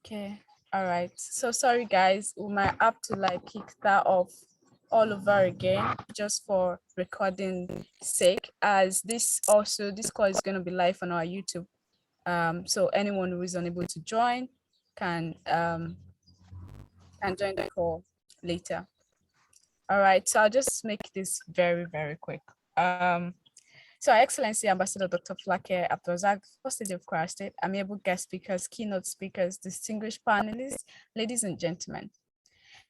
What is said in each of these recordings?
Okay, all right. So sorry guys, we might have to like kick that off all over again just for recording sake, as this call is going to be live on our YouTube. So anyone who is unable to join can join the call later. All right, so I'll just make this very, very quick. So Her Excellency Ambassador Dr. Flake Abdulrazak, First Lady of Kwara State, amiable guest speakers, keynote speakers, distinguished panelists, ladies and gentlemen.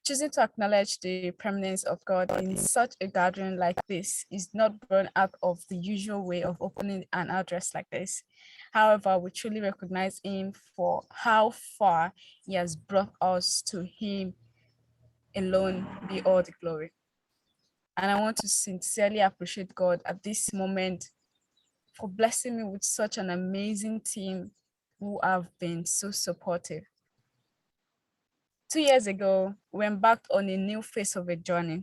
Choosing to acknowledge the preeminence of God in such a gathering like this is not born out of the usual way of opening an address like this. However, we truly recognize him for how far he has brought us. To him alone be all the glory. And I want to sincerely appreciate God at this moment for blessing me with such an amazing team who have been so supportive. 2 years ago, we embarked on a new phase of a journey.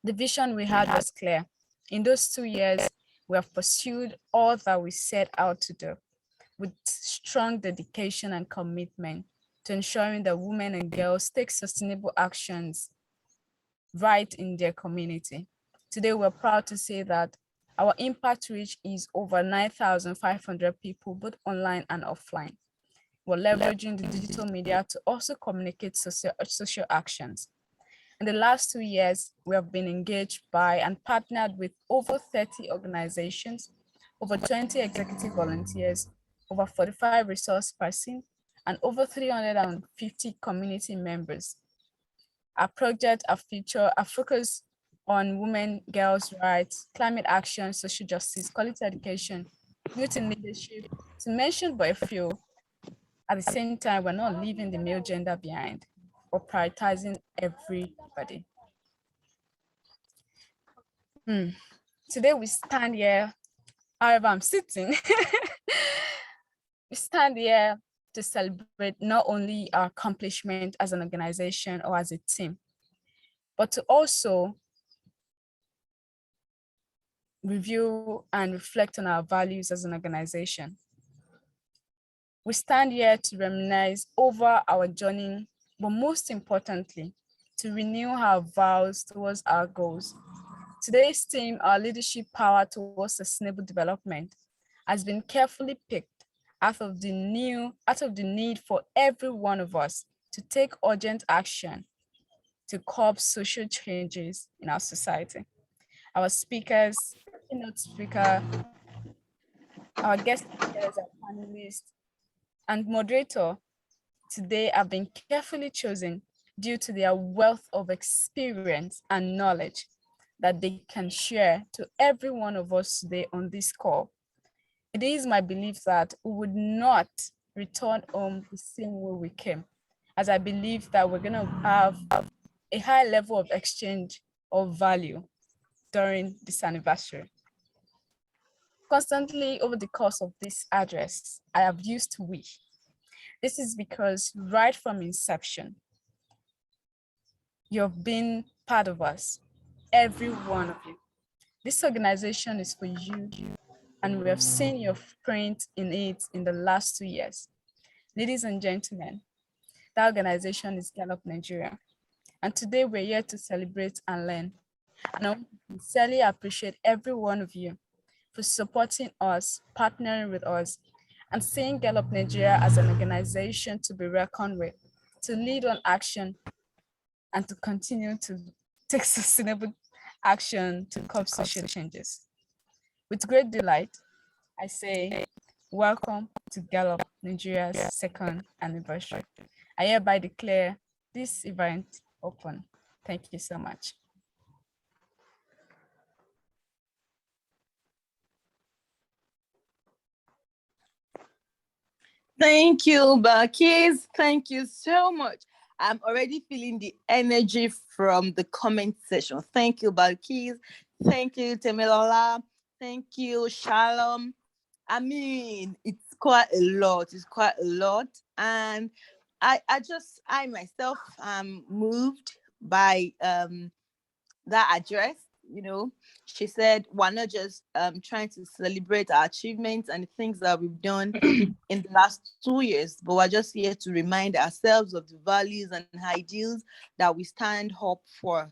The vision we had was clear. In those 2 years, we have pursued all that we set out to do with strong dedication and commitment to ensuring that women and girls take sustainable actions right in their community. Today, we're proud to say that our impact reach is over 9,500 people, both online and offline. We're leveraging the digital media to also communicate social actions. In the last 2 years, we have been engaged by and partnered with over 30 organizations, over 20 executive volunteers, over 45 resource persons, and over 350 community members. Our projects are focused on women, girls' rights, climate action, social justice, quality education, youth in leadership, to mention but a few. At the same time, we're not leaving the male gender behind or prioritizing everybody. Today we stand here, however I'm sitting, we stand here to celebrate not only our accomplishment as an organization or as a team, but to also review and reflect on our values as an organization. We stand here to reminisce over our journey, but most importantly, to renew our vows towards our goals. Today's theme, our leadership power towards sustainable development, has been carefully picked out of the need for every one of us to take urgent action to curb social changes in our society. Our speakers, keynote speaker, our guest speakers, our panelists, and moderator today have been carefully chosen due to their wealth of experience and knowledge that they can share to every one of us today on this call. It is my belief that we would not return home the same way we came, as I believe that we're going to have a high level of exchange of value during this anniversary. Constantly over the course of this address, I have used we. This is because right from inception, you've been part of us, every one of you. This organization is for you, and we have seen your print in it in the last 2 years. Ladies and gentlemen, that organization is Gallup Nigeria, and today we're here to celebrate and learn. And I want to sincerely appreciate every one of you for supporting us, partnering with us, and seeing Gallup Nigeria as an organization to be reckoned with, to lead on action, and to continue to take sustainable action to curb social changes. With great delight, I say, welcome to Gallup Nigeria's second anniversary. I hereby declare this event open. Thank you so much. Thank you, Balkis. Thank you so much. I'm already feeling the energy from the comment section. Thank you, Balkis. Thank you, Temilola. Thank you, Shalom. I mean, it's quite a lot. It's quite a lot. And I myself am moved by that address. she said we're not just trying to celebrate our achievements and the things that we've done in the last 2 years, but we're just here to remind ourselves of the values and ideals that we stand up for.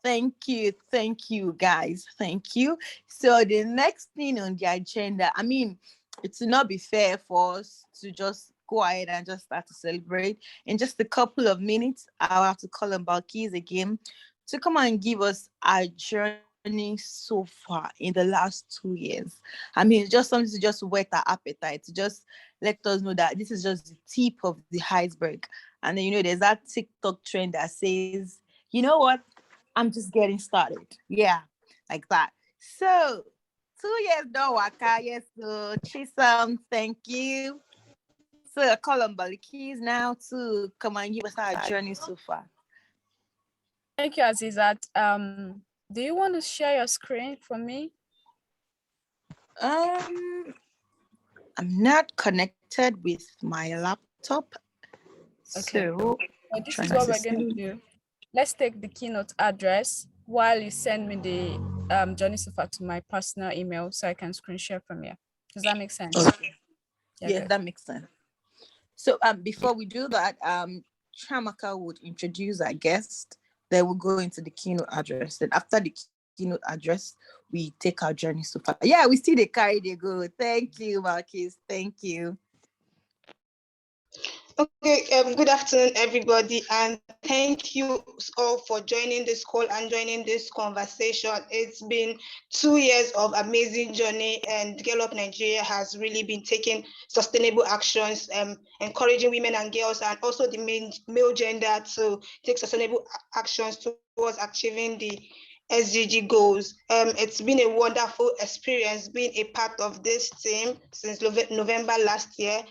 Thank you, guys. Thank you. So the next thing on the agenda, I mean, it will not be fair for us to just go ahead and just start to celebrate. In just a couple of minutes, I'll have to call on Balkis again to come and give us our journey so far in the last 2 years. I mean, it's just something to just whet our appetite, to just let us know that this is just the tip of the iceberg. And then, there's that TikTok trend that says, you know what? I'm just getting started. Yeah, like that. So, 2 years no waka. Yes, so Chisholm, thank you. So, I call on Balkis now to come and give us our journey so far. Thank you, Azizat. Do you want to share your screen for me? I'm not connected with my laptop. Okay. So, this is what we're going to do. Let's take the keynote address while you send me the journey so far to my personal email so I can screen share from here. Does that make sense? Okay. Yeah, yes, that makes sense. So before we do that, Chiamaka would introduce our guest. Then we'll go into the keynote address. Then after the keynote address, we take our journey so far. Yeah, we see the carry they go. Thank you, Marquis. Thank you. Okay, good afternoon, everybody, and thank you all for joining this call and joining this conversation. It's been 2 years of amazing journey, and Girl Up Nigeria has really been taking sustainable actions, encouraging women and girls, and also the male gender to take sustainable actions towards achieving the SDG goals. It's been a wonderful experience being a part of this team since November last year.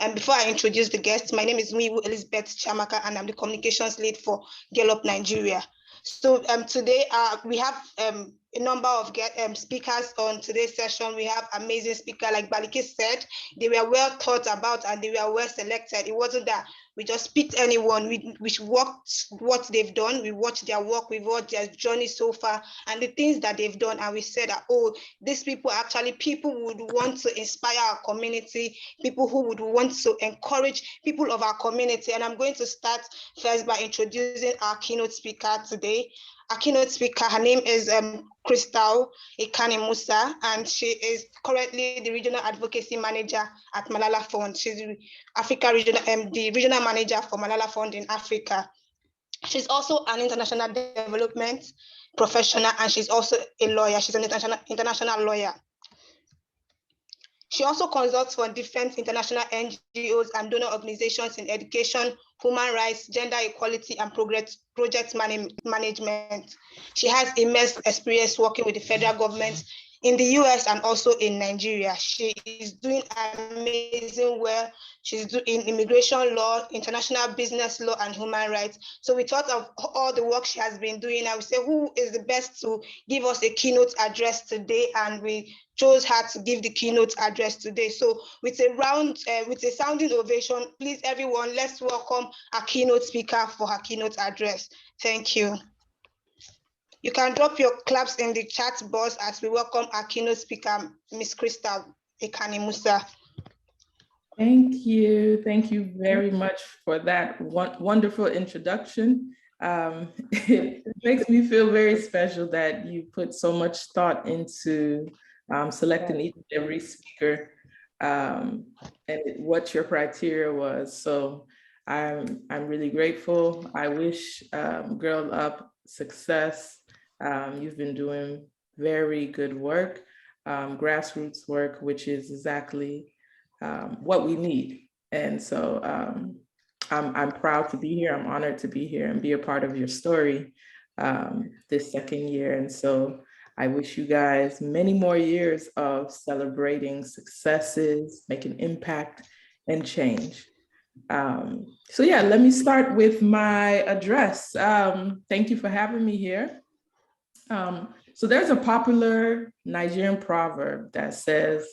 And before I introduce the guests, my name is Muiwu Elizabeth Chiamaka, and I'm the communications lead for Girl Up Nigeria. So today we have a number of speakers on today's session. We have amazing speakers, like Baliki said. They were well thought about and they were well selected. It wasn't that we just picked anyone. We watched what they've done. We watched their work. We watched their journey so far and the things that they've done. And we said that, oh, these people actually, people would want to inspire our community, people who would want to encourage people of our community. And I'm going to start first by introducing our keynote speaker today. Our keynote speaker, her name is Crystal Ikani Musa, and she is currently the Regional Advocacy Manager at Malala Fund. She's the regional manager for Malala Fund in Africa. She's also an international development professional, and she's also a lawyer. She's an international lawyer. She also consults for different international NGOs and donor organizations in education, human rights, gender equality, and project management. She has immense experience working with the federal government in the US and also in Nigeria. She is doing amazing work. She's doing immigration law, international business law, and human rights. So we thought of all the work she has been doing. I would say, who is the best to give us a keynote address today? And we chose her to give the keynote address today. So with a sounding ovation, please everyone, let's welcome our keynote speaker for her keynote address. Thank you. You can drop your claps in the chat box as we welcome our keynote speaker, Ms. Crystal Ikani Musa. Thank you. Thank you very much for that wonderful introduction. It makes me feel very special that you put so much thought into selecting each and every speaker and what your criteria was. So I'm really grateful. I wish Girl Up success. You've been doing very good work, grassroots work, which is exactly what we need. And so I'm proud to be here. I'm honored to be here and be a part of your story this second year. And so I wish you guys many more years of celebrating successes, making impact and change. So yeah, let me start with my address. Thank you for having me here. So there's a popular Nigerian proverb that says,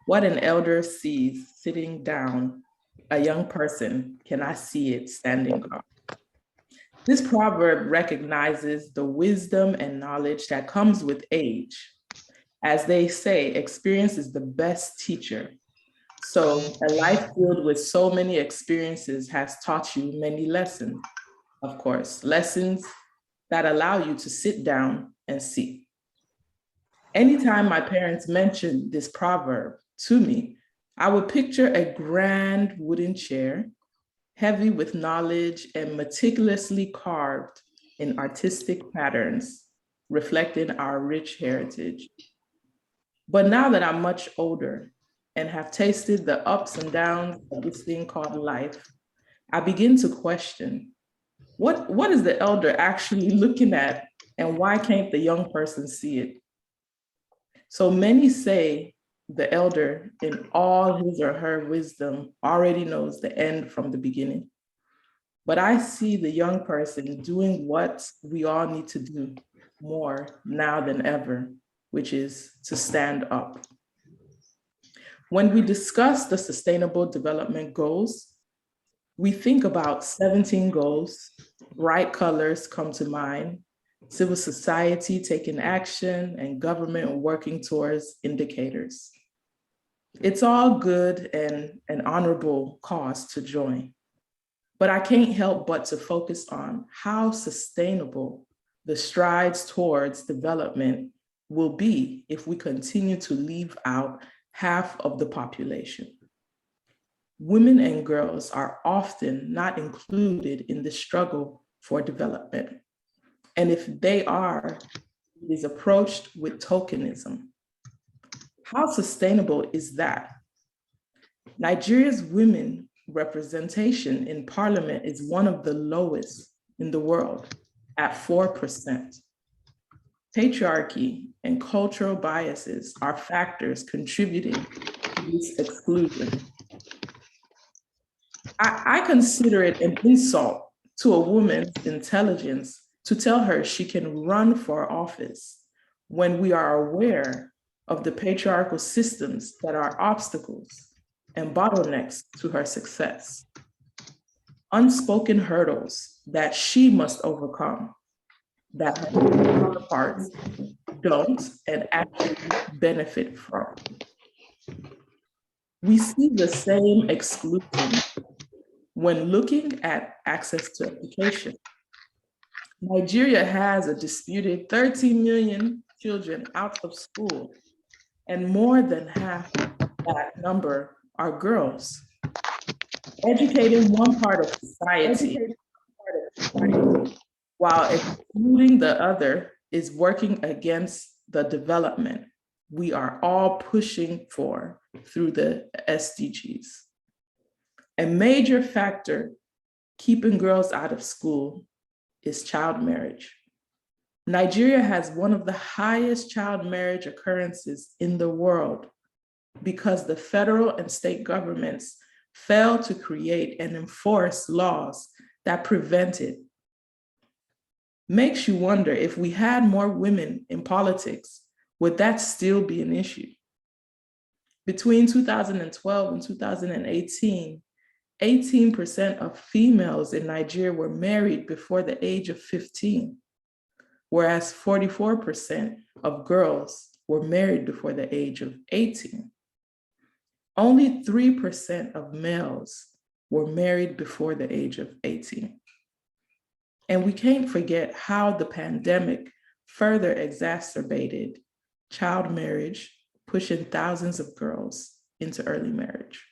"What an elder sees sitting down, a young person cannot see it standing up." This proverb recognizes the wisdom and knowledge that comes with age. As they say, experience is the best teacher. So a life filled with so many experiences has taught you many lessons, of course, lessons that allow you to sit down and see. Anytime my parents mentioned this proverb to me, I would picture a grand wooden chair, heavy with knowledge and meticulously carved in artistic patterns, reflecting our rich heritage. But now that I'm much older and have tasted the ups and downs of this thing called life, I begin to question, what is the elder actually looking at, and why can't the young person see it? So many say the elder, in all his or her wisdom, already knows the end from the beginning. But I see the young person doing what we all need to do more now than ever, which is to stand up. When we discuss the Sustainable Development Goals, we think about 17 goals, bright colors come to mind, civil society taking action, and government working towards indicators. It's all good and an honorable cause to join, but I can't help but to focus on how sustainable the strides towards development will be if we continue to leave out half of the population. Women and girls are often not included in the struggle for development. And if they are, it is approached with tokenism. How sustainable is that? Nigeria's women representation in parliament is one of the lowest in the world at 4%. Patriarchy and cultural biases are factors contributing to this exclusion. I consider it an insult to a woman's intelligence to tell her she can run for office when we are aware of the patriarchal systems that are obstacles and bottlenecks to her success. Unspoken hurdles that she must overcome, that her counterparts don't and actually benefit from. We see the same exclusion when looking at access to education. Nigeria has a disputed 13 million children out of school, and more than half of that number are girls. Educating one part of society while excluding the other is working against the development we are all pushing for through the SDGs. A major factor keeping girls out of school is child marriage. Nigeria has one of the highest child marriage occurrences in the world because the federal and state governments failed to create and enforce laws that prevent it. Makes you wonder, if we had more women in politics, would that still be an issue? Between 2012 and 2018, 18% of females in Nigeria were married before the age of 15, whereas 44% of girls were married before the age of 18. Only 3% of males were married before the age of 18. And we can't forget how the pandemic further exacerbated child marriage, pushing thousands of girls into early marriage.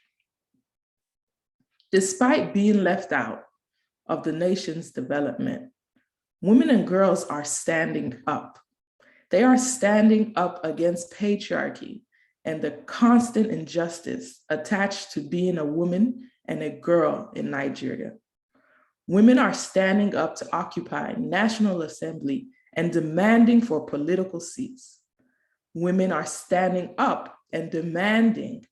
Despite being left out of the nation's development, women and girls are standing up. They are standing up against patriarchy and the constant injustice attached to being a woman and a girl in Nigeria. Women are standing up to occupy National Assembly and demanding for political seats. Women are standing up and demanding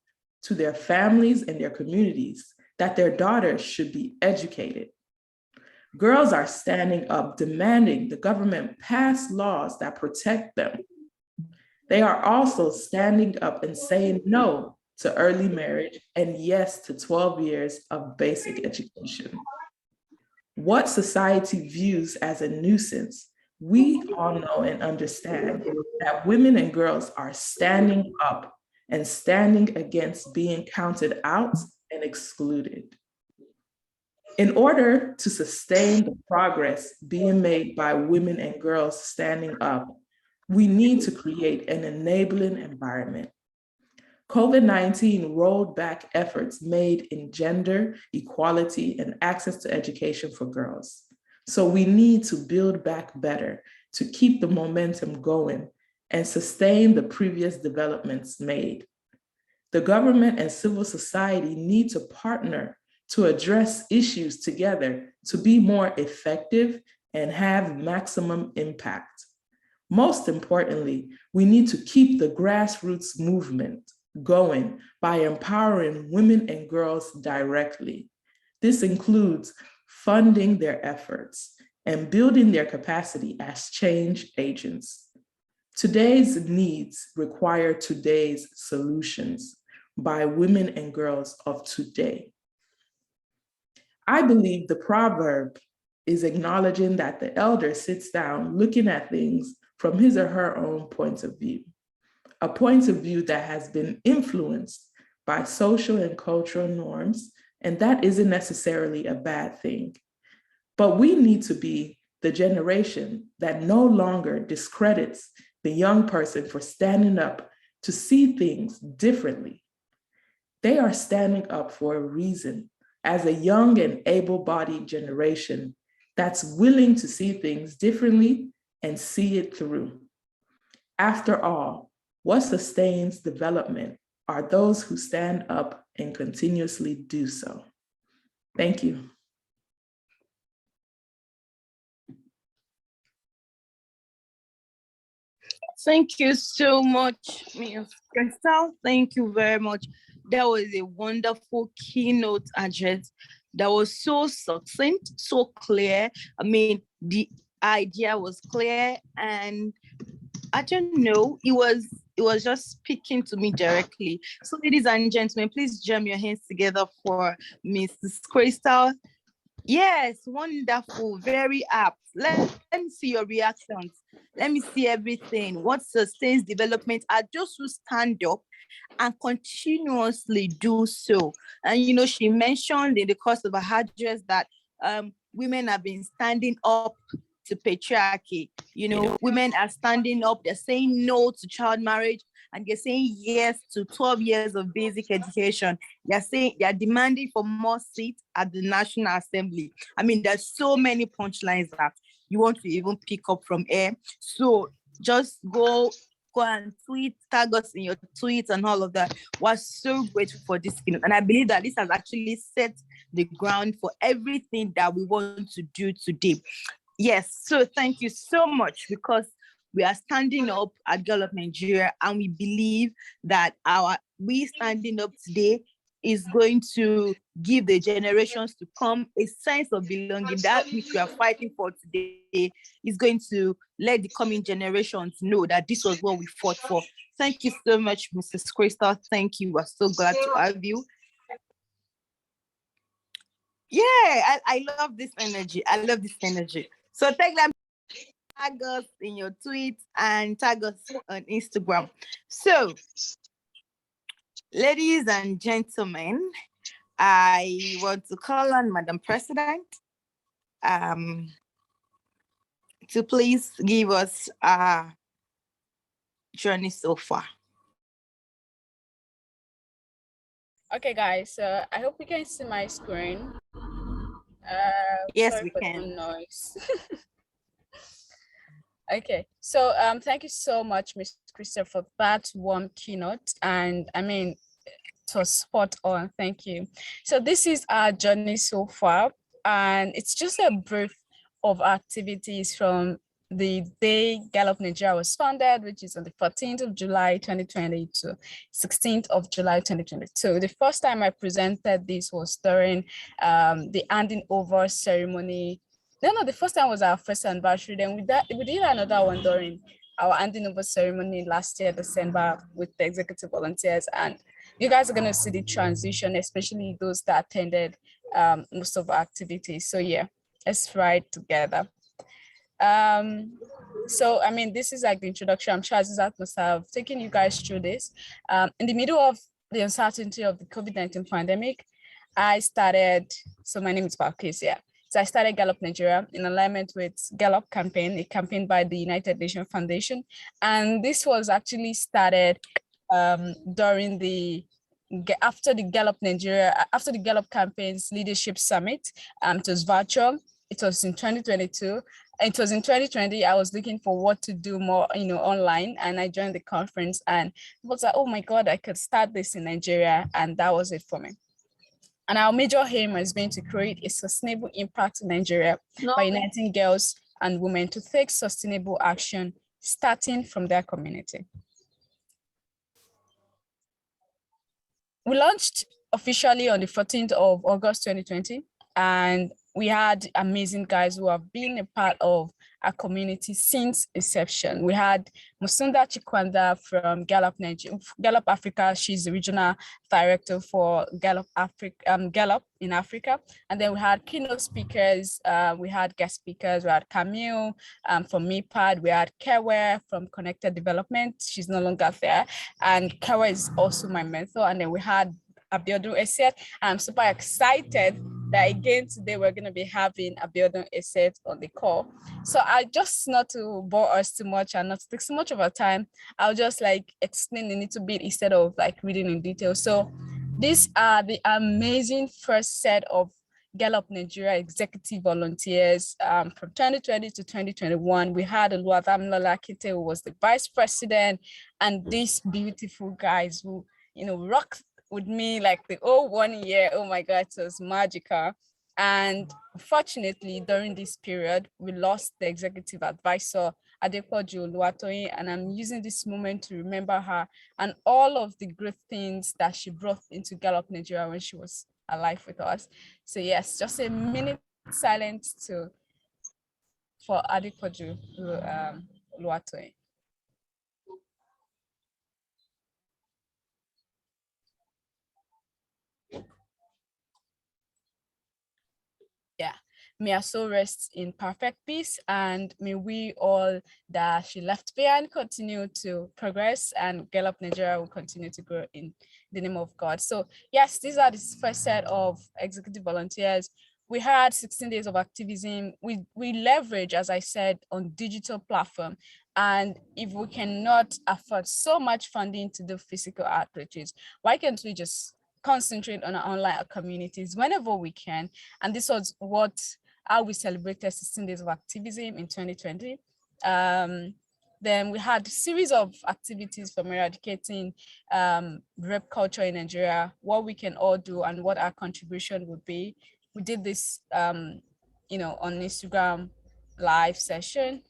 to their families and their communities that their daughters should be educated. Girls are standing up, demanding the government pass laws that protect them. They are also standing up and saying no to early marriage and yes to 12 years of basic education. what society views as a nuisance, we all know and understand that women and girls are standing up and standing against being counted out and excluded. In order to sustain the progress being made by women and girls standing up, we need to create an enabling environment. COVID-19 rolled back efforts made in gender equality and access to education for girls. So we need to build back better to keep the momentum going and sustain the previous developments made. The government and civil society need to partner to address issues together to be more effective and have maximum impact. Most importantly, we need to keep the grassroots movement going by empowering women and girls directly. This includes funding their efforts and building their capacity as change agents. Today's needs require today's solutions by women and girls of today. I believe the proverb is acknowledging that the elder sits down looking at things from his or her own point of view, a point of view that has been influenced by social and cultural norms, and that isn't necessarily a bad thing. But we need to be the generation that no longer discredits the young person for standing up to see things differently. They are standing up for a reason as a young and able-bodied generation that's willing to see things differently and see it through. After all, what sustains development are those who stand up and continuously do so. Thank you. Thank you so much, Ms. Crystal. Thank you very much. That was a wonderful keynote address that was so succinct, so clear. I mean, the idea was clear, and I don't know, it was just speaking to me directly. So, ladies and gentlemen, please jam your hands together for Mrs. Crystal. Yes, wonderful, very apt. Let me see your reactions. Let me see everything. What sustains development are those who stand up and continuously do so. And you know, she mentioned in the course of her address that women have been standing up to patriarchy. You know, women are standing up, they're saying no to child marriage, and they're saying yes to 12 years of basic education. They're demanding for more seats at the National Assembly. I mean, there's so many punchlines that you want to even pick up from air. So just go and tweet, tag us in your tweets and all of that. We're so grateful for this keynote. And I believe that this has actually set the ground for everything that we want to do today. Yes, so thank you so much, because we are standing up at Girl Up Nigeria, and we believe that we standing up today is going to give the generations to come a sense of belonging. That which we are fighting for today is going to let the coming generations know that this was what we fought for. Thank you so much, Mrs. Crystal. Thank you. We're so glad to have you. Yeah, I love this energy. I love this energy. So tag us in your tweets and tag us on Instagram. So, ladies and gentlemen, I want to call on Madam President to please give us a journey so far. Okay, guys, I hope you can see my screen. Yes, sorry we for can. the noise. Okay, so thank you so much, Ms. Crystal, for that warm keynote. And I mean, it was spot on. Thank you. So this is our journey so far, and it's just a brief of activities from the day Girl Up Nigeria was founded, which is on the 14th of July 2020 to 16th of July 2022. The first time I presented this was during the handing over ceremony. No, the first time was our first anniversary. Then we did another one during our handing over ceremony last year, December, with the executive volunteers. And you guys are going to see the transition, especially those that attended most of our activities. So yeah. Let's ride together. So, I mean, this is like the introduction. I'm sure Azizat must have taken you guys through this. In the middle of the uncertainty of the COVID-19 pandemic, I started, so my name is Balkis, yeah. So I started Gallup Nigeria in alignment with Gallup campaign, a campaign by the United Nations Foundation. And this was actually started during after the Gallup Nigeria, after the Gallup campaign's leadership summit. It was virtual. It was in 2022. It was in 2020. I was looking for what to do more, online, and I joined the conference, and it was like, oh my God, I could start this in Nigeria, and that was it for me. And our major aim has been to create a sustainable impact in Nigeria by uniting girls and women to take sustainable action, starting from their community. We launched officially on the 14th of August 2020, and we had amazing guys who have been a part of our community since inception. We had Musunda Chikwanda from Gallup Africa. She's the regional director for Gallup in Africa. And then we had keynote speakers. We had guest speakers. We had Camille from MIPAD. We had Kewe from Connected Development. She's no longer there. And Kewe is also my mentor. And then we had Abiodun Eset. I'm super excited that again today we're going to be having Abiodun Eset on the call. So I just, not to bore us too much and not to take so much of our time, I'll just like explain a little bit instead of like reading in detail. So these are the amazing first set of Gallup Nigeria executive volunteers from 2020 to 2021. We had Oluwadam Lalakite, who was the vice president, and these beautiful guys who, rocked with me like the whole 1 year. Oh my God, it was magical. And fortunately, during this period, we lost the executive advisor, Adepoju Oluwatoyin, and I'm using this moment to remember her and all of the great things that she brought into Gallup Nigeria when she was alive with us. So yes, just a minute silence for Adepoju Oluwatoyin. Yeah, may her soul rest in perfect peace, and may we all that she left behind continue to progress, and Gallup Nigeria will continue to grow in the name of God. So yes, these are the first set of executive volunteers. We had 16 days of activism. We leverage, as I said, on digital platform. And if we cannot afford so much funding to do physical outreaches, why can't we just concentrate on our online communities whenever we can? And this was how we celebrated 16 days of activism in 2020. Then we had a series of activities from eradicating rape culture in Nigeria, what we can all do and what our contribution would be. We did this, on Instagram live session.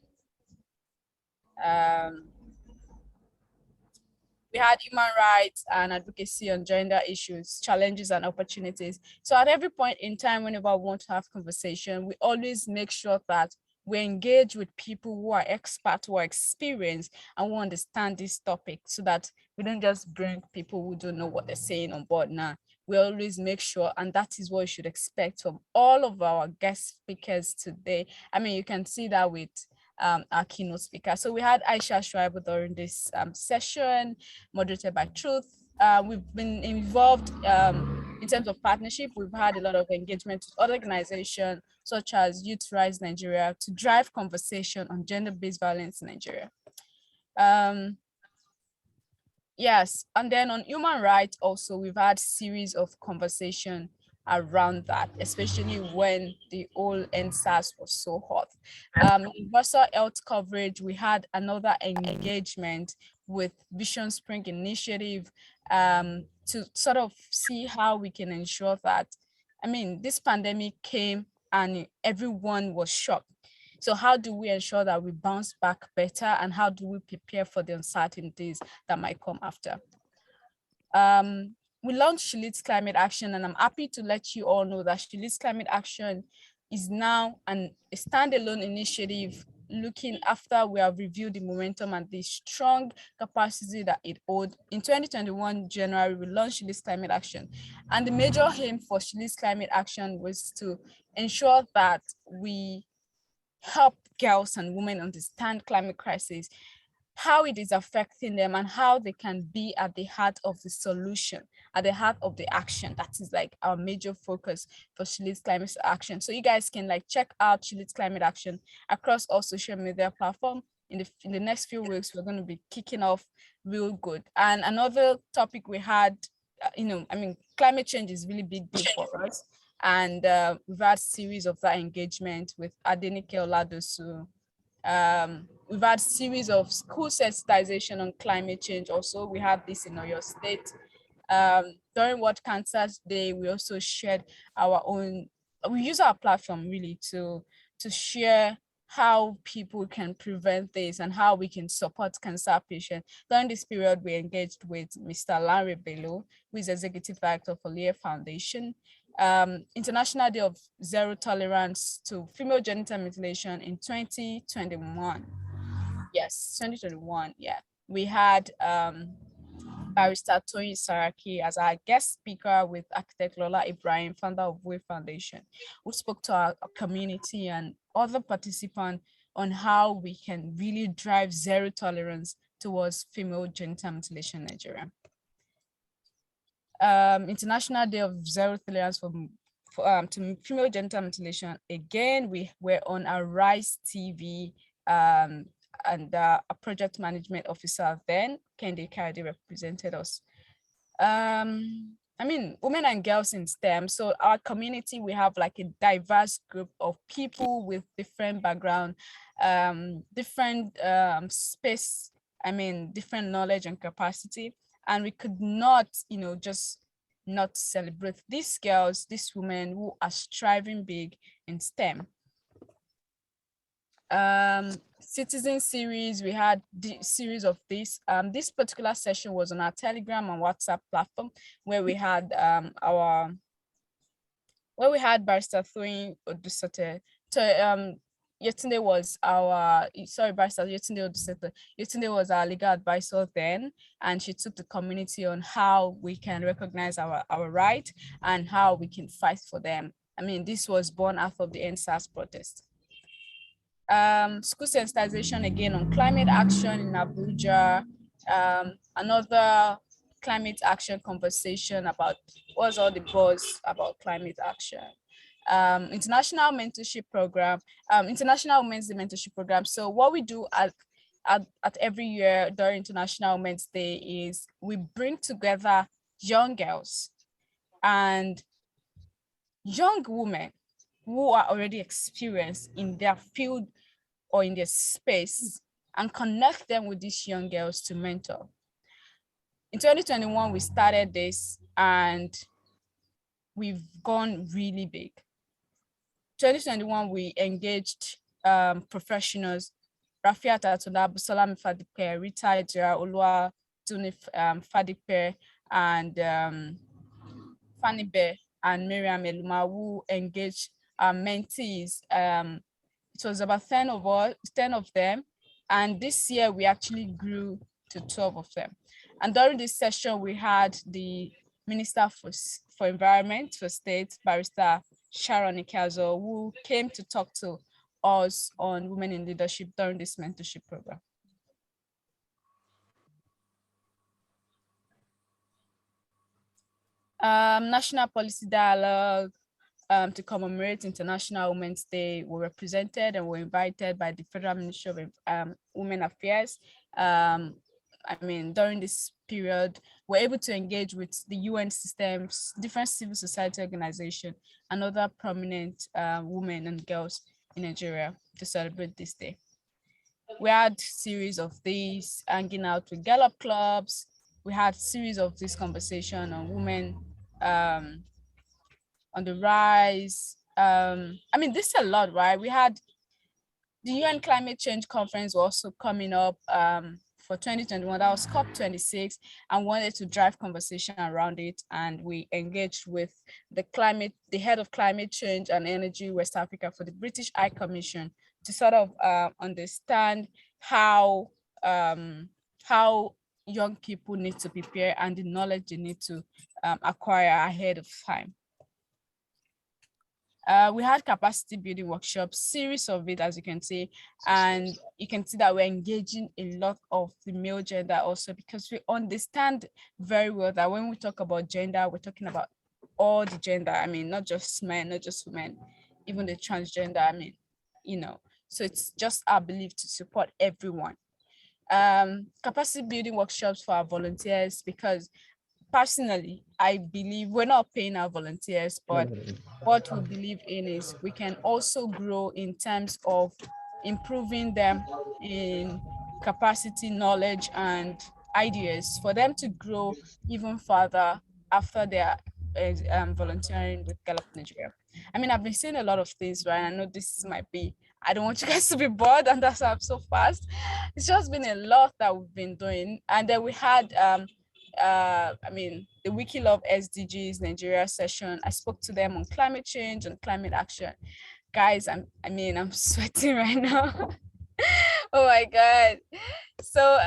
We had human rights and advocacy on gender issues, challenges and opportunities. So at every point in time, whenever we want to have conversation, we always make sure that we engage with people who are experts, who are experienced, and who understand this topic, so that we don't just bring people who don't know what they're saying on board now. We always make sure, and that is what you should expect from all of our guest speakers today. I mean, you can see that with our keynote speaker. So we had Aisha Shuaibu during this session, moderated by Truth. We've been involved in terms of partnership. We've had a lot of engagement with other organizations such as Youth Rise Nigeria to drive conversation on gender-based violence in Nigeria. Yes, and then on human rights also, we've had series of conversation around that, especially when the whole NSAS was so hot. Universal health coverage, we had another engagement with Vision Spring Initiative to sort of see how we can ensure that, I mean, this pandemic came and everyone was shocked. So how do we ensure that we bounce back better, and how do we prepare for the uncertainties that might come after? We launched She Leads Climate Action, and I'm happy to let you all know that She Leads Climate Action is now a standalone initiative looking after we have reviewed the momentum and the strong capacity that it owed. In 2021 January, we launched She Leads Climate Action, and the major aim for She Leads Climate Action was to ensure that we help girls and women understand climate crisis, how it is affecting them, and how they can be at the heart of the solution, at the heart of the action. That is like our major focus for She Leads Climate Action. So you guys can like check out She Leads Climate Action across all social media platforms. In the next few weeks, we're going to be kicking off real good. And another topic we had, climate change is really big deal for us. And we've had series of that engagement with Adenike Oladosu. We've had series of school sensitization on climate change. Also, we had this in Oyo State. During World Cancer Day, we also shared we use our platform really to share how people can prevent this and how we can support cancer patients. During this period, we engaged with Mr. Larry Bello, who is Executive Director for Lear Foundation. International Day of Zero Tolerance to Female Genital Mutilation in 2021. Yes, 2021, yeah. We had Barrister Tony Saraki as our guest speaker with architect Lola Ibrahim, founder of Way Foundation, who spoke to our community and other participants on how we can really drive zero tolerance towards female genital mutilation in Nigeria. International Day of Zero Tolerance to female genital mutilation. Again, we were on our Rise TV and a project management officer then, Kendi Kayode, represented us. Women and girls in STEM. So our community, we have like a diverse group of people with different background, different space, different knowledge and capacity. And we could not, just not celebrate these girls, these women who are striving big in STEM. Citizen series, we had the series of this. This particular session was on our Telegram and WhatsApp platform, where we had Barrister Thoyin Odusate. Yetunde was Barrister Yetunde Odusate. Yetunde was our legal advisor then, and she took the community on how we can recognize our right and how we can fight for them. This was born out of the NSAS protest. School sensitization again on climate action in Abuja. Another climate action conversation about what's all the buzz about climate action. International mentorship program, International Women's Day mentorship program. So what we do at every year during International Women's Day is we bring together young girls and young women who are already experienced in their field or in their space and connect them with these young girls to mentor. In 2021, we started this and we've gone really big. 2021, we engaged professionals, Rafiat Atunda, Busola Fadipe, Rita Ejira, Olua Tuni Fadipe, and Fanny Bear and Miriam Eluma, who engaged our mentees. It was about 10 of them. And this year we actually grew to 12 of them. And during this session, we had the Minister for Environment for State, Barrister Sharon Ikazo, who came to talk to us on women in leadership during this mentorship program. National Policy Dialogue to commemorate International Women's Day were represented and were invited by the Federal Ministry of Women Affairs. During this period, we're able to engage with the UN systems, different civil society organizations, and other prominent women and girls in Nigeria to celebrate this day. We had series of these, hanging out with Gallup clubs. We had series of this conversation on women on the rise. This is a lot, right? We had the UN Climate Change Conference also coming up for 2021. That was COP26, and wanted to drive conversation around it. And we engaged with the head of climate change and energy West Africa for the British High Commission, to sort of understand how how young people need to prepare and the knowledge they need to acquire ahead of time. We had capacity building workshops, series of it, as you can see, and you can see that we're engaging a lot of the male gender also, because we understand very well that when we talk about gender, we're talking about all the gender. I mean, not just men, not just women, even the transgender. I mean, you know, so it's just our belief to support everyone. Capacity building workshops for our volunteers, because personally, I believe we're not paying our volunteers, but what we believe in is we can also grow in terms of improving them in capacity, knowledge, and ideas for them to grow even further after their volunteering with Gallup Nigeria. I mean, I've been seeing a lot of things, right? I know this might be, I don't want you guys to be bored, and that's why I'm so fast. It's just been a lot that we've been doing. And then we had I mean, the Wiki Love SDGs Nigeria session. I spoke to them on climate change and climate action. Guys, I'm sweating right now. Oh my God. So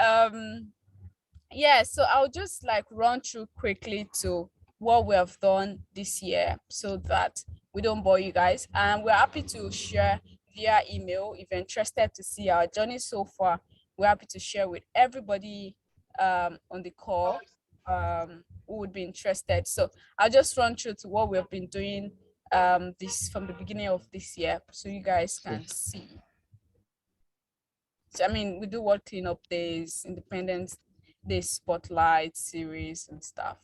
yeah, so I'll just like run through quickly to what we have done this year so that we don't bore you guys. And we're happy to share via email if you're interested to see our journey so far. We're happy to share with everybody on the call who would be interested. So I'll just run through to what we've been doing this from the beginning of this year so you guys can see. So, I mean, we do World Cleanup Days, Independence Day Spotlight series and stuff.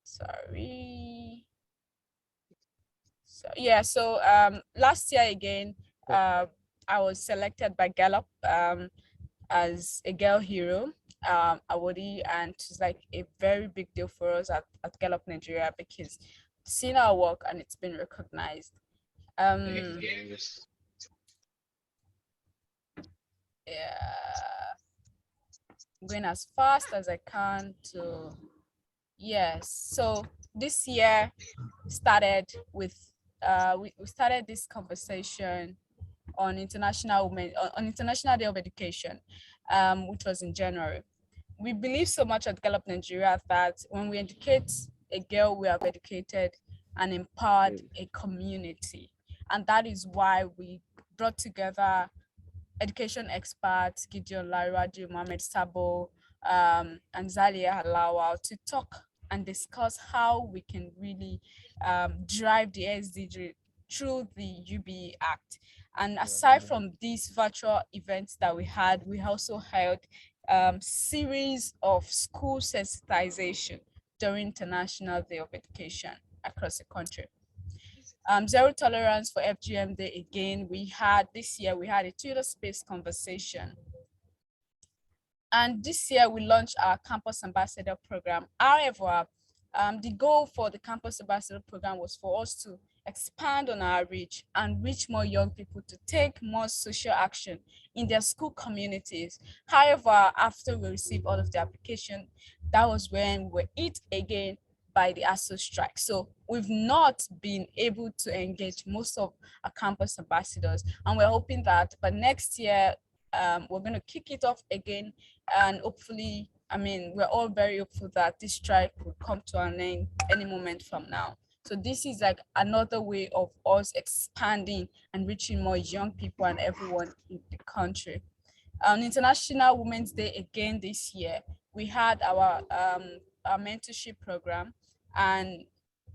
Sorry. So yeah, so last year again, I was selected by Gallup as a girl hero awardee, and it's like a very big deal for us at Gallup Nigeria because seeing our work and it's been recognized. Yeah, I'm going as fast as I can to, yes. So this year started with we started this conversation on International Day of Education, which was in January. We believe so much at Gallup Nigeria that when we educate a girl, we have educated and empowered a community. And that is why we brought together education experts, Gideon Lariraji, Mohamed Sabo, and Zalia Halawa to talk and discuss how we can really drive the SDG through the UBE Act. And aside from these virtual events that we had, we also held series of school sensitization during International Day of Education across the country. Zero tolerance for FGM Day again. This year we had a Twitter space conversation. And this year we launched our Campus Ambassador program. However, the goal for the Campus Ambassador program was for us to expand on our reach and reach more young people to take more social action in their school communities. However, after we received all of the application, that was when we were hit again by the ASU strike. So we've not been able to engage most of our campus ambassadors, and we're hoping that by next year, we're going to kick it off again, and hopefully, I mean, we're all very hopeful that this strike will come to an end any moment from now. So this is like another way of us expanding and reaching more young people and everyone in the country. On International Women's Day again this year, we had our mentorship program, and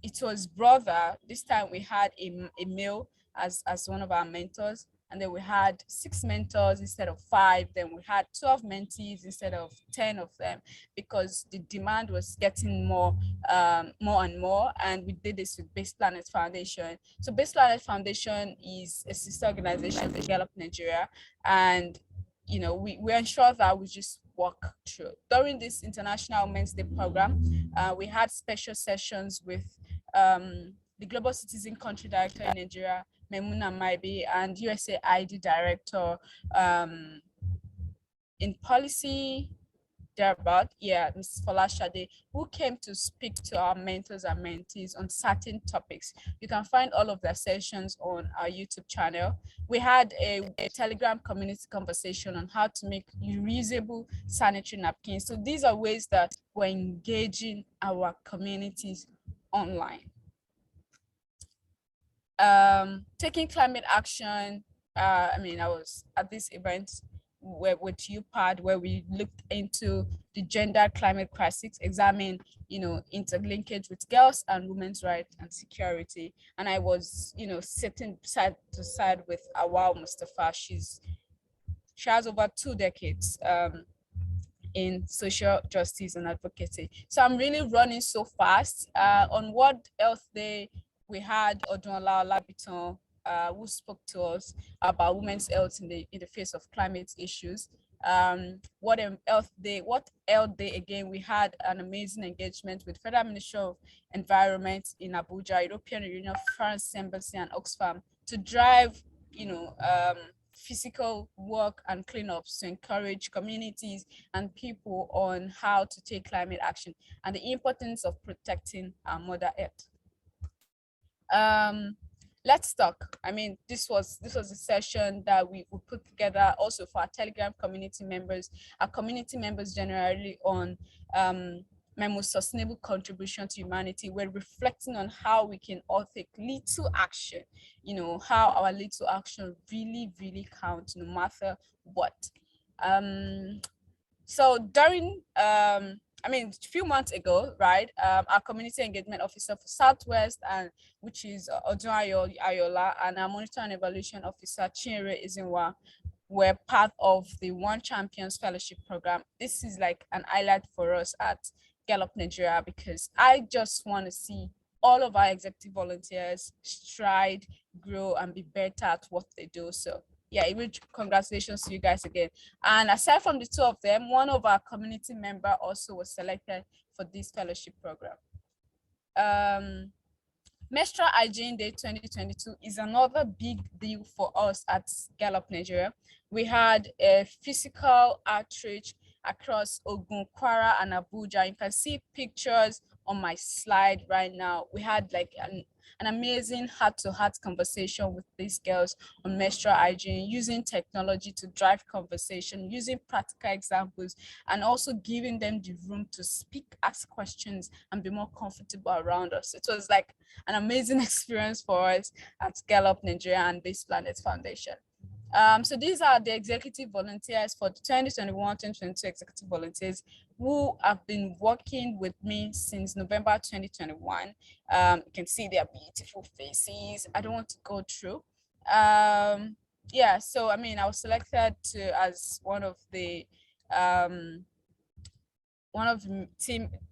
it was brother. This time we had a male as one of our mentors, and then we had 6 mentors instead of 5. Then we had 12 mentees instead of 10 of them, because the demand was getting more and more. And we did this with Base Planet Foundation. So Base Planet Foundation is a sister organization to Gallup Nigeria, and you know, we ensure that we just walk through. During this International Women's Day program, we had special sessions with the Global Citizen Country Director in Nigeria, Memuna Maibi, and USAID Director in Policy, thereabout, yeah, Ms. Folashade, who came to speak to our mentors and mentees on certain topics. You can find all of their sessions on our YouTube channel. We had a Telegram community conversation on how to make reusable sanitary napkins. So these are ways that we're engaging our communities online. Taking climate action. I was at this event with UPAD, where we looked into the gender climate crisis, examine, interlinkage with girls and women's rights and security. And I was, sitting side to side with Awal Mustafa. She has over 2 decades in social justice and advocacy. So I'm really running so fast. On World Health Day, we had Odunla Olabitan, who spoke to us about women's health in the face of climate issues. What Health Day again, we had an amazing engagement with Federal Ministry of Environment in Abuja, European Union, France Embassy, and Oxfam to drive, physical work and cleanups to encourage communities and people on how to take climate action and the importance of protecting our Mother Earth. Let's talk. This was a session that we put together also for our Telegram community members, our community members generally, on my most sustainable contribution to humanity. We're reflecting on how we can all take little action, how our little action really, really counts no matter what. So during, a few months ago, right, our community engagement officer for Southwest, and which is Odun Ayola, and our monitor and evaluation officer Chinere Izinwa, were part of the One Champions Fellowship Program. This is like an highlight for us at Gallup Nigeria, because I just want to see all of our executive volunteers stride, grow, and be better at what they do. So yeah, huge congratulations to you guys again. And aside from the two of them, one of our community member also was selected for this fellowship program. Menstrual Hygiene Day 2022 is another big deal for us at Gallup Nigeria. We had a physical outreach across Ogun, Kwara, and Abuja. You can see pictures on my slide right now. We had like an amazing heart-to-heart conversation with these girls on menstrual hygiene, using technology to drive conversation, using practical examples, and also giving them the room to speak, ask questions, and be more comfortable around us. It was like an amazing experience for us at Gallup Nigeria and Base Planet Foundation. So these are the executive volunteers for the 2021-2022 executive volunteers who have been working with me since November 2021. You can see their beautiful faces. I don't want to go through. Yeah, so I was selected as one of the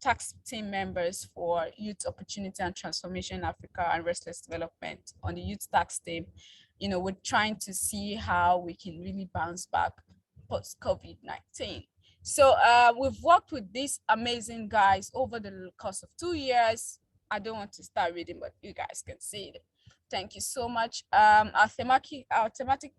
tax team members for Youth Opportunity and Transformation in Africa and Restless Development on the youth tax team. We're trying to see how we can really bounce back post-COVID-19. So we've worked with these amazing guys over the course of 2 years. I don't want to start reading, but you guys can see it. Thank you so much. Our thematic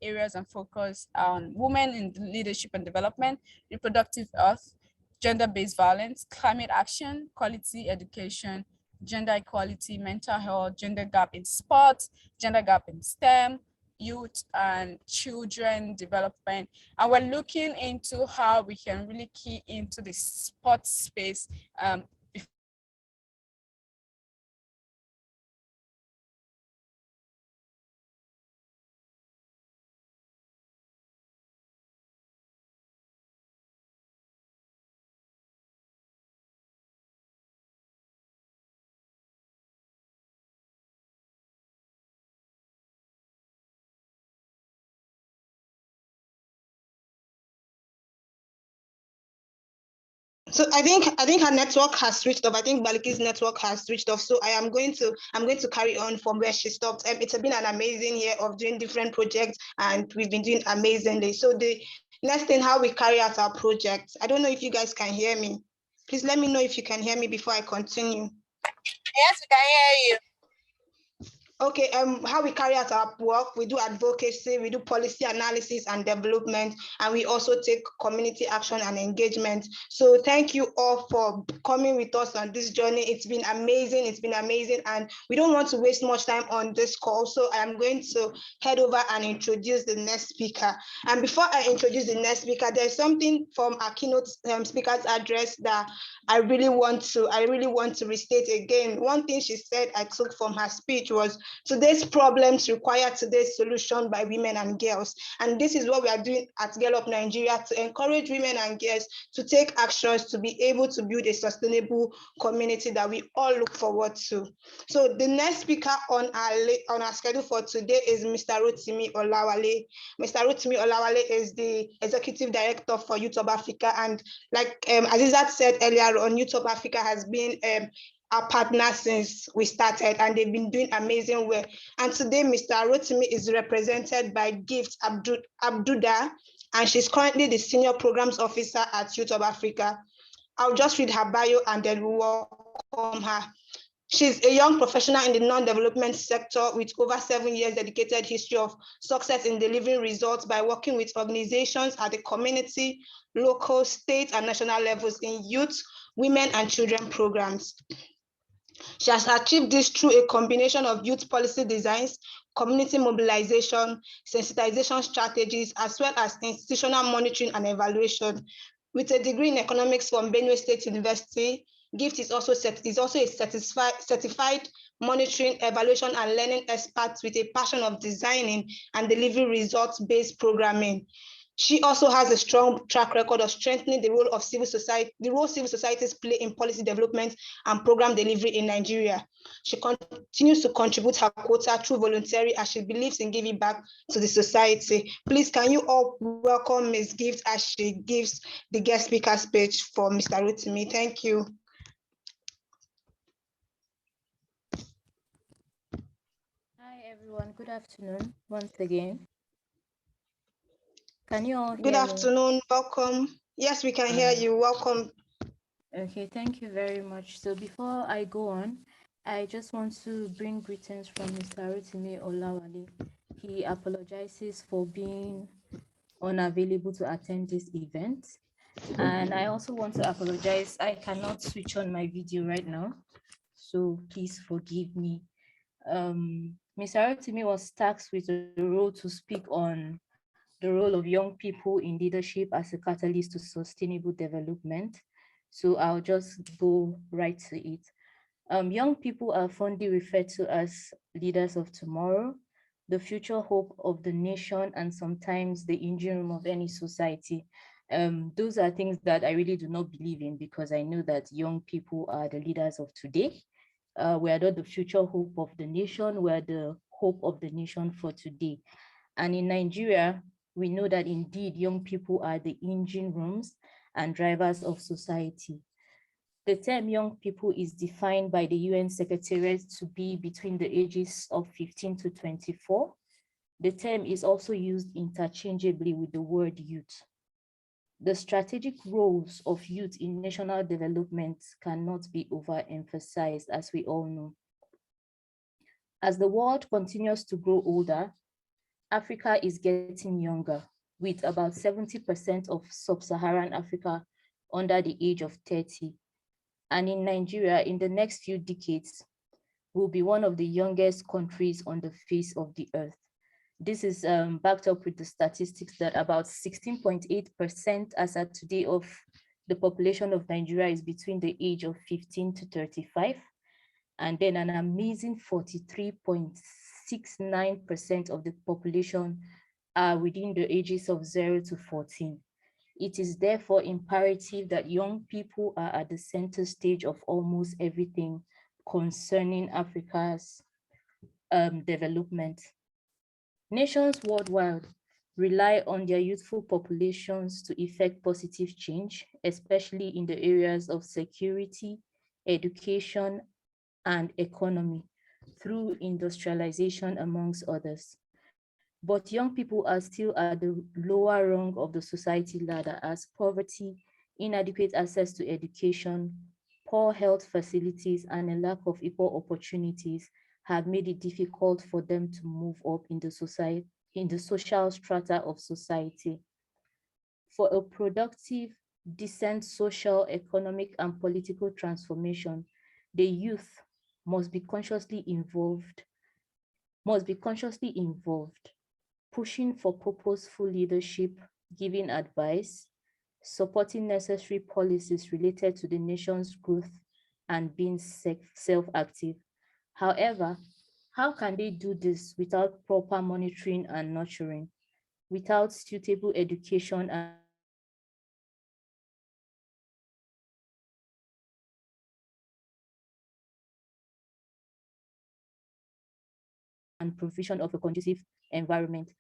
areas and focus on women in leadership and development, reproductive health, gender-based violence, climate action, quality education, gender equality, mental health, gender gap in sports, gender gap in STEM, youth and children development. And we're looking into how we can really key into the sports space So I think her network has switched off. I think Baliki's network has switched off. So I'm going to carry on from where she stopped. It's been an amazing year of doing different projects, and we've been doing amazingly. So the next thing, how we carry out our projects. I don't know if you guys can hear me. Please let me know if you can hear me before I continue. Yes, we can hear you. Okay, how we carry out our work, we do advocacy, we do policy analysis and development, and we also take community action and engagement. So thank you all for coming with us on this journey. It's been amazing, and we don't want to waste much time on this call. So I'm going to head over and introduce the next speaker. And before I introduce the next speaker, there's something from our keynote speaker's address that I really want to restate again. One thing she said I took from her speech was, today's problems require today's solution by women and girls. And this is what we are doing at Girl Up Nigeria, to encourage women and girls to take actions to be able to build a sustainable community that we all look forward to. So the next speaker on our schedule for today is Mr. Rotimi Olawale. Mr. Rotimi Olawale is the Executive Director for Youth of Africa. And like Azizat said earlier on, Youth of Africa has been our partner since we started, and they've been doing amazing work. And today, Mr. Rotimi is represented by Gift Abduda, and she's currently the Senior Programs Officer at Youth of Africa. I'll just read her bio and then we'll welcome her. She's a young professional in the non-development sector with over 7 years dedicated history of success in delivering results by working with organizations at the community, local, state, and national levels in youth, women, and children programs. She has achieved this through a combination of youth policy designs, community mobilization, sensitization strategies, as well as institutional monitoring and evaluation. With a degree in economics from Benue State University, Gift is also a certified monitoring, evaluation, and learning expert with a passion of designing and delivering results-based programming. She also has a strong track record of strengthening the role civil societies play in policy development and program delivery in Nigeria. She continues to contribute her quota through voluntary, as she believes in giving back to the society. Please, can you all welcome Ms. Gift as she gives the guest speaker speech for Mr. Rotimi? Thank you. Hi everyone, good afternoon once again. Can you all hear me? Good afternoon, welcome. Yes, we can hear you, welcome. Okay, thank you very much. So before I go on, I just want to bring greetings from Mr. Rotimi Olawale. He apologizes for being unavailable to attend this event. And I also want to apologize, I cannot switch on my video right now, so please forgive me. Mr. Rotimi was tasked with the role to speak on the role of young people in leadership as a catalyst to sustainable development. So I'll just go right to it. Young people are fondly referred to as leaders of tomorrow, the future hope of the nation, and sometimes the engine room of any society. Those are things that I really do not believe in, because I know that young people are the leaders of today. We are not the future hope of the nation, we are the hope of the nation for today. And in Nigeria, we know that indeed young people are the engine rooms and drivers of society. The term young people is defined by the UN Secretariat to be between the ages of 15 to 24. The term is also used interchangeably with the word youth. The strategic roles of youth in national development cannot be overemphasized, as we all know. As the world continues to grow older, Africa is getting younger, with about 70% of sub-Saharan Africa under the age of 30. And in Nigeria, in the next few decades, will be one of the youngest countries on the face of the earth. This is backed up with the statistics that about 16.8% as at today of the population of Nigeria is between the age of 15 to 35. And then an amazing 43.69% of the population are within the ages of 0 to 14. It is therefore imperative that young people are at the center stage of almost everything concerning Africa's development. Nations worldwide rely on their youthful populations to effect positive change, especially in the areas of security, education, and economy through industrialization, amongst others. But young people are still at the lower rung of the society ladder, as poverty, inadequate access to education, poor health facilities, and a lack of equal opportunities have made it difficult for them to move up in the social strata of society. For a productive, decent social, economic, and political transformation, the youth must be consciously involved, pushing for purposeful leadership, giving advice, supporting necessary policies related to the nation's growth, and being self-active. However, how can they do this without proper monitoring and nurturing, without suitable education and provision of a conducive environment?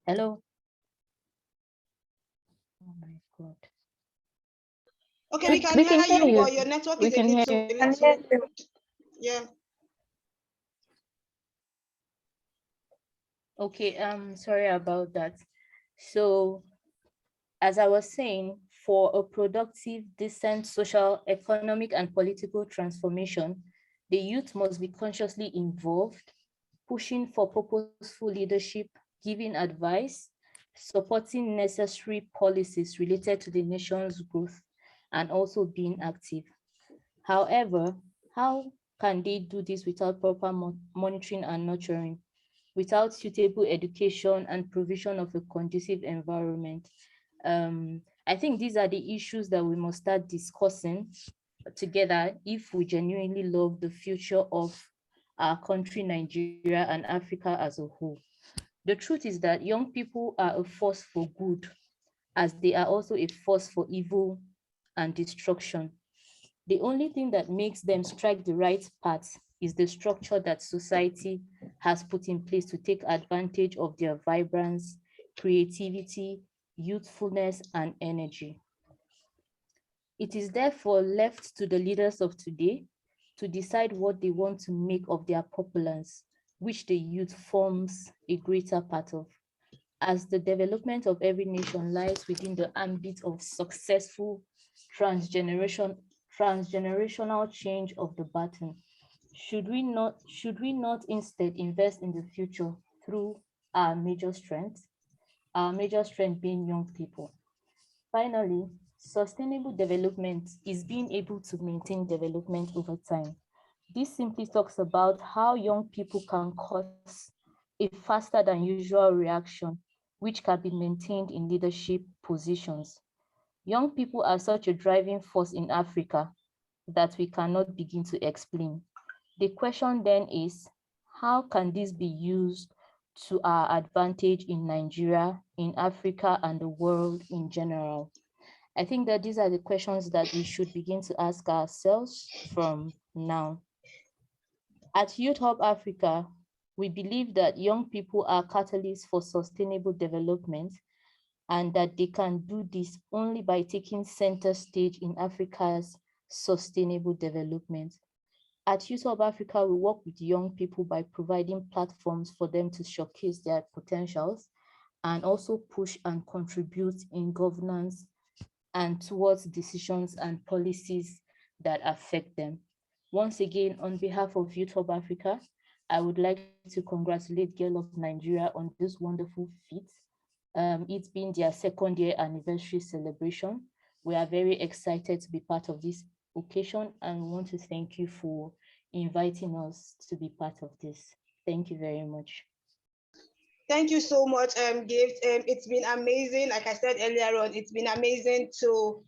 Hello? Oh my God. Okay, we can hear you, but your network is a little, yeah. Okay, sorry about that. So, as I was saying, for a productive, decent social, economic, and political transformation, the youth must be consciously involved, pushing for purposeful leadership, giving advice, supporting necessary policies related to the nation's growth, and also being active. However, how can they do this without proper monitoring and nurturing, without suitable education and provision of a conducive environment? I think these are the issues that we must start discussing together if we genuinely love the future of our country, Nigeria, and Africa as a whole. The truth is that young people are a force for good, as they are also a force for evil and destruction. The only thing that makes them strike the right path is the structure that society has put in place to take advantage of their vibrance, creativity, youthfulness, and energy. It is therefore left to the leaders of today to decide what they want to make of their populace, which the youth forms a greater part of. As the development of every nation lies within the ambit of successful transgenerational change of the baton, should we not instead invest in the future through our major strength being young people? Finally, sustainable development is being able to maintain development over time. This simply talks about how young people can cause a faster than usual reaction, which can be maintained in leadership positions. Young people are such a driving force in Africa that we cannot begin to explain. The question then is, how can this be used to our advantage in Nigeria, in Africa, and the world in general? I think that these are the questions that we should begin to ask ourselves from now. At Youth Hub Africa, we believe that young people are catalysts for sustainable development and that they can do this only by taking center stage in Africa's sustainable development. At Youth Hub Africa, we work with young people by providing platforms for them to showcase their potentials and also push and contribute in governance and towards decisions and policies that affect them. Once again, on behalf of Youth Hub Africa, I would like to congratulate Girl of Nigeria on this wonderful feat. It's been their second year anniversary celebration. We are very excited to be part of this occasion and we want to thank you for inviting us to be part of this. Thank you very much. Thank you so much, Gift. It's been amazing. Like I said earlier on, it's been amazing to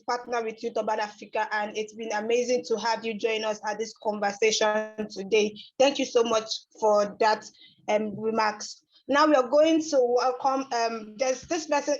partner with Youth Hub Africa, and it's been amazing to have you join us at this conversation today. Thank you so much for that remarks. Now we are going to welcome, there's this person,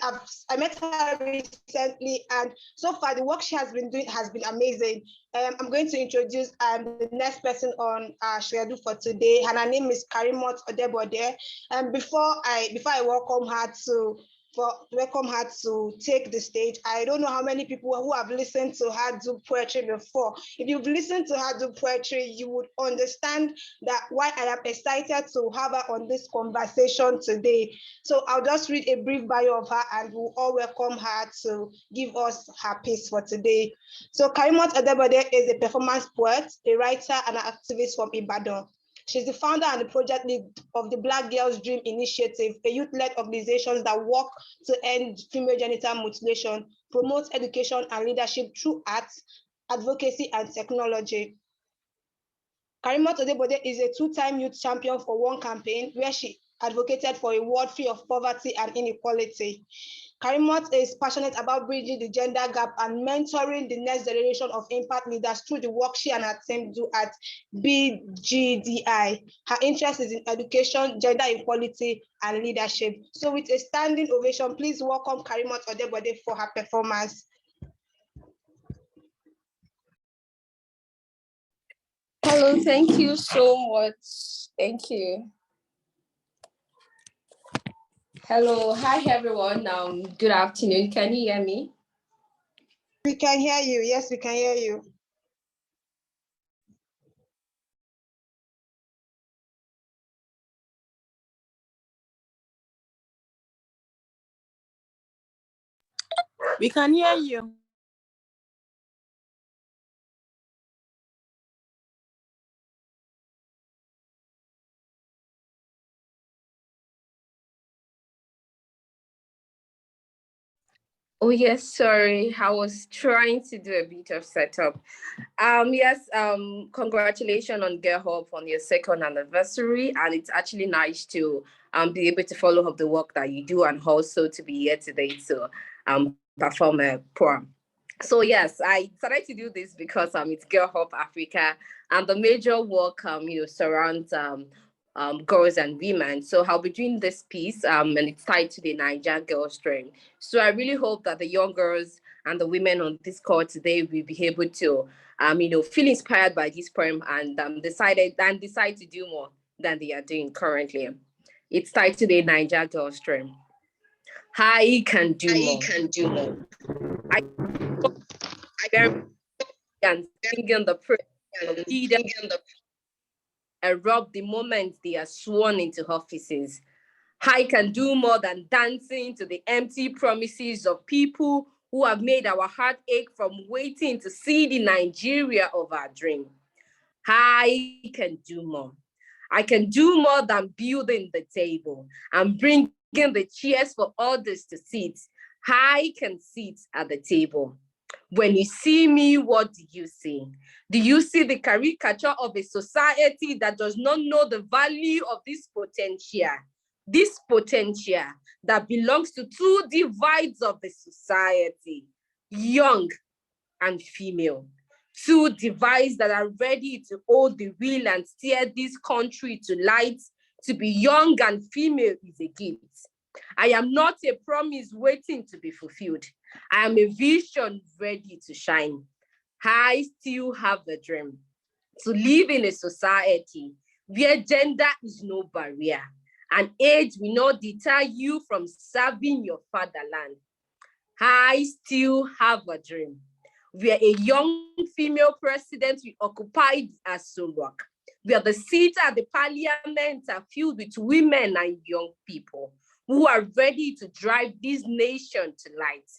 I met her recently, and so far the work she has been doing has been amazing. I'm going to introduce the next person on our schedule for today. Her name is Karimot Odebode. And before I welcome her to welcome her to take the stage. I don't know how many people who have listened to her do poetry before. If you've listened to her do poetry, you would understand that why I am excited to have her on this conversation today. So I'll just read a brief bio of her and we'll all welcome her to give us her piece for today. So Karimot Adebode is a performance poet, a writer, and an activist from Ibadan. She's the founder and the project lead of the Black Girls Dream Initiative, a youth-led organization that work to end female genital mutilation, promotes education and leadership through arts, advocacy, and technology. Karimot Odebode is a two-time youth champion for One Campaign, where she advocated for a world free of poverty and inequality. Karimot is passionate about bridging the gender gap and mentoring the next generation of impact leaders through the work she and her team do at BGDI. Her interest is in education, gender equality, and leadership. So with a standing ovation, please welcome Karimot Odebode for her performance. Hello, thank you so much. Thank you. Hello, hi everyone. Good afternoon. Can you hear me? We can hear you. Yes, we can hear you. We can hear you. Oh yes, sorry. I was trying to do a bit of setup. Yes, congratulations on Girl Hub on your second anniversary. And it's actually nice to be able to follow up the work that you do and also to be here today to perform a poem. So yes, I decided to do this because it's Girl Hub Africa and the major work surrounds girls and women. So I'll be doing this piece and it's tied to the Niger Girls Dream. So I really hope that the young girls and the women on this call today will be able to feel inspired by this poem and decide to do more than they are doing currently. It's tied to the Niger Girls Dream. I can do more. I can do more. I can sing in the prayer and lead and rob the moment they are sworn into offices. I can do more than dancing to the empty promises of people who have made our heart ache from waiting to see the Nigeria of our dream. I can do more. I can do more than building the table and bringing the chairs for others to sit. I can sit at the table. When you see me, what do you see? Do you see the caricature of a society that does not know the value of this potential? This potential that belongs to two divides of the society, young and female. Two divides that are ready to hold the wheel and steer this country to light. To be young and female is a gift. I am not a promise waiting to be fulfilled. I am a vision ready to shine. I still have a dream to live in a society where gender is no barrier and age will not deter you from serving your fatherland. I still have a dream where a young female president will occupy Aso Rock, where the seats at the parliament are filled with women and young people who are ready to drive this nation to light.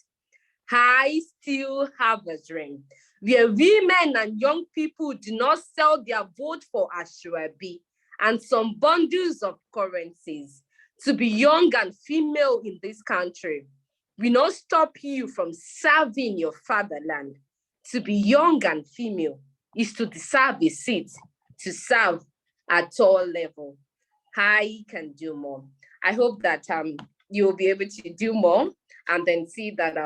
I still have a dream where women and young people do not sell their vote for Ashwabi and some bundles of currencies. To be young and female in this country will not stop you from serving your fatherland. To be young and female is to deserve a seat, to serve at all level. I can do more. I hope that you will be able to do more and then see that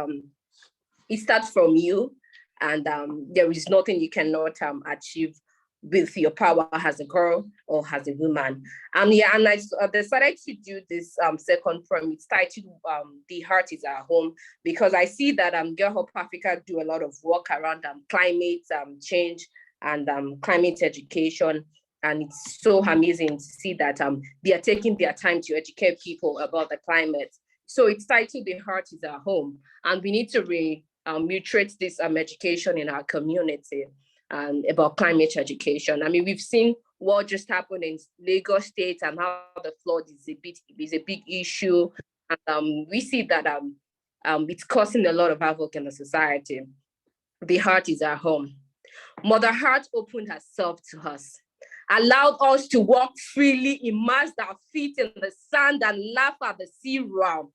it starts from you and there is nothing you cannot achieve with your power as a girl or as a woman. Yeah, and I decided to do this second poem. It's titled The Heart is Our Home, because I see that Girl Hub Africa do a lot of work around climate change and climate education. And it's so amazing to see that they are taking their time to educate people about the climate. So it's titled The Heart is Our Home. And we need to reiterate this education in our community and about climate education. I mean, we've seen what just happened in Lagos State and how the flood is a big issue. And we see that it's causing a lot of havoc in the society. The heart is our home. Mother Heart opened herself to us, allowed us to walk freely, immersed our feet in the sand and laugh at the sea roar.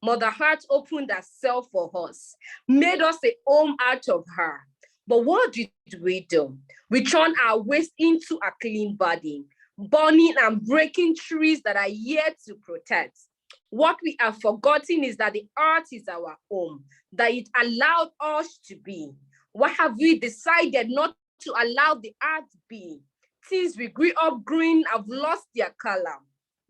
Mother Heart opened herself for us, made us a home out of her. But what did we do? We turned our waste into a clean body, burning and breaking trees that are yet to protect. What we have forgotten is that the earth is our home, that it allowed us to be. What have we decided not to allow the earth be? Since we grew up green, have lost their color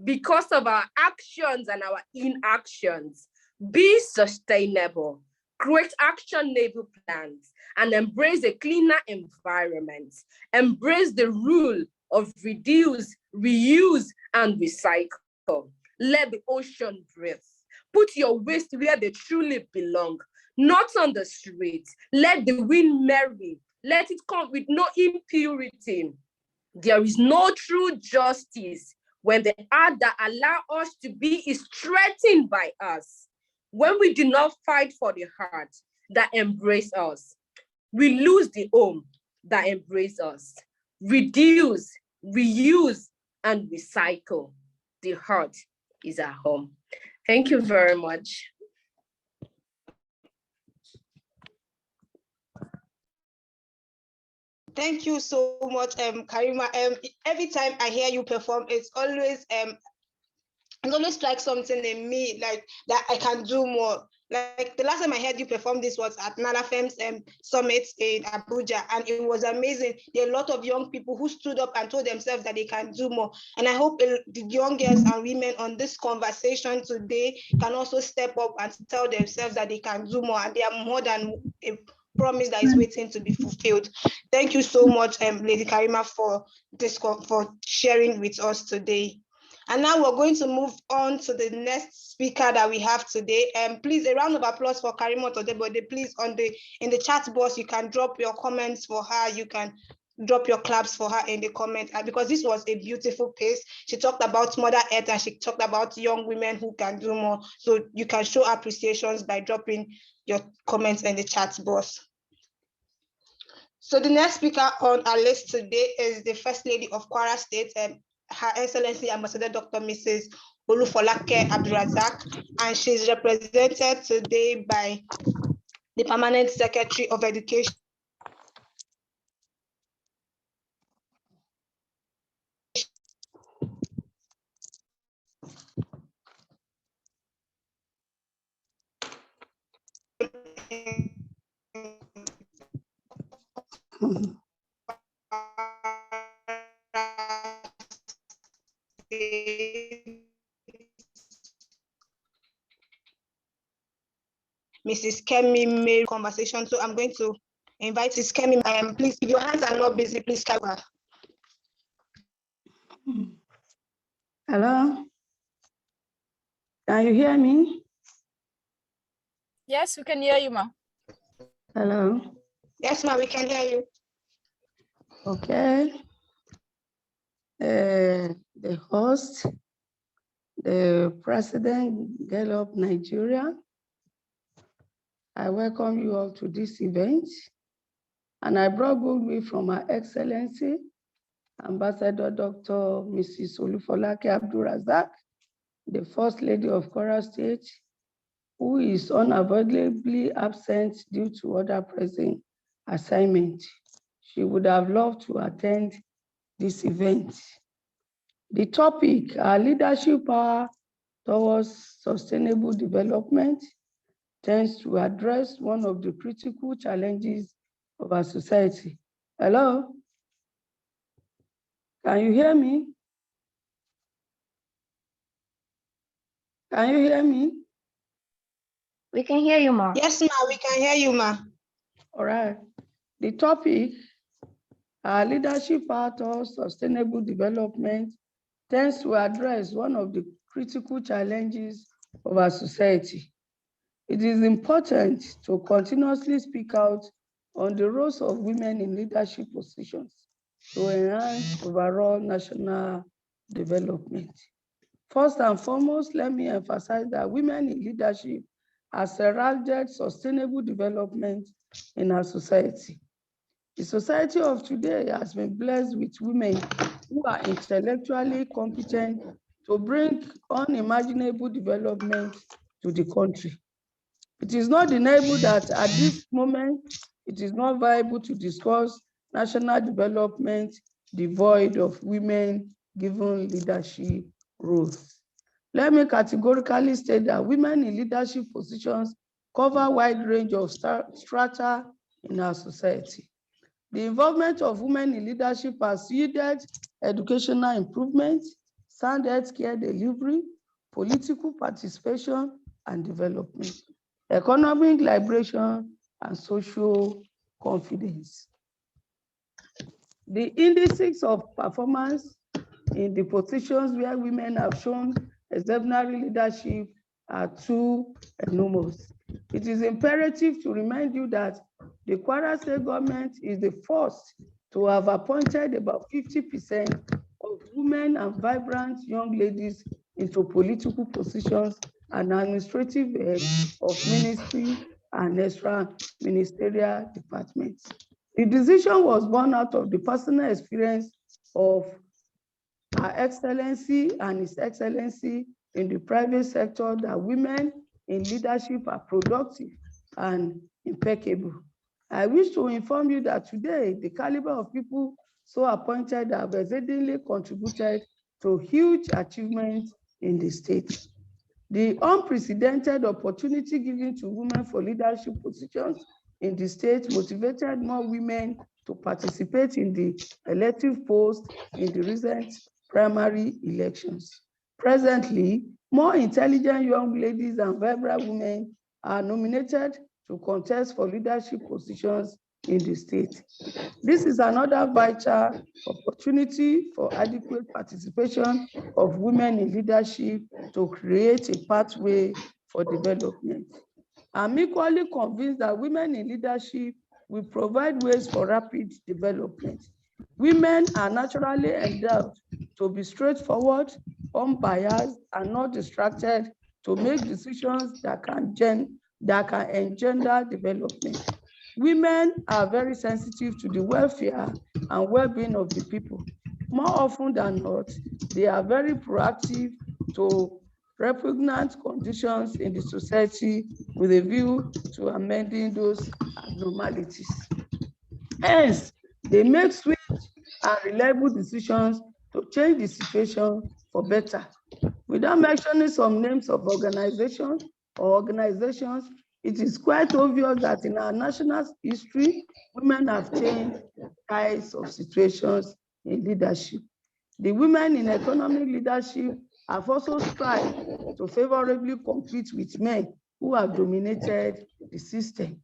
because of our actions and our inactions. Be sustainable, create actionable plans, and embrace a cleaner environment. Embrace the rule of reduce, reuse, and recycle. Let the ocean breathe. Put your waste where they truly belong, not on the street. Let the wind marry. Let it come with no impurity. There is no true justice when the earth that allows us to be is threatened by us. When we do not fight for the heart that embrace us, we lose the home that embrace us. Reduce, reuse, and recycle. The heart is our home. Thank you very much. Thank you so much, Karima. Every time I hear you perform, it's always like something in me, like that I can do more. Like the last time I heard you perform this was at NADAFEM's summit in Abuja, and it was amazing. There are a lot of young people who stood up and told themselves that they can do more. And I hope the young girls and women on this conversation today can also step up and tell themselves that they can do more, and they are more than a promise that is waiting to be fulfilled. Thank you so much, Lady Karima, for sharing with us today. And now we're going to move on to the next speaker that we have today. Please, a round of applause for Karima Todebode. Please, in the chat box, you can drop your comments for her. You can drop your claps for her in the comments, because this was a beautiful piece. She talked about Mother Earth and she talked about young women who can do more. So you can show appreciations by dropping your comments in the chat box. So the next speaker on our list today is the First Lady of Kwara State, Her Excellency Ambassador Dr. Mrs. Olufolake Abdulrazak, and she's represented today by the Permanent Secretary of Education, Mrs. Kemi May conversation. So I'm going to invite Mrs. Kemi. Please, if your hands are not busy, please cover. Hello? Can you hear me? Yes, we can hear you, ma. Hello? Yes, ma'am, we can hear you. Okay. The host, the President, Gallup Nigeria, I welcome you all to this event. And I brought with me from Her Excellency, Ambassador Dr. Mrs. Olufolake Abdulrazak, the First Lady of Kwara State, who is unavoidably absent due to other pressing assignments. She would have loved to attend this event. The topic, our leadership power towards sustainable development, tends to address one of the critical challenges of our society. Hello? Can you hear me? Can you hear me? We can hear you, Ma. Yes, ma'am, we can hear you, ma. All right. The topic, our leadership power towards sustainable development, tends to address one of the critical challenges of our society. It is important to continuously speak out on the roles of women in leadership positions to enhance overall national development. First and foremost, let me emphasize that women in leadership has heralded sustainable development in our society. The society of today has been blessed with women who are intellectually competent to bring unimaginable development to the country. It is not deniable that at this moment, it is not viable to discuss national development devoid of women given leadership roles. Let me categorically state that women in leadership positions cover a wide range of strata in our society. The involvement of women in leadership has yielded educational improvement, sound healthcare delivery, political participation and development, economic liberation, and social confidence. The indices of performance in the positions where women have shown exemplary leadership are too enormous. It is imperative to remind you that the Kwara State government is the first to have appointed about 50% of women and vibrant young ladies into political positions and administrative heads of ministry and extra ministerial departments. The decision was born out of the personal experience of Her Excellency and His Excellency in the private sector that women in leadership are productive and impeccable. I wish to inform you that today, the caliber of people so appointed have exceedingly contributed to huge achievements in the state. The unprecedented opportunity given to women for leadership positions in the state motivated more women to participate in the elective post in the recent primary elections. Presently, more intelligent young ladies and vibrant women are nominated to contest for leadership positions in the state. This is another vital opportunity for adequate participation of women in leadership to create a pathway for development. I'm equally convinced that women in leadership will provide ways for rapid development. Women are naturally endowed to be straightforward, unbiased, and not distracted to make decisions that can engender development. Women are very sensitive to the welfare and well-being of the people. More often than not, they are very proactive to repugnant conditions in the society with a view to amending those abnormalities. Hence, they make swift and reliable decisions to change the situation for better. Without mentioning some names of organizations, it is quite obvious that in our national history, women have changed kinds of situations in leadership. The women in economic leadership have also strived to favorably compete with men who have dominated the system.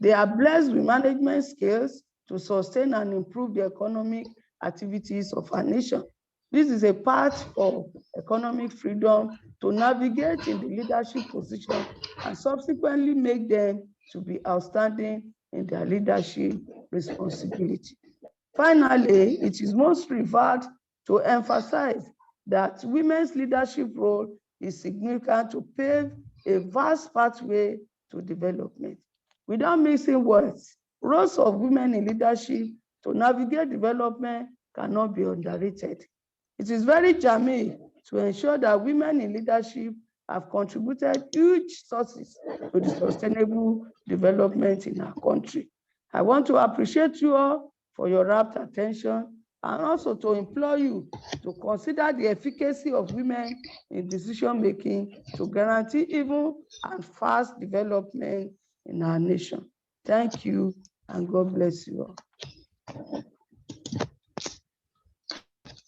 They are blessed with management skills to sustain and improve the economic activities of our nation. This is a part of economic freedom to navigate in the leadership position and subsequently make them to be outstanding in their leadership responsibility. Finally, it is most revered to emphasize that women's leadership role is significant to pave a vast pathway to development. Without mixing words, roles of women in leadership to navigate development cannot be underrated. It is very germane to ensure that women in leadership have contributed huge sources to the sustainable development in our country. I want to appreciate you all for your rapt attention and also to implore you to consider the efficacy of women in decision-making to guarantee even and fast development in our nation. Thank you, and God bless you all.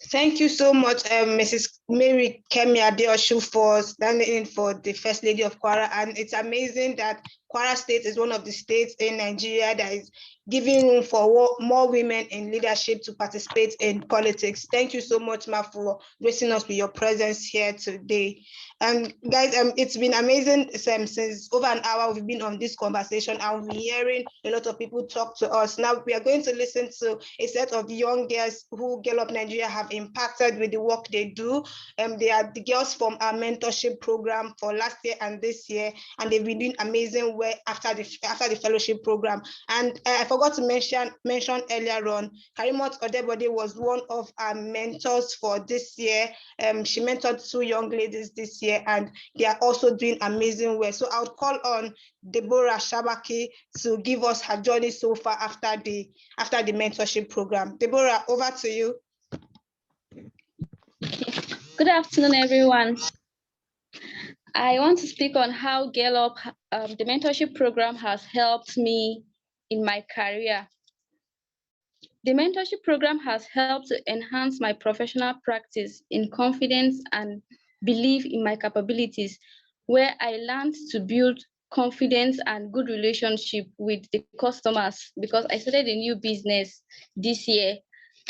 Thank you so much, Mrs. Mary Kemi Adeosun, for standing in for the First Lady of Kwara. And it's amazing that Kwara State is one of the states in Nigeria that is giving room for more women in leadership to participate in politics. Thank you so much, Ma, for gracing us with your presence here today. And guys, it's been amazing since over an hour we've been on this conversation, and we're hearing a lot of people talk to us. Now we are going to listen to a set of young girls who Girl Up Nigeria have impacted with the work they do. They are the girls from our mentorship program for last year and this year, and they've been doing amazing work after the fellowship program. And I forgot to mention earlier on, Karimot Odebode was one of our mentors for this year. She mentored 2 young ladies this year, and they are also doing amazing work. So I would call on Deborah Shabaki to give us her journey so far after the mentorship program. Deborah, over to you. Good afternoon, everyone. I want to speak on how Girl Up, the mentorship program, has helped me in my career. The mentorship program has helped to enhance my professional practice in confidence and belief in my capabilities, where I learned to build confidence and good relationship with the customers, because I started a new business this year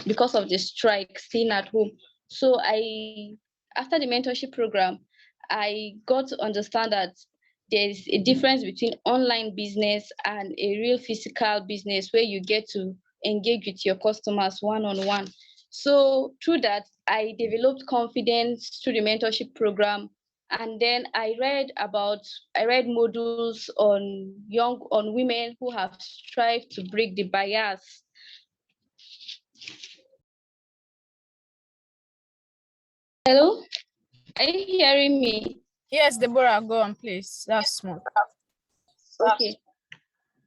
because of the strike, staying at home. So after the mentorship program, I got to understand that there's a difference between online business and a real physical business where you get to engage with your customers one-on-one. So through that, I developed confidence through the mentorship program. And then I read modules on women who have strived to break the bias. Hello, are you hearing me? Yes, Deborah, go on, please. That's small. Okay.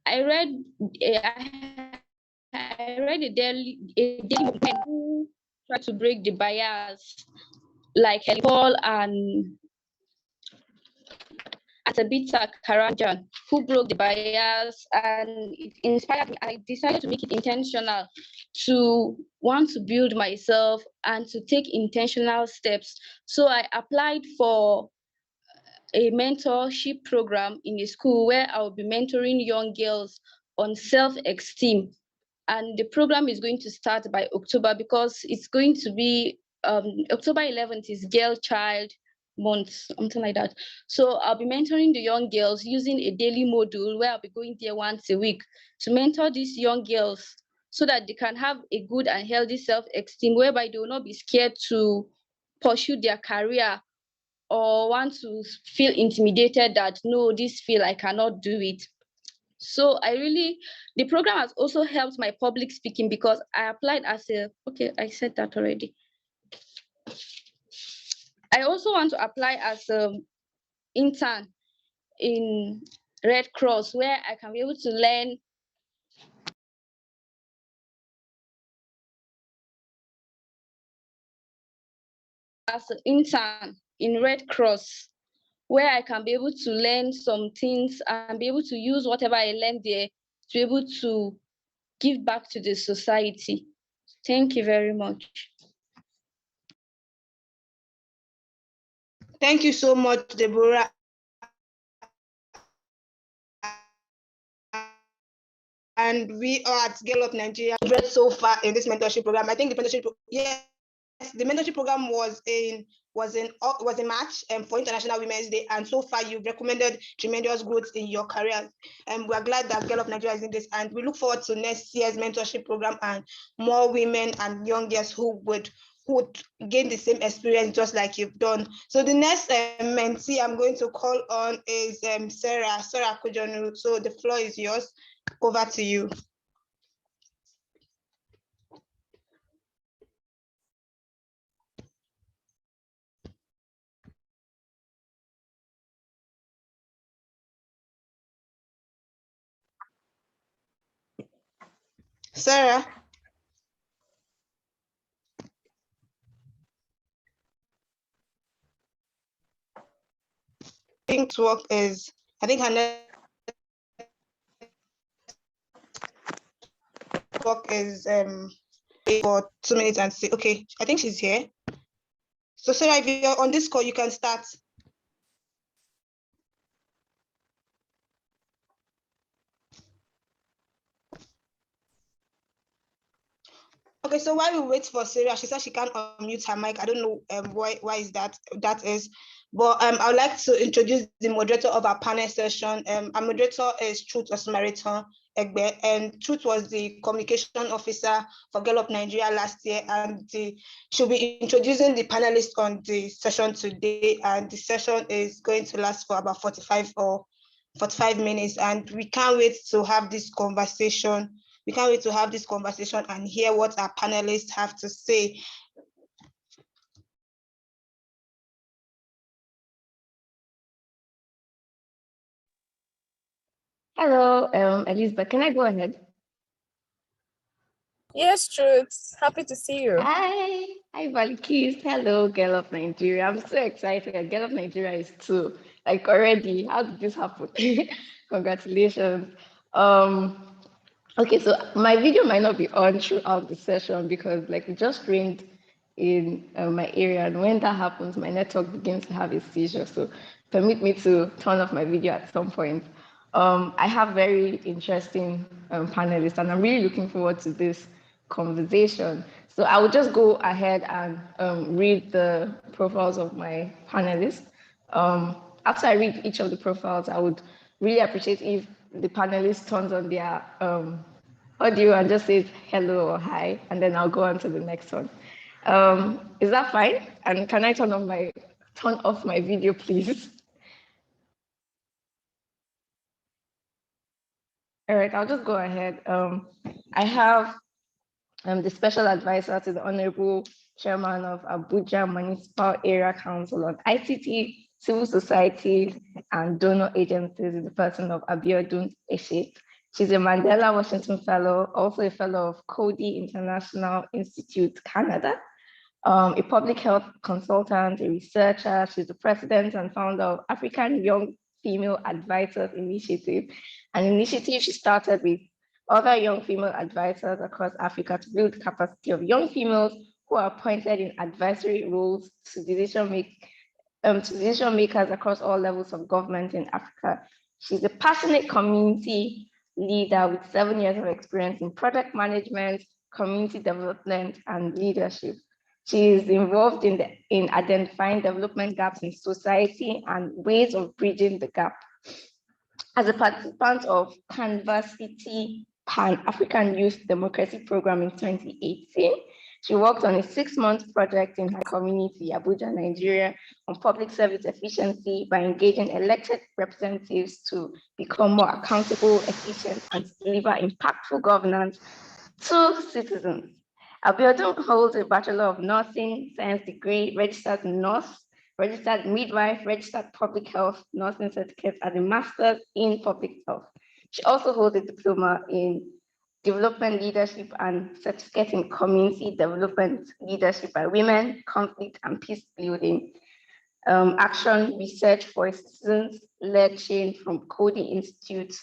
I read a daily women who try to break the bias, like Paul and Atabita Karanjan, who broke the bias, and it inspired me. I decided to make it intentional, to want to build myself and to take intentional steps. So I applied for a mentorship program in a school where I will be mentoring young girls on self-esteem. And the program is going to start by October, because it's going to be October 11th is Girl Child Month, something like that. So I'll be mentoring the young girls using a daily module where I'll be going there once a week to mentor these young girls so that they can have a good and healthy self-esteem, whereby they will not be scared to pursue their career or want to feel intimidated that, no, this field, I cannot do it. So the program has also helped my public speaking, because I applied I said that already. I also want to apply as an intern in Red Cross, where I can be able to learn as an intern in Red Cross, where I can be able to learn some things and be able to use whatever I learned there to be able to give back to the society. Thank you very much. Thank you so much, Deborah. And we are at Girl Up Nigeria so far in this mentorship program. I think the mentorship program was in March for International Women's Day, and so far you've recommended tremendous growth in your career. And we're glad that Girl Up Nigeria is in this, and we look forward to next year's mentorship program and more women and young girls who would gain the same experience just like you've done. So the next mentee I'm going to call on is Sarah Kujonu. So the floor is yours. Over to you. Sarah. I think her network is for 2 minutes and see. Okay, I think she's here. So Sarah, if you're on this call, you can start. Okay, so while we wait for Sarah, she said she can't unmute her mic. I don't know why is that is. But I would like to introduce the moderator of our panel session. Our moderator is Truth Osmariton Egbe, and Truth was the communication officer for Girl Up Nigeria last year, and she'll be introducing the panelists on the session today, and the session is going to last for about 45 minutes, and we can't wait to have this conversation. We can't wait to have this conversation and hear what our panelists have to say. Hello, Elizabeth. Can I go ahead? Yes, Truth. Happy to see you. Hi, Valkis. Hello, Girl of Nigeria. I'm so excited. Girl of Nigeria is too. Like already. How did this happen? Congratulations. Okay, so my video might not be on throughout the session because like it just rained in my area, and when that happens, my network begins to have a seizure. So permit me to turn off my video at some point. I have very interesting panelists, and I'm really looking forward to this conversation. So I will just go ahead and read the profiles of my panelists. After I read each of the profiles, I would really appreciate if the panelists turns on their audio and just says hello or hi, and then I'll go on to the next one. Is that fine? And can I turn off my video, please? All right, I'll just go ahead. I have the special advisor to the Honorable Chairman of Abuja Municipal Area Council on ICT, civil society, and donor agencies in the person of Abiodun Eshe. She's a Mandela Washington Fellow, also a Fellow of Coady International Institute, Canada, a public health consultant, a researcher. She's the president and founder of African Young Female Advisors Initiative, an initiative she started with other young female advisors across Africa to build the capacity of young females who are appointed in advisory roles to decision makers across all levels of government in Africa. She's a passionate community leader with 7 years of experience in project management, community development, and leadership. She is involved in identifying development gaps in society and ways of bridging the gap. As a participant of Canvassity Pan-African Youth Democracy Program in 2018, she worked on a 6-month project in her community, Abuja, Nigeria, on public service efficiency by engaging elected representatives to become more accountable, efficient, and to deliver impactful governance to citizens. Abiodun holds a Bachelor of Nursing Science degree, registered nurse, registered midwife, registered public health nursing certificate, and a master's in public health. She also holds a diploma in development leadership and certificate in community development leadership by women, conflict and peace building, action research for a citizens-led change from Coady Institute,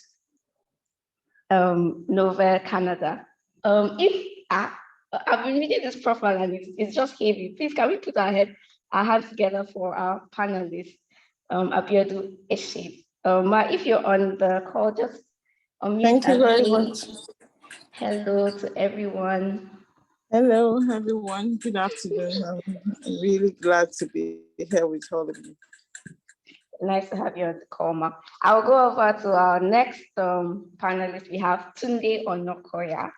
Nouvelle, Canada. I've been reading this profile and it's just heavy. Please, can we put our hands together for our panelists, Abiodun Eshe. If you're on the call, just unmute. Thank you very much. Hello to everyone. Hello, everyone. Good afternoon. I'm really glad to be here with all of you. Nice to have you on the call, Ma. I'll go over to our next panelist. We have Tunde Onokoya.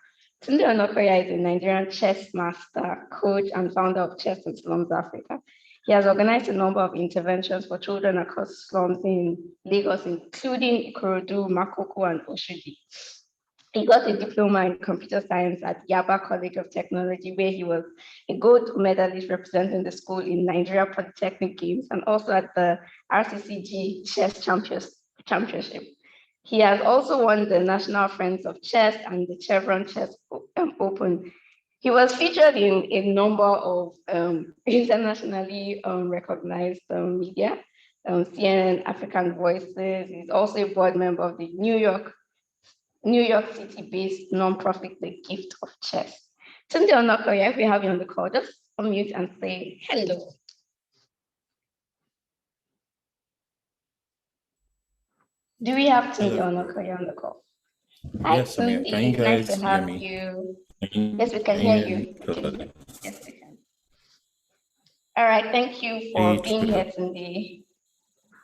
Tunde Onokoya is a Nigerian chess master, coach, and founder of Chess in Slums Africa. He has organized a number of interventions for children across slums in Lagos, including Ikorodu, Makoko, and Oshodi. He got a diploma in computer science at Yaba College of Technology, where he was a gold medalist representing the school in Nigeria Polytechnic Games and also at the RCCG Chess Championship. He has also won the National Friends of Chess and the Chevron Chess Open. He was featured in a number of internationally recognized media, CNN, African Voices. He's also a board member of the New York City-based nonprofit, The Gift of Chess. Tunde Onokoya, if we have you on the call, just unmute and say hello. Do we have Tunde Onokoya on the call? Hi, Yes, Tunde. can you guys nice to hear have me? you. Yes, we can hear you. Yes, we can. All right, thank you for being here today.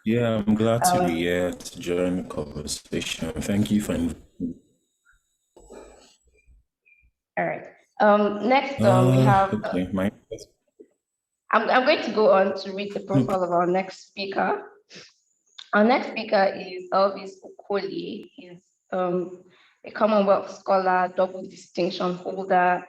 Yeah, I'm glad to be here to join the conversation. Thank you for inviting me. All right. Next, we have. Okay, I'm going to go on to read the profile of our next speaker. Our next speaker is Elvis Okoli. He's a Commonwealth Scholar, double distinction holder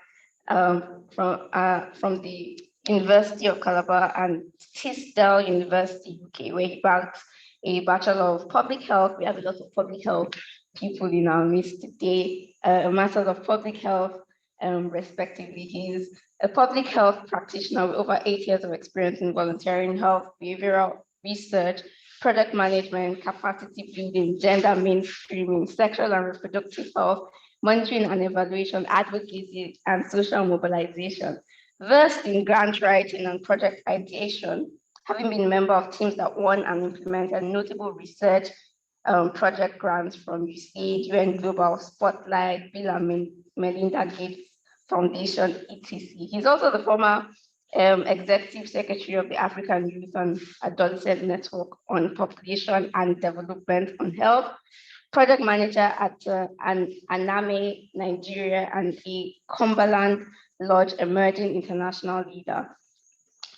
from the University of Calabar and Tisdale University, UK, where he bags a Bachelor of Public Health. We have a lot of public health people in our midst today, a Master of Public Health, respectively. He's a public health practitioner with over 8 years of experience in volunteering health, behavioral research, product management, capacity building, gender mainstreaming, sexual and reproductive health, monitoring and evaluation, advocacy, and social mobilization. Versed in grant writing and project ideation, having been a member of teams that won and implemented notable research project grants from USAID, UN Global Spotlight, Bill and Melinda Gates Foundation, etc. He's also the former Executive Secretary of the African Youth and Adolescent Network on Population and Development on Health, project manager at Aname, Nigeria, and a Cumberland Lodge Emerging International Leader.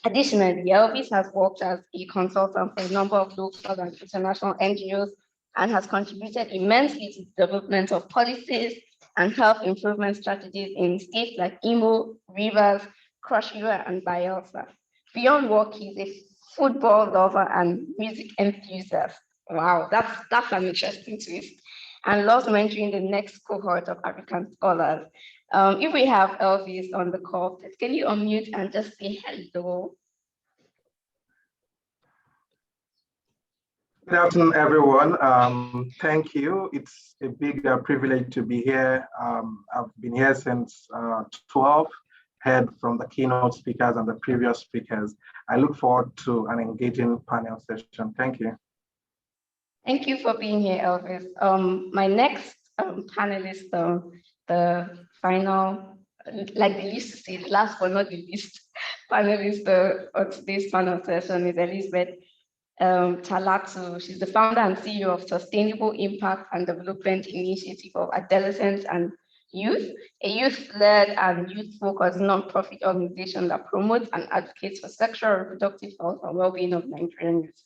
Additionally, Elvis has worked as a consultant for a number of local and international NGOs and has contributed immensely to the development of policies and health improvement strategies in states like Imo, Rivers, Cross River, and Bayelsa. Beyond work, he's a football lover and music enthusiast. Wow, that's an interesting twist. And loves mentoring the next cohort of African scholars. If we have Elvis on the call, can you unmute and just say hello? Good afternoon, everyone. Thank you. It's a big privilege to be here. I've been here since 12, heard from the keynote speakers and the previous speakers. I look forward to an engaging panel session. Thank you. Thank you for being here, Elvis. My next panelist, the final, like they used to say, last but not the least, panelist of today's panel session is Elizabeth Talatu. She's the founder and CEO of Sustainable Impact and Development Initiative of Adolescents and Youth, a youth-led and youth-focused nonprofit organization that promotes and advocates for sexual and reproductive health and well-being of Nigerian youth.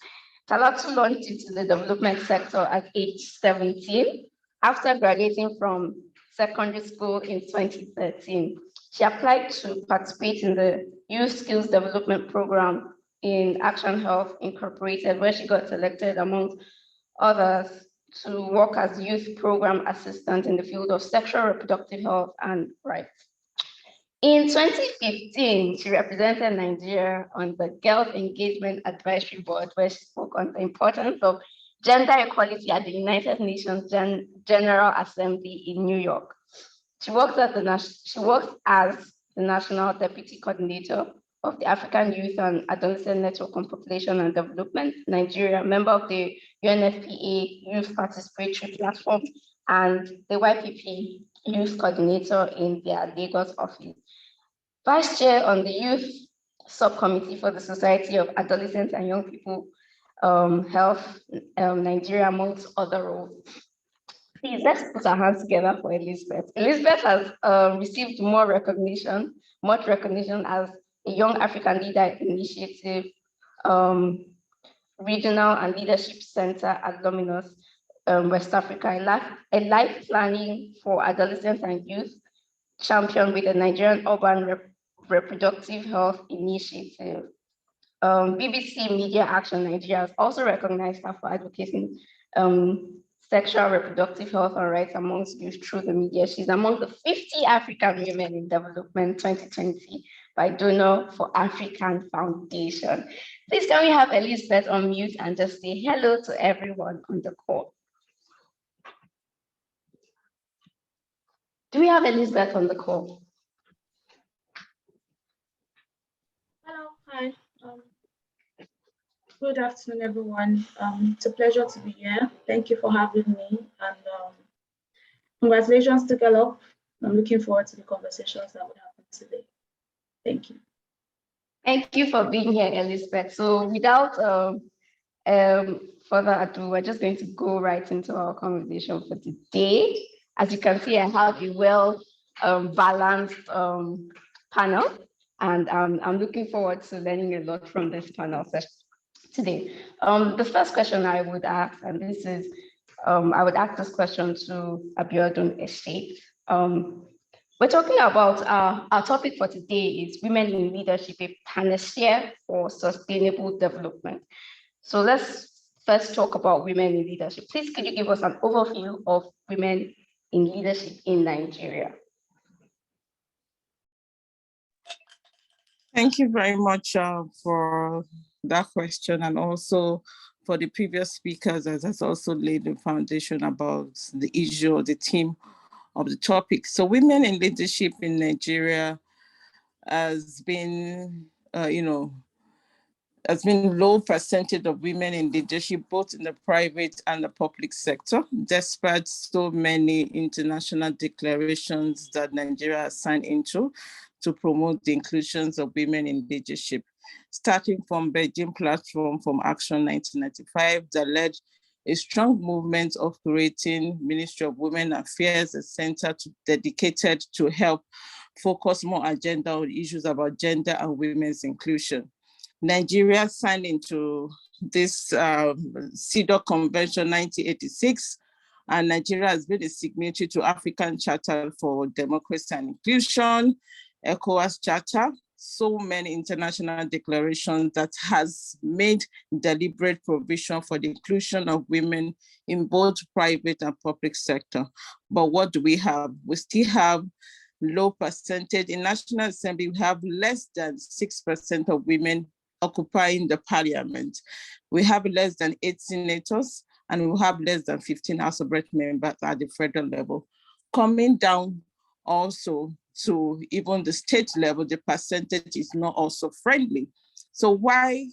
Talatu launched into the development sector at age 17 after graduating from secondary school in 2013. She applied to participate in the Youth Skills Development Program in Action Health Incorporated, where she got selected among others to work as youth program assistant in the field of sexual reproductive health and rights. In 2015, she represented Nigeria on the Girls Engagement Advisory Board, where she spoke on the importance of gender equality at the United Nations General Assembly in New York. She worked as the National Deputy Coordinator of the African Youth and Adolescent Network on Population and Development, Nigeria, member of the UNFPA Youth Participatory Platform, and the YPP Youth Coordinator in their Lagos office. Vice Chair on the Youth Subcommittee for the Society of Adolescents and Young People Health, Nigeria, amongst other roles. Please, let's put our hands together for Elizabeth. Elizabeth has received much recognition as a Young African Leader Initiative, Regional and Leadership Center alumnus, West Africa, a life planning for adolescents and youth, champion with the Nigerian Urban Reproductive Health Initiative. BBC Media Action Nigeria has also recognized her for advocating sexual reproductive health and rights amongst youth through the media. She's among the 50 African Women in Development 2020 by Donor for African Foundation. Please can we have Elizabeth on mute and just say hello to everyone on the call. Do we have Elizabeth on the call? Hello, hi. Good afternoon, everyone. It's a pleasure to be here. Thank you for having me, and congratulations to Gallup I'm looking forward to the conversations that would happen today. Thank you. Thank you for being here, Elizabeth. So without further ado, we're just going to go right into our conversation for today. As you can see, I have a well balanced panel, and I'm looking forward to learning a lot from this panel session today. The first question I would ask, and this is, I would ask this question to Abiodun Estate. We're talking about our topic for today is Women in Leadership, a panacea for sustainable development. So let's first talk about women in leadership. Please, could you give us an overview of women in leadership in Nigeria? Thank you very much for that question, and also for the previous speakers, as has also laid the foundation about the issue or the theme of the topic. So women in leadership in Nigeria has been, has been low percentage of women in leadership, both in the private and the public sector, despite so many international declarations that Nigeria has signed into to promote the inclusions of women in leadership. Starting from Beijing Platform from Action 1995 that led a strong movement of creating Ministry of Women Affairs, a center dedicated to help focus more agenda on issues about gender and women's inclusion. Nigeria signed into this CEDAW Convention 1986, and Nigeria has been a signatory to African Charter for Democracy and Inclusion, ECOWAS Charter, so many international declarations that has made deliberate provision for the inclusion of women in both private and public sector. But what do we have? We still have low percentage. In National Assembly, we have less than 6% of women occupying the parliament. We have less than 8 senators, and we have less than 15 House of Rep members at the federal level. Coming down also to even the state level, the percentage is not also friendly. So why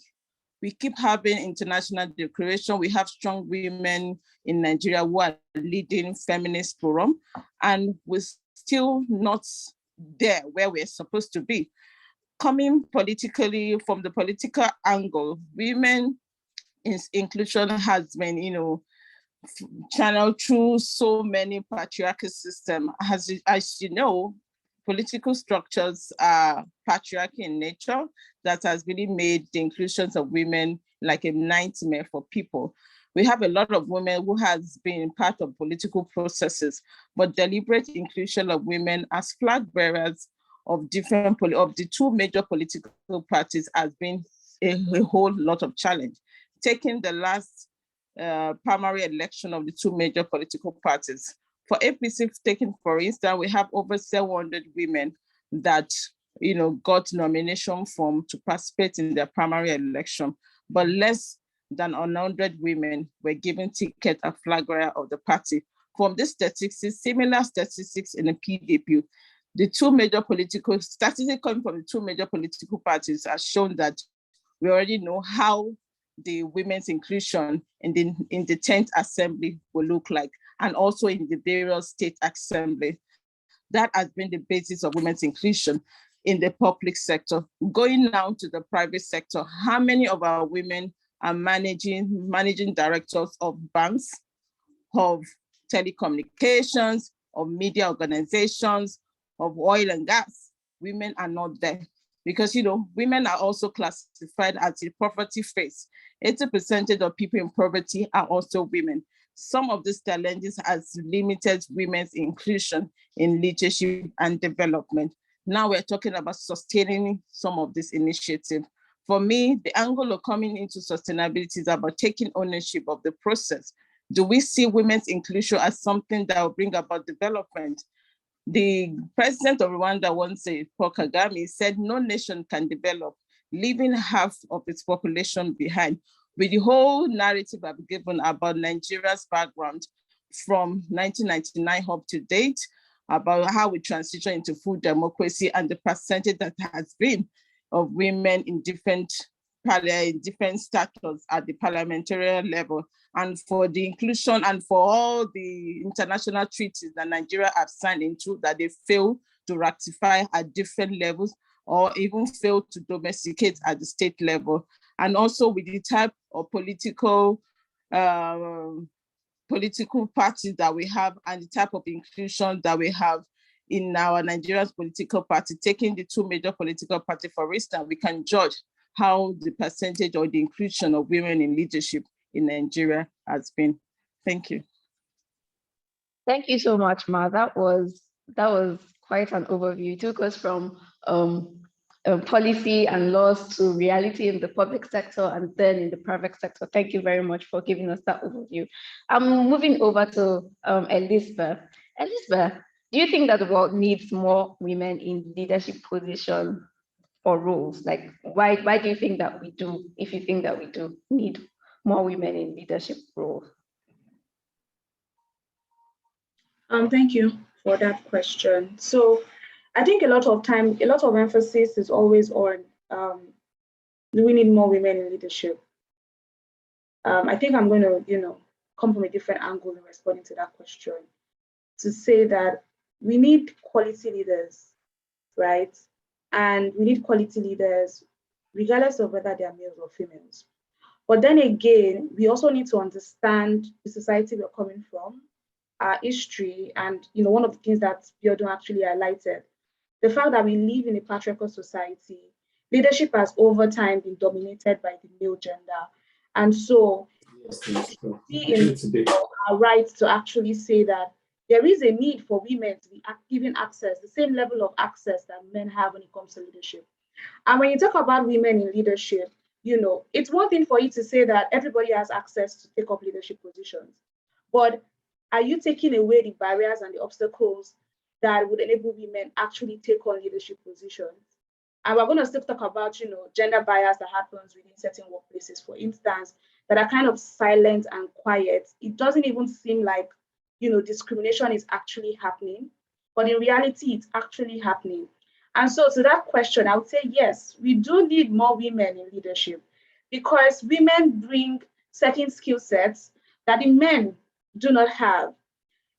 we keep having international declaration, we have strong women in Nigeria who are leading feminist forum, and we're still not there where we're supposed to be. Coming politically, from the political angle, women inclusion has been, channeled through so many patriarchal systems. As you know, political structures are patriarchal in nature that has really made the inclusions of women like a nightmare for people. We have a lot of women who has been part of political processes, but deliberate inclusion of women as flag bearers of the two major political parties has been a whole lot of challenge. Taking the last primary election of the two major political parties. For APC, taken for instance, we have over 700 women that got nomination form to participate in their primary election, but less than 100 women were given ticket as flag bearer of the party. From this statistics, similar statistics in the PDP, the two major political statistics coming from the two major political parties has shown that we already know how the women's inclusion in the 10th assembly will look like, and also in the various state assembly. That has been the basis of women's inclusion in the public sector. Going now to the private sector, how many of our women are managing directors of banks, of telecommunications, of media organizations, of oil and gas? Women are not there. Because women are also classified as the poverty phase. 80% of people in poverty are also women. Some of these challenges has limited women's inclusion in leadership and development. Now we're talking about sustaining some of this initiative. For me, the angle of coming into sustainability is about taking ownership of the process. Do we see women's inclusion as something that will bring about development? The president of Rwanda once, Paul Kagame, said no nation can develop leaving half of its population behind. With the whole narrative I've given about Nigeria's background from 1999 up to date, about how we transition into full democracy and the percentage that has been of women in different status at the parliamentary level and for the inclusion and for all the international treaties that Nigeria have signed into that they fail to ratify at different levels or even fail to domesticate at the state level. And also with the type of political parties that we have and the type of inclusion that we have in our Nigerian political party, taking the two major political parties, for instance, we can judge how the percentage or the inclusion of women in leadership in Nigeria has been. Thank you. Thank you so much, Ma. That was quite an overview. It took us from policy and laws to reality in the public sector and then in the private sector. Thank you very much for giving us that overview. I'm moving over to Elizabeth. Elizabeth, do you think that the world needs more women in leadership positions or roles? Like, why do you think that we do, if you think that we do need more women in leadership roles? Thank you for that question. So I think a lot of emphasis is always on, do we need more women in leadership? I think I'm going to, come from a different angle in responding to that question, to say that we need quality leaders, right? And we need quality leaders regardless of whether they are males or females. But then again, we also need to understand the society we're coming from, our history, and one of the things that Biodun actually highlighted, the fact that we live in a patriarchal society. Leadership has over time been dominated by the male gender. And so we in our right to actually say that there is a need for women to be given access, the same level of access that men have when it comes to leadership. And when you talk about women in leadership, it's one thing for you to say that everybody has access to take up leadership positions, but are you taking away the barriers and the obstacles that would enable women actually take on leadership positions? And we're going to still talk about, gender bias that happens within certain workplaces, for instance, that are kind of silent and quiet. It doesn't even seem like, discrimination is actually happening, but in reality, it's actually happening. And so to that question, I would say, yes, we do need more women in leadership because women bring certain skill sets that the men do not have.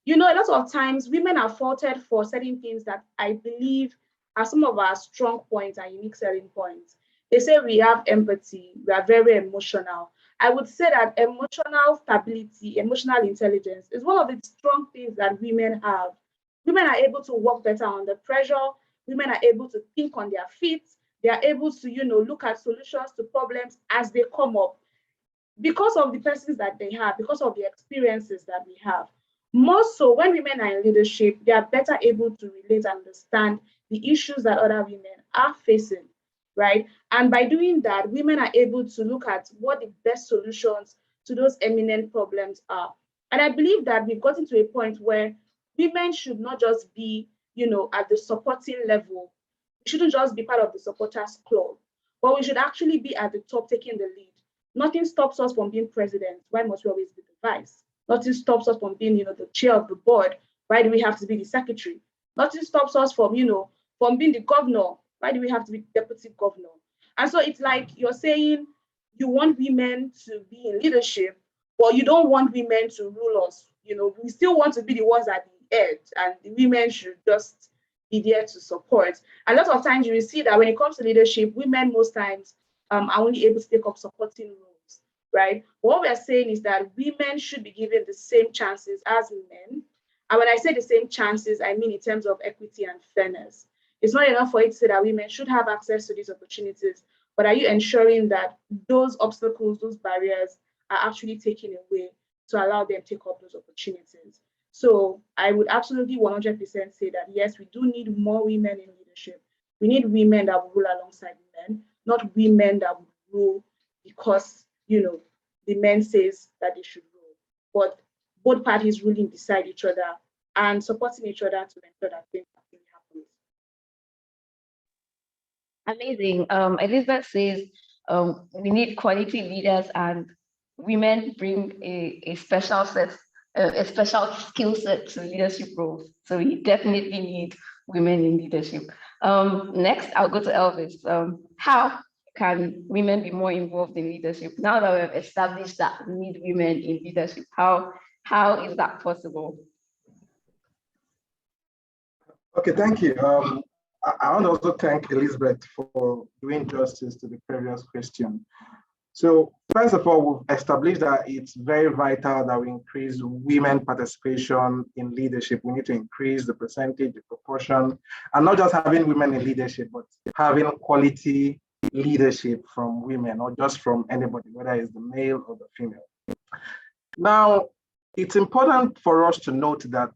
A lot of times women are faulted for certain things that I believe are some of our strong points and unique selling points. They say we have empathy, we are very emotional. I would say that emotional stability, emotional intelligence is one of the strong things that women have. Women are able to work better under pressure. Women are able to think on their feet. They are able to, look at solutions to problems as they come up because of the persons that they have, because of the experiences that we have. More so, when women are in leadership, they are better able to relate and understand the issues that other women are facing, right? And by doing that, women are able to look at what the best solutions to those eminent problems are. And I believe that we've gotten to a point where women should not just be, at the supporting level. We shouldn't just be part of the supporters club, but we should actually be at the top taking the lead. Nothing stops us from being president. Why must we always be the vice? Nothing stops us from being, the chair of the board. Why do we have to be the secretary? Nothing stops us from, from being the governor. Why do we have to be deputy governor? And so it's like you're saying you want women to be in leadership, but you don't want women to rule us. We still want to be the ones at the edge, and the women should just be there to support. A lot of times you will see that when it comes to leadership, women most times are only able to take up supporting roles, right? What we are saying is that women should be given the same chances as men. And when I say the same chances, I mean in terms of equity and fairness. It's not enough for you to say that women should have access to these opportunities, but are you ensuring that those obstacles, those barriers are actually taken away to allow them to take up those opportunities? So I would absolutely 100% say that, yes, we do need more women in leadership. We need women that will rule alongside men, not women that will rule because, the men says that they should rule, but both parties ruling beside each other and supporting each other to ensure that things actually happen. Amazing. Elizabeth says we need quality leaders, and women bring a special skill set to leadership roles. So we definitely need women in leadership. Next, I'll go to Elvis. How can women be more involved in leadership? Now that we've established that we need women in leadership, how is that possible? Okay, thank you. I want to also thank Elizabeth for doing justice to the previous question. So first of all, we've established that it's very vital that we increase women participation in leadership. We need to increase the percentage, the proportion, and not just having women in leadership, but having quality leadership from women, or just from anybody, whether it's the male or the female. Now, it's important for us to note that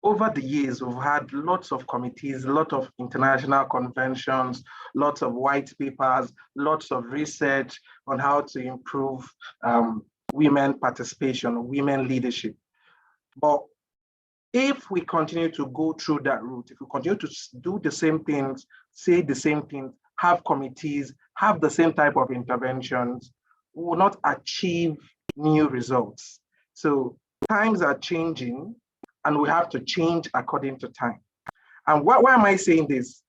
over the years, we've had lots of committees, lots of international conventions, lots of white papers, lots of research on how to improve women participation, women leadership. But if we continue to go through that route, if we continue to do the same things, say the same things, have committees, have the same type of interventions, we will not achieve new results. So times are changing, and we have to change according to time. And why am I saying this?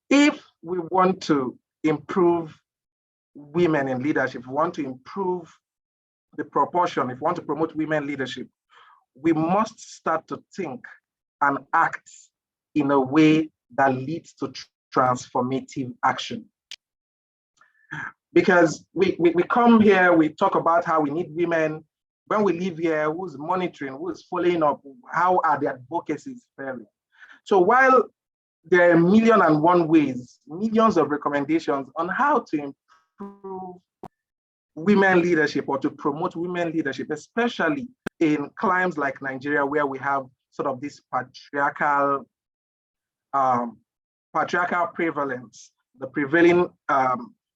If we want to improve women in leadership, if we want to improve the proportion, if we want to promote women leadership, we must start to think and act in a way that leads to transformative action. Because we come here, we talk about how we need women. When we live here, who's monitoring, who's following up, how are the advocacies faring? So while there are 1,000,001 ways, millions of recommendations on how to improve women leadership or to promote women leadership, especially in climes like Nigeria, where we have sort of this patriarchal prevalence, the prevailing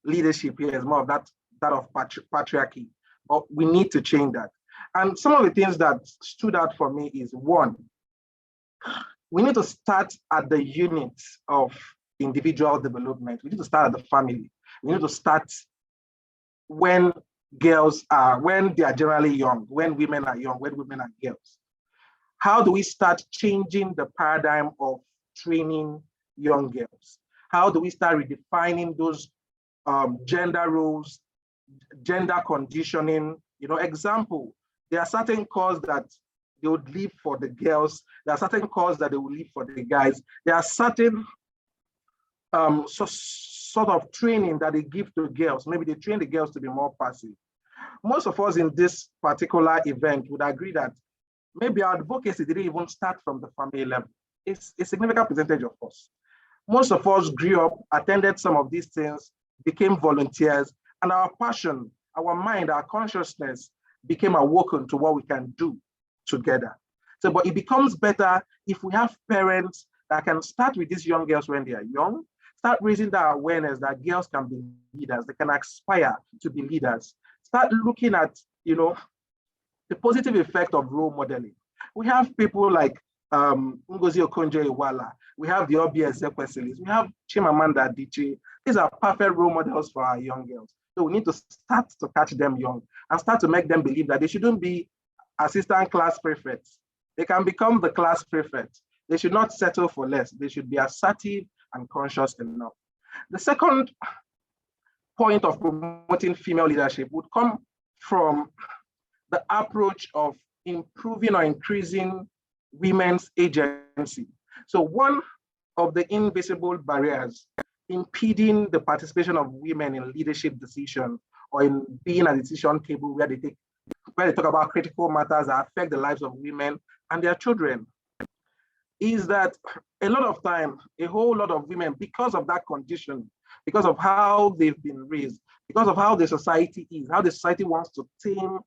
leadership here is more of that of patriarchy. But we need to change that. And some of the things that stood out for me is, one, we need to start at the unit of individual development. We need to start at the family. We need to start when they are generally young, when women are young, when women are girls. How do we start changing the paradigm of training young girls? How do we start redefining those gender roles, gender conditioning? Example, there are certain causes that they would leave for the girls. There are certain causes that they will leave for the guys. There are certain sort of training that they give to girls. Maybe they train the girls to be more passive. Most of us in this particular event would agree that maybe our advocacy didn't even start from the family level. It's a significant percentage of us. Most of us grew up, attended some of these things, became volunteers, and our passion, our mind, our consciousness became awoken to what we can do together. So, but it becomes better if we have parents that can start with these young girls when they are young, start raising that awareness that girls can be leaders, they can aspire to be leaders. Start looking at, the positive effect of role modeling. We have people like Ngozi Okonjo-Iweala, we have the Oby Ezekwesili, we have Chimamanda Adichie. These are perfect role models for our young girls. So we need to start to catch them young and start to make them believe that they shouldn't be assistant class prefects. They can become the class prefect. They should not settle for less. They should be assertive and conscious enough. The second point of promoting female leadership would come from the approach of improving or increasing women's agency. So one of the invisible barriers impeding the participation of women in leadership decisions or in being at the decision table where they talk about critical matters that affect the lives of women and their children, is that a lot of time, a whole lot of women, because of that condition, because of how they've been raised, because of how the society is, how the society wants to tame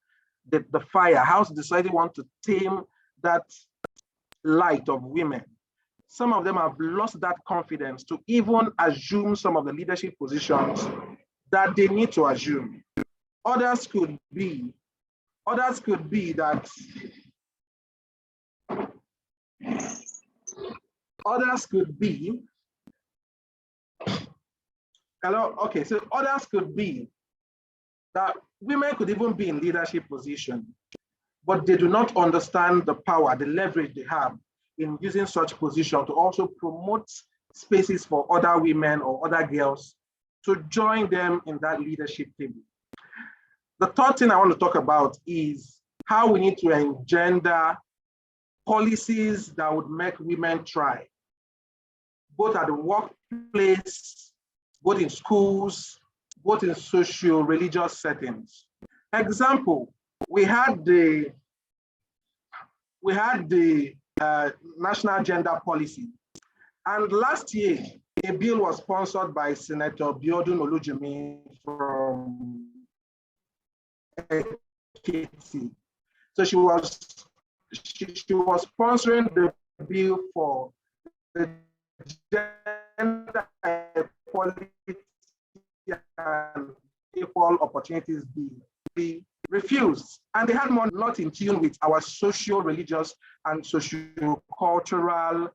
the fire, how the society wants to tame that light of women, some of them have lost that confidence to even assume some of the leadership positions that they need to assume. Others could be that others could be that women could even be in leadership position, but they do not understand the power, the leverage they have in using such position to also promote spaces for other women or other girls to join them in that leadership table. The third thing I want to talk about is how we need to engender policies that would make women thrive, both at the workplace, both in schools, both in socio-religious settings. Example, we had the National Gender Policy. And last year, a bill was sponsored by Senator Biodun Olujimi from Ekiti. So she was sponsoring the bill for the Gender Equality and Equal Opportunities Bill. Be refused, and they had more not in tune with our socio-religious and socio-cultural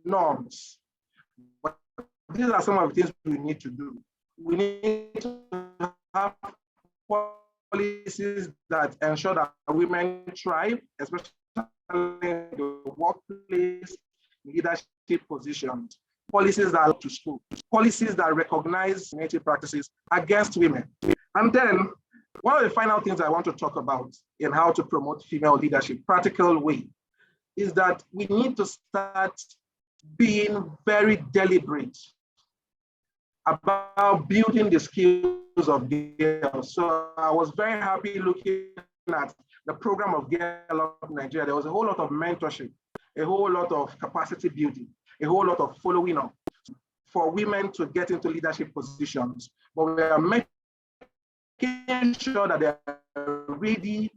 norms. But these are some of the things we need to do. We need to have policies that ensure that women thrive, especially in the workplace, leadership positions. Policies that are to school, policies that recognize native practices against women. And then one of the final things I want to talk about in how to promote female leadership, practical way, is that we need to start being very deliberate about building the skills of girls. So I was very happy looking at the program of Girl Up Nigeria. There was a whole lot of mentorship, a whole lot of capacity building, a whole lot of following up for women to get into leadership positions. But we are making sure that they are ready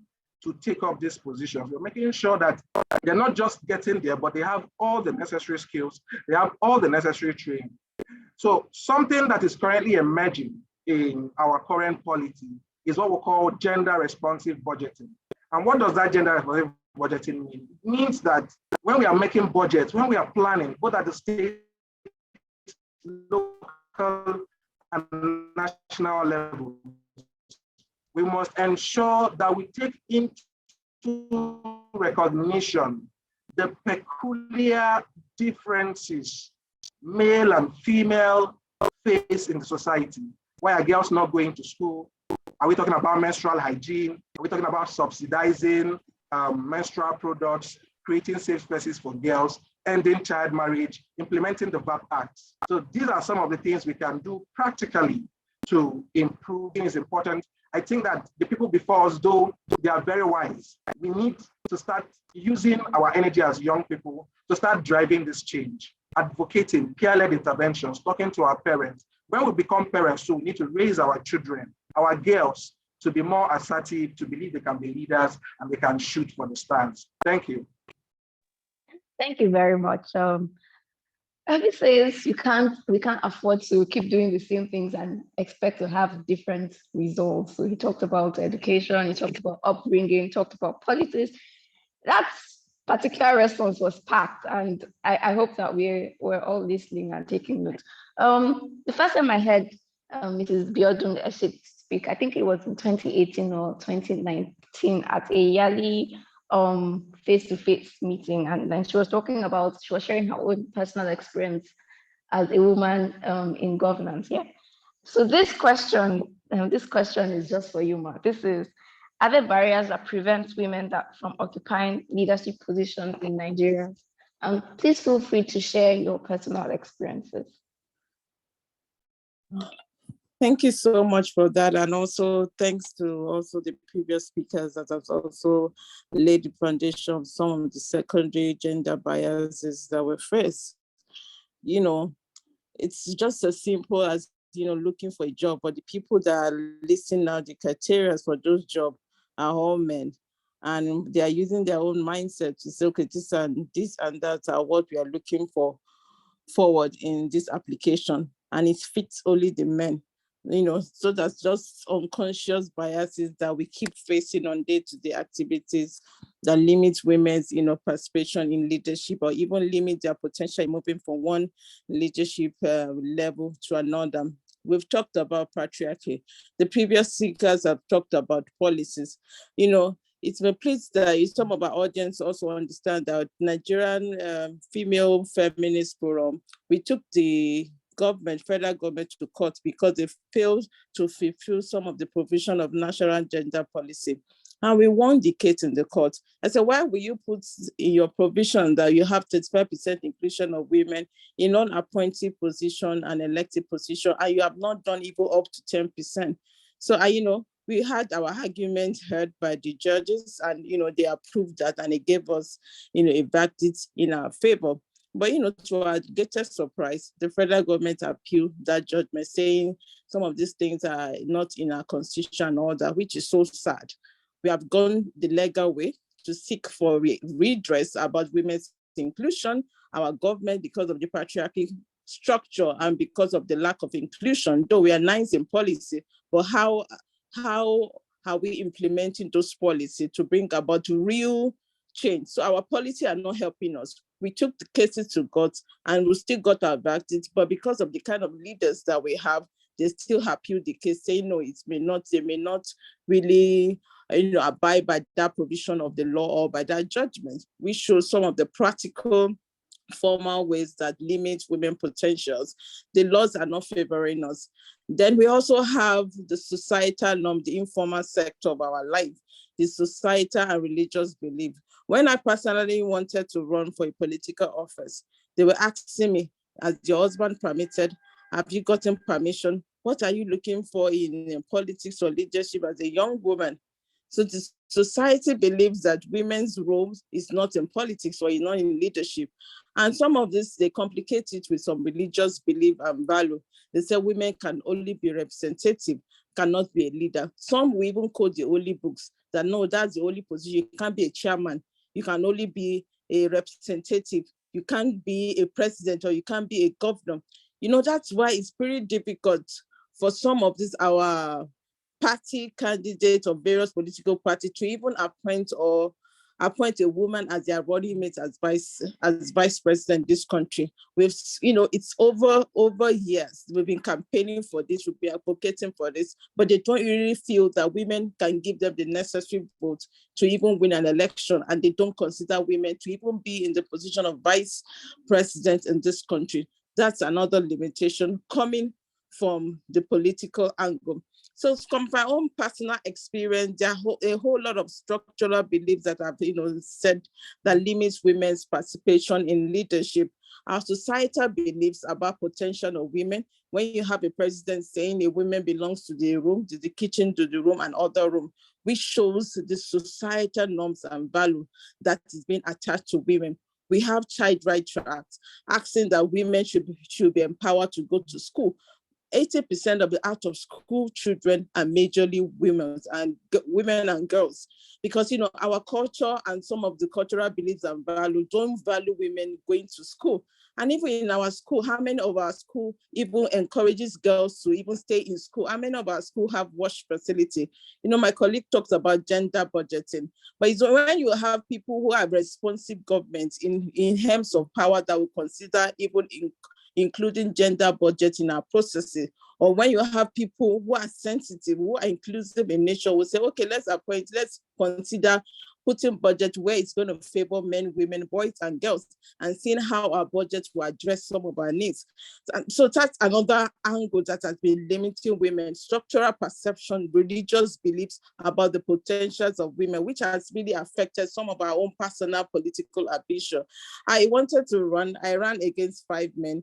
to take up these positions. We're making sure that they're not just getting there, but they have all the necessary skills, they have all the necessary training. So something that is currently emerging in our current polity is what we call gender responsive budgeting. And what does that gender responsive budgeting mean? It means that when we are making budgets, when we are planning, both at the state, local, and national level, we must ensure that we take into recognition the peculiar differences male and female face in the society. Why are girls not going to school? Are we talking about menstrual hygiene? Are we talking about subsidizing menstrual products, creating safe spaces for girls, ending child marriage, implementing the VAP Act? So these are some of the things we can do practically to improve. It is important. I think that the people before us, though, they are very wise. We need to start using our energy as young people to start driving this change, advocating peer-led interventions, talking to our parents. When we become parents, so we need to raise our children, our girls, to be more assertive, to believe they can be leaders and they can shoot for the stars. Thank you. Thank you very much. Abby says we can't afford to keep doing the same things and expect to have different results. So he talked about education, he talked about upbringing, talked about politics. That particular response was packed, and I hope that we're all listening and taking note. The first time I heard Mrs. Biodun speak, I think it was in 2018 or 2019 at a yearly face-to-face meeting, and then she was sharing her own personal experience as a woman in governance. Yeah. So this question is just for you, Ma. This is: are there barriers that prevent women from occupying leadership positions in Nigeria? Please feel free to share your personal experiences. Thank you so much for that. And also thanks to also the previous speakers that have also laid the foundation of some of the secondary gender biases that we face. You know, it's just as simple as, looking for a job, but the people that are listing out the criteria for those jobs are all men. And they are using their own mindset to say, okay, this and that are what we are looking for forward in this application. And it fits only the men. So that's just unconscious biases that we keep facing on day-to-day activities that limit women's, participation in leadership, or even limit their potential in moving from one leadership level to another. We've talked about patriarchy. The previous speakers have talked about policies. It's a place that some of our audience also understand that Nigerian Female Feminist Forum, we took the federal government to court because they failed to fulfill some of the provision of national gender policy. And we won the case in the court. I said, why will you put in your provision that you have 35% inclusion of women in non-appointed position and elected position, and you have not done even up to 10%? So, we had our argument heard by the judges, and, they approved that, and it gave us, a verdict in our favor. But, to our greatest surprise, the federal government appealed that judgment, saying some of these things are not in our constitution and all that, which is so sad. We have gone the legal way to seek for redress about women's inclusion. Our government, because of the patriarchal structure and because of the lack of inclusion, though we are nice in policy, but how are we implementing those policies to bring about real change? So our policy are not helping us. We took the cases to court and we still got our verdict, but because of the kind of leaders that we have, they still appeal the case, saying no, they may not really abide by that provision of the law or by that judgment. We show some of the practical, formal ways that limit women's potentials. The laws are not favoring us. Then we also have the societal norm, the informal sector of our life, the societal and religious belief. When I personally wanted to run for a political office, they were asking me, as your husband permitted, have you gotten permission? What are you looking for in politics or leadership as a young woman? So the society believes that women's role is not in politics or is not in leadership. And some of this, they complicate it with some religious belief and value. They say women can only be representative, cannot be a leader. Some will even quote the holy books that no, that's the only position. You can't be a chairman. You can only be a representative. You can't be a president or you can't be a governor. That's why it's pretty difficult for some of these, our party candidates of various political parties to even appoint a woman as their running mate as vice president in this country. It's over years. We've been campaigning for this, we've been advocating for this, but they don't really feel that women can give them the necessary vote to even win an election, and they don't consider women to even be in the position of vice president in this country. That's another limitation coming from the political angle. So from my own personal experience, there are a whole lot of structural beliefs that I've said that limits women's participation in leadership. Our societal beliefs about potential of women, when you have a president saying a woman belongs to the room, to the kitchen, to the room, and other room, which shows the societal norms and value that is being attached to women. We have child rights acts asking that women should be empowered to go to school. 80% of the out-of-school children are majorly women and girls, because our culture and some of the cultural beliefs and values don't value women going to school. And even in our school, how many of our school even encourages girls to even stay in school? How many of our school have wash facility? My colleague talks about gender budgeting, but it's when you have people who have responsive governments in terms of power that will consider even including gender budget in our processes, or when you have people who are sensitive, who are inclusive in nature, will say, okay, let's consider putting budget where it's going to favor men, women, boys, and girls, and seeing how our budget will address some of our needs. So that's another angle that has been limiting women: structural perception, religious beliefs about the potentials of women, which has really affected some of our own personal political ambition. I ran against 5 men,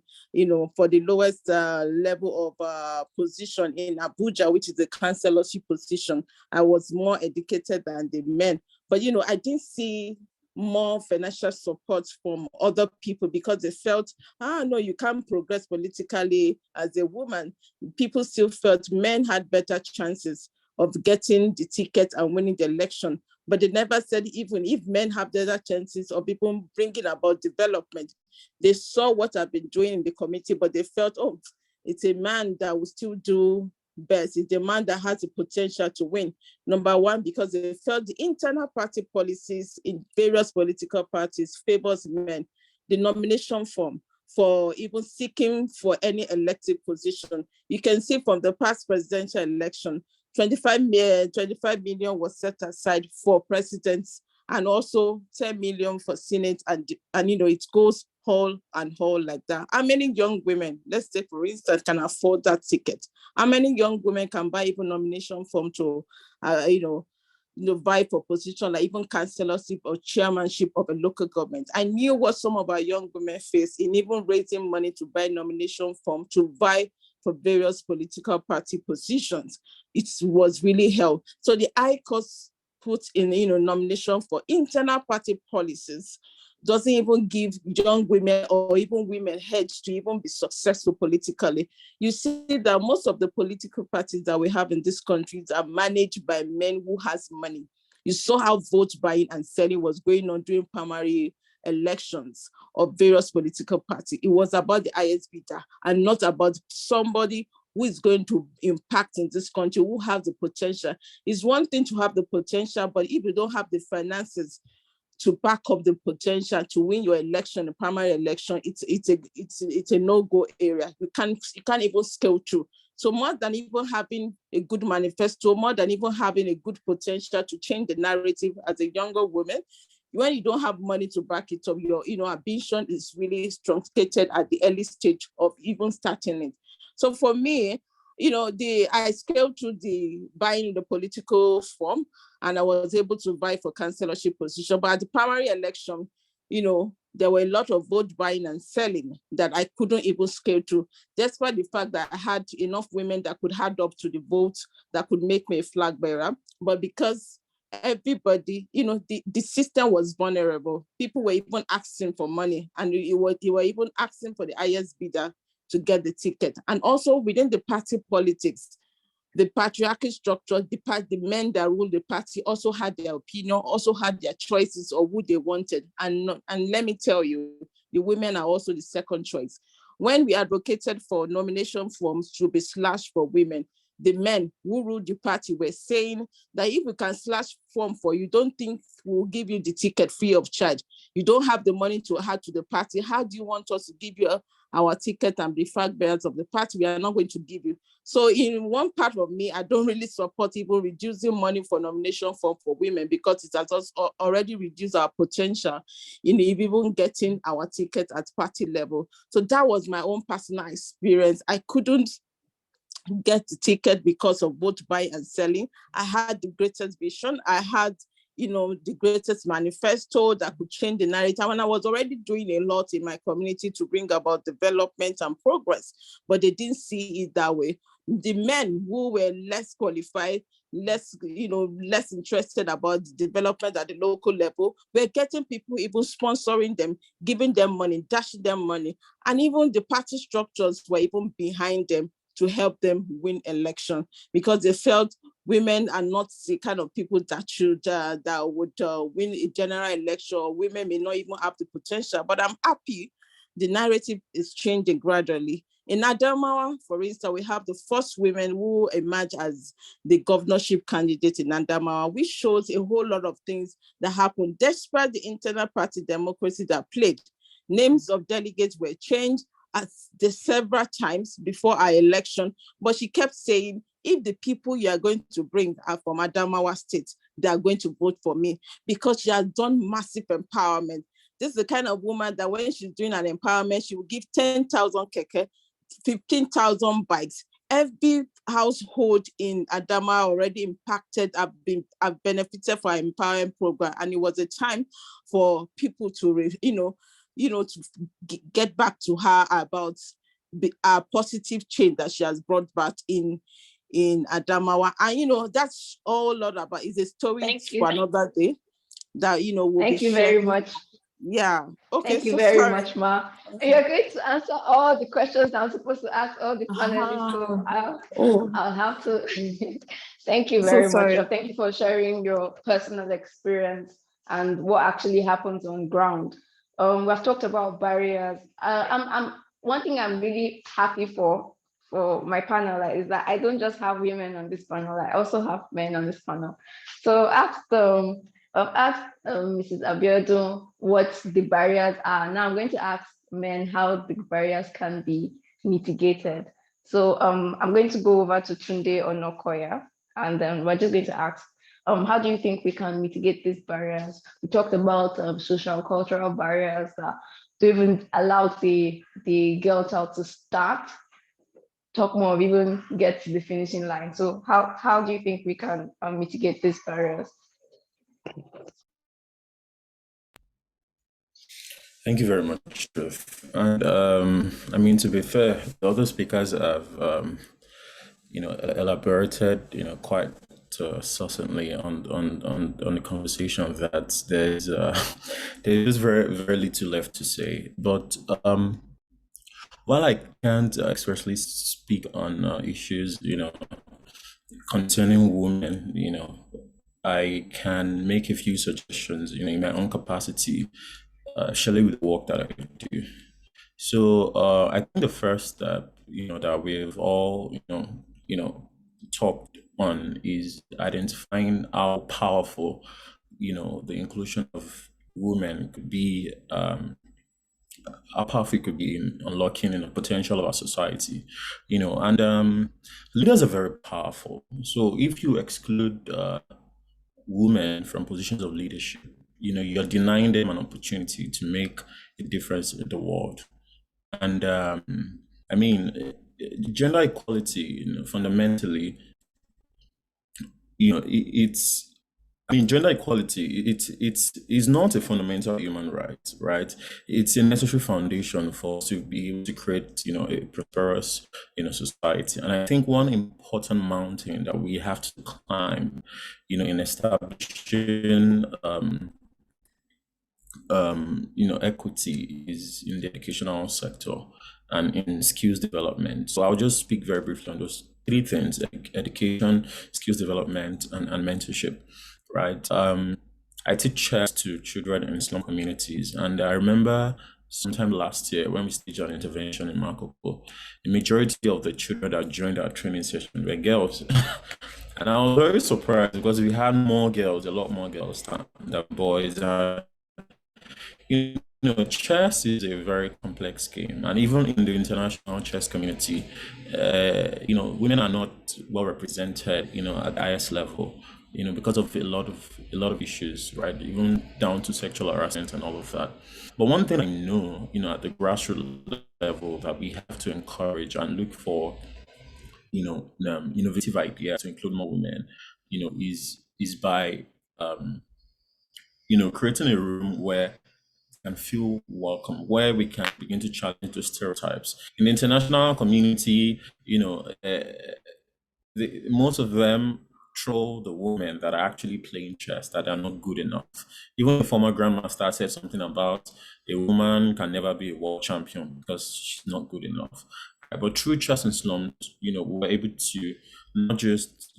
for the lowest level of position in Abuja, which is the councillorship position. I was more educated than the men. But, I didn't see more financial support from other people because they felt, no, you can't progress politically as a woman. People still felt men had better chances of getting the ticket and winning the election. But they never said even if men have better chances of people bringing about development. They saw what I've been doing in the committee, but they felt, oh, it's a man that will still do best. It's the man that has the potential to win. Number one, because they felt the internal party policies in various political parties favors men. The nomination form for even seeking for any elected position. You can see from the past presidential election, 25 million was set aside for presidents and also 10 million for Senate, and it goes whole and whole like that. How many young women, let's say for instance, can afford that ticket? How many young women can buy even nomination form to, vie for position like even councillorship or chairmanship of a local government? I knew what some of our young women face in even raising money to buy nomination form to vie for various political party positions. It was really hell. So the ICOS put in nomination for internal party policies doesn't even give young women or even women heads to even be successful politically. You see that most of the political parties that we have in this country are managed by men who has money. You saw how vote buying and selling was going on during primary elections of various political parties. It was about the highest bidder and not about somebody who is going to impact in this country, who have the potential. It's one thing to have the potential, but if you don't have the finances to back up the potential to win your election, the primary election, it's a no-go area. You can't even scale through. So more than even having a good manifesto, more than even having a good potential to change the narrative as a younger woman, when you don't have money to back it up, your ambition is really truncated at the early stage of even starting it. So for me, I scaled through the buying the political form, and I was able to vie for councillorship position. But at the primary election, there were a lot of vote buying and selling that I couldn't even scale through, despite the fact that I had enough women that could add up to the vote that could make me a flag bearer. But because everybody, the system was vulnerable, people were even asking for money, and they were even asking for the highest bidder to get the ticket. And also within the party politics, the patriarchal structure, the men that ruled the party also had their opinion, also had their choices of who they wanted. And let me tell you, the women are also the second choice. When we advocated for nomination forms to be slashed for women, the men who ruled the party were saying that if we can slash form for you, don't think we'll give you the ticket free of charge. You don't have the money to add to the party. How do you want us to give you our ticket and be flag bearers of the party? We are not going to give you. So in one part of me, I don't really support even reducing money for nomination form for women, because it has already reduced our potential in even getting our ticket at party level. So that was my own personal experience. I couldn't get the ticket because of both buying and selling. I had the greatest vision. I had the greatest manifesto that could change the narrative. And I was already doing a lot in my community to bring about development and progress, but they didn't see it that way. The men who were less qualified, less interested about the development at the local level, were getting people even sponsoring them, giving them money, dashing them money. And even the party structures were even behind them to help them win election, because they felt women are not the kind of people that would win a general election, or women may not even have the potential. But I'm happy the narrative is changing gradually. In Adamawa, for instance, we have the first women who emerged as the governorship candidate in Adamawa, which shows a whole lot of things that happened despite the internal party democracy that played. Names of delegates were changed several times before our election, but she kept saying, if the people you are going to bring are from Adamawa State, they are going to vote for me, because she has done massive empowerment. This is the kind of woman that when she's doing an empowerment, she will give 10,000 keke, 15,000 bikes. Every household in Adamawa already impacted, have benefited from our empowerment program. And it was a time for people to, to get back to her about a positive change that she has brought back in Adamawa. And that's all a lot about. It's a story for another day that we'll Thank be you sharing. very much. Yeah. Okay. Thank you very much, Ma. You're going to answer all the questions I'm supposed to ask all the panelists, so I'll have to. Thank you very much. Thank you for sharing your personal experience and what actually happens on ground. We've talked about barriers. One thing I'm really happy for my panel is that I don't just have women on this panel, I also have men on this panel. So I've asked Mrs. Abiodun what the barriers are. Now I'm going to ask men how the barriers can be mitigated. So I'm going to go over to Tunde Onokoya, and then we're just going to ask how do you think we can mitigate these barriers? We talked about social and cultural barriers to even allow the girl child to start, talk more of even get to the finishing line. So how do you think we can mitigate these barriers? Thank you very much, Truth. And I mean, to be fair, the other speakers have, elaborated, quite succinctly on the conversation that there's very very little left to say. But while I can't expressly speak on issues, concerning women, I can make a few suggestions, in my own capacity, surely with the work that I do. So I think the first step, that we've all, talked on is identifying how powerful, the inclusion of women could be, how powerful it could be in unlocking the potential of our society, and leaders are very powerful. So if you exclude women from positions of leadership, you're denying them an opportunity to make a difference in the world. And I mean, gender equality, fundamentally, gender equality, it's not a fundamental human right, right? It's a necessary foundation for us to be able to create, a prosperous, society. And I think one important mountain that we have to climb, in establishing, equity is in the educational sector and in skills development. So I'll just speak very briefly on those three things: education, skills development, and mentorship. Right. I teach chess to children in slum communities, and I remember sometime last year when we staged an intervention in Makoko, the majority of the children that joined our training session were girls. And I was very surprised because we had more girls, a lot more girls than boys. Chess is a very complex game, and even in the international chess community, women are not well represented, at the highest level, because of a lot of issues, right? Even down to sexual harassment and all of that. But one thing I know, at the grassroots level that we have to encourage and look for, innovative ideas to include more women, is by, creating a room where and feel welcome, where we can begin to challenge those stereotypes. In the international community, most of them troll the women that are actually playing chess, that are not good enough. Even the former grandmaster said something about a woman can never be a world champion because she's not good enough. But through chess and slums, we were able to not just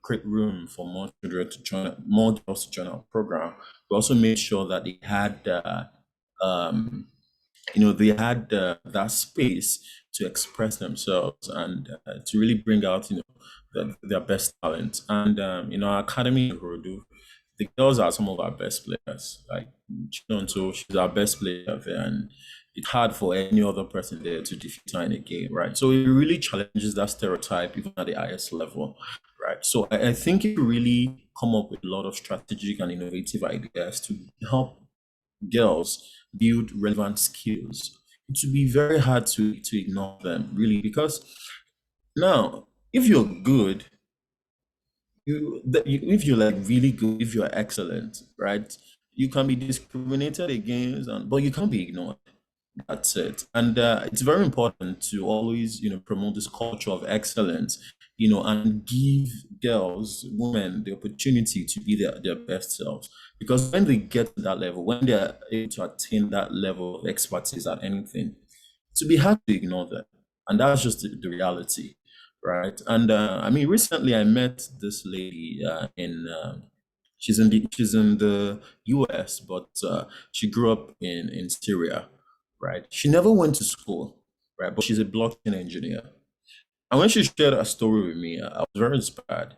create room for more children to join, more girls to join our program. We also made sure that they had, that space to express themselves and to really bring out, their best talent. And in our academy in Rodu, the girls are some of our best players. Like Chinonso, she's our best player there, and it's hard for any other person there to defeat her in a game, right? So it really challenges that stereotype even at the highest level, right? So I think it really come up with a lot of strategic and innovative ideas to help girls build relevant skills. It would be very hard to ignore them, really, because now if you're good, if you're like really good, if you're excellent, right, you can be discriminated against, but you can't be ignored. That's it. And it's very important to always, promote this culture of excellence, and give girls, women, the opportunity to be their best selves. Because when they get to that level, when they're able to attain that level of expertise at anything, to be hard to ignore them. And that's just the reality, right? And I mean, recently I met this lady she's in the US, but she grew up in Syria, right? She never went to school, right? But she's a blockchain engineer. And when she shared her story with me, I was very inspired.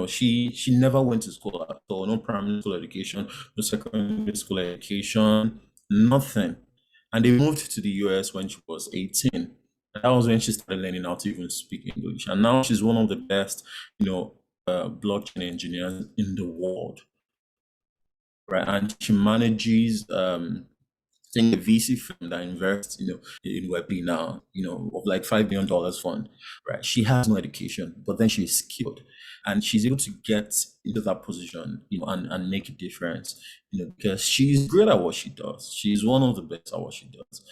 She never went to school at all, no primary school education, no secondary school education, nothing. And they moved to the US when she was 18. And that was when she started learning how to even speak English. And now she's one of the best, blockchain engineers in the world, right? And she manages I think a VC firm that invests, in Web3 now, of like $5 billion fund, right? She has no education, but then she's skilled, and she's able to get into that position, and make a difference, because she's great at what she does. She's one of the best at what she does,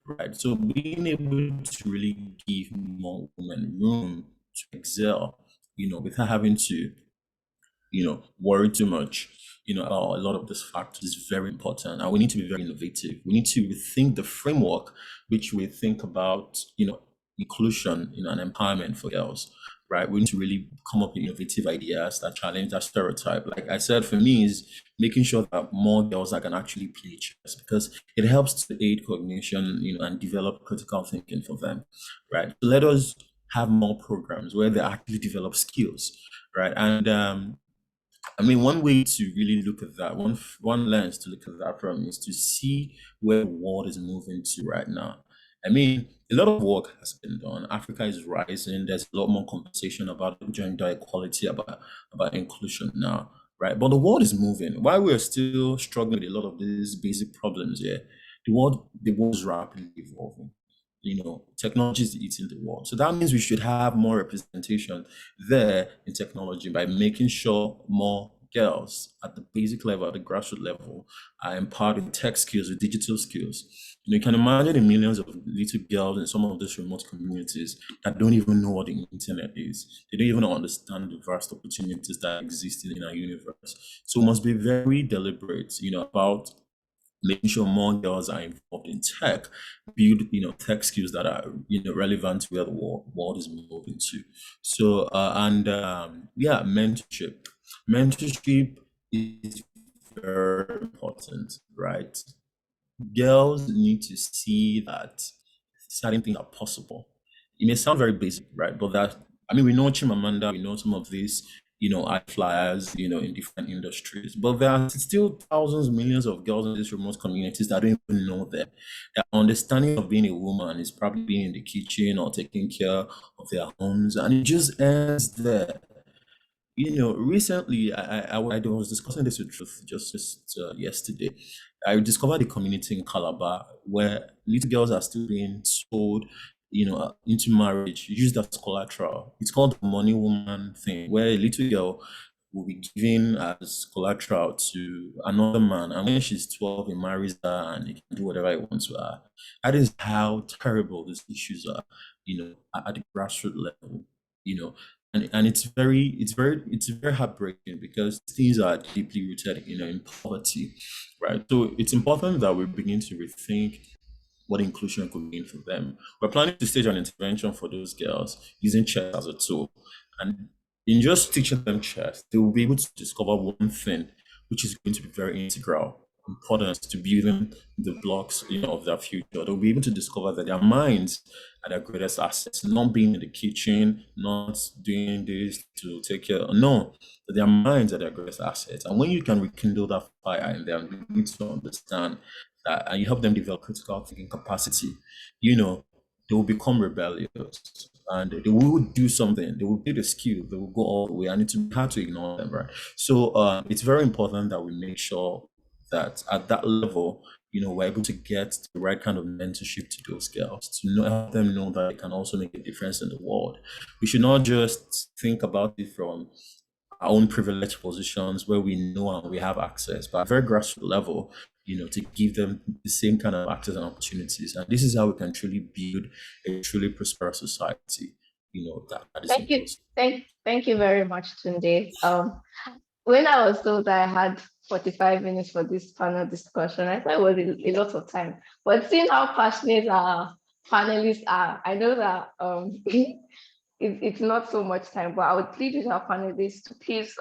right? So being able to really give more women room to excel, without having to, worry too much, about a lot of these factors is very important. And we need to be very innovative. We need to rethink the framework which we think about, inclusion, and empowerment for girls, right? We need to really come up with innovative ideas that challenge that stereotype. Like I said, for me, is making sure that more girls that can actually play chess, because it helps to aid cognition, and develop critical thinking for them, right? So let us have more programs where they actually develop skills, right? And one way to really look at that, one lens to look at that from, is to see where the world is moving to right now. A lot of work has been done. Africa is rising. There's a lot more conversation about gender equality, about inclusion now, right? But the world is moving. While we're still struggling with a lot of these basic problems here, the world is rapidly evolving. Technology is eating the world. So that means we should have more representation there in technology by making sure more girls at the basic level, at the grassroots level, are empowered with tech skills, with digital skills. You can imagine the millions of little girls in some of these remote communities that don't even know what the internet is. They don't even understand the vast opportunities that exist in our universe. So we must be very deliberate, about making sure more girls are involved in tech, build, tech skills that are, relevant to where the world is moving to. So, mentorship. Mentorship is very important, right? Girls need to see that certain things are possible. It may sound very basic, right? But we know Chimamanda, we know some of these, high flyers, in different industries. But there are still thousands, millions of girls in these remote communities that don't even know that. Their understanding of being a woman is probably being in the kitchen or taking care of their homes, and it just ends there. Recently, I was discussing this with Truth just yesterday. I discovered a community in Calabar where little girls are still being sold, into marriage, used as collateral. It's called the money woman thing, where a little girl will be given as collateral to another man, and when she's 12, he marries her and he can do whatever he wants to her. That is how terrible these issues are, at the grassroots level, and it's very heartbreaking, because things are deeply rooted, in poverty, right? So it's important that we begin to rethink what inclusion could mean for them. We're planning to stage an intervention for those girls using chess as a tool. And in just teaching them chess, they will be able to discover one thing, which is going to be very integral, important to building the blocks, of their future. They'll be able to discover that their minds are their greatest assets, not being in the kitchen, not doing this to take care. No, that their minds are their greatest assets. And when you can rekindle that fire in them, you need to understand that, and you help them develop critical thinking capacity, they will become rebellious, and they will do something. They will build a skill. They will go all the way, and it's hard to ignore them, right? So it's very important that we make sure that at that level, we're able to get the right kind of mentorship to those girls, to help them know that they can also make a difference in the world. We should not just think about it from our own privileged positions where we know and we have access, but at a very grassroots level, to give them the same kind of access and opportunities. And this is how we can truly build a truly prosperous society. That is Thank you. Thank you very much, Tunde. When I was told I had 45 minutes for this panel discussion, I thought it was a lot of time. But seeing how passionate our panelists are, I know that it's not so much time, but I would plead with our panelists to please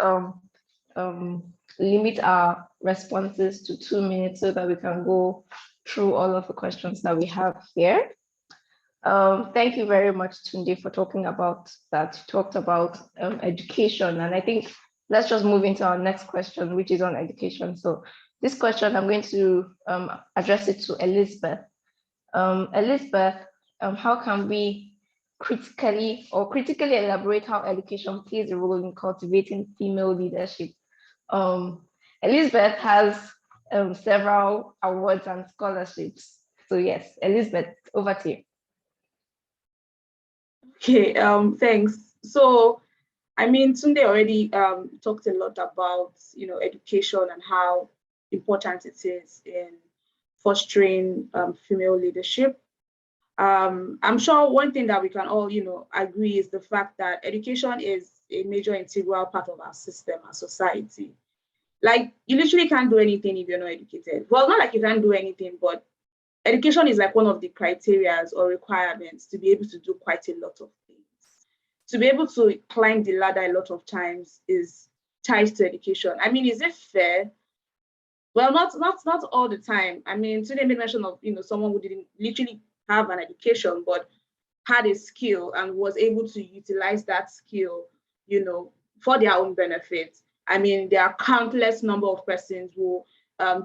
limit our responses to 2 minutes so that we can go through all of the questions that we have here. Thank you very much, Tunde, for talking about that. You talked about education, and I think let's just move into our next question, which is on education. So this question, I'm going to address it to Elizabeth. Elizabeth, how can we critically elaborate how education plays a role in cultivating female leadership. Elizabeth has several awards and scholarships. So yes, Elizabeth, over to you. Okay, thanks. So, I mean, Tunde already talked a lot about, education and how important it is in fostering female leadership. I'm sure one thing that we can all, agree is the fact that education is a major integral part of our system, our society. Like, you literally can't do anything if you're not educated. Well, not like you can't do anything, but education is like one of the criteria or requirements to be able to do quite a lot of things. To be able to climb the ladder a lot of times is tied to education. I mean, is it fair? Well, not all the time. I mean, today made mention of, someone who didn't literally have an education, but had a skill and was able to utilize that skill, for their own benefit. I mean, there are countless number of persons who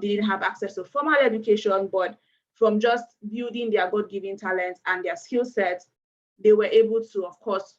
didn't have access to formal education, but from just building their God-given talents and their skill sets, they were able to, of course,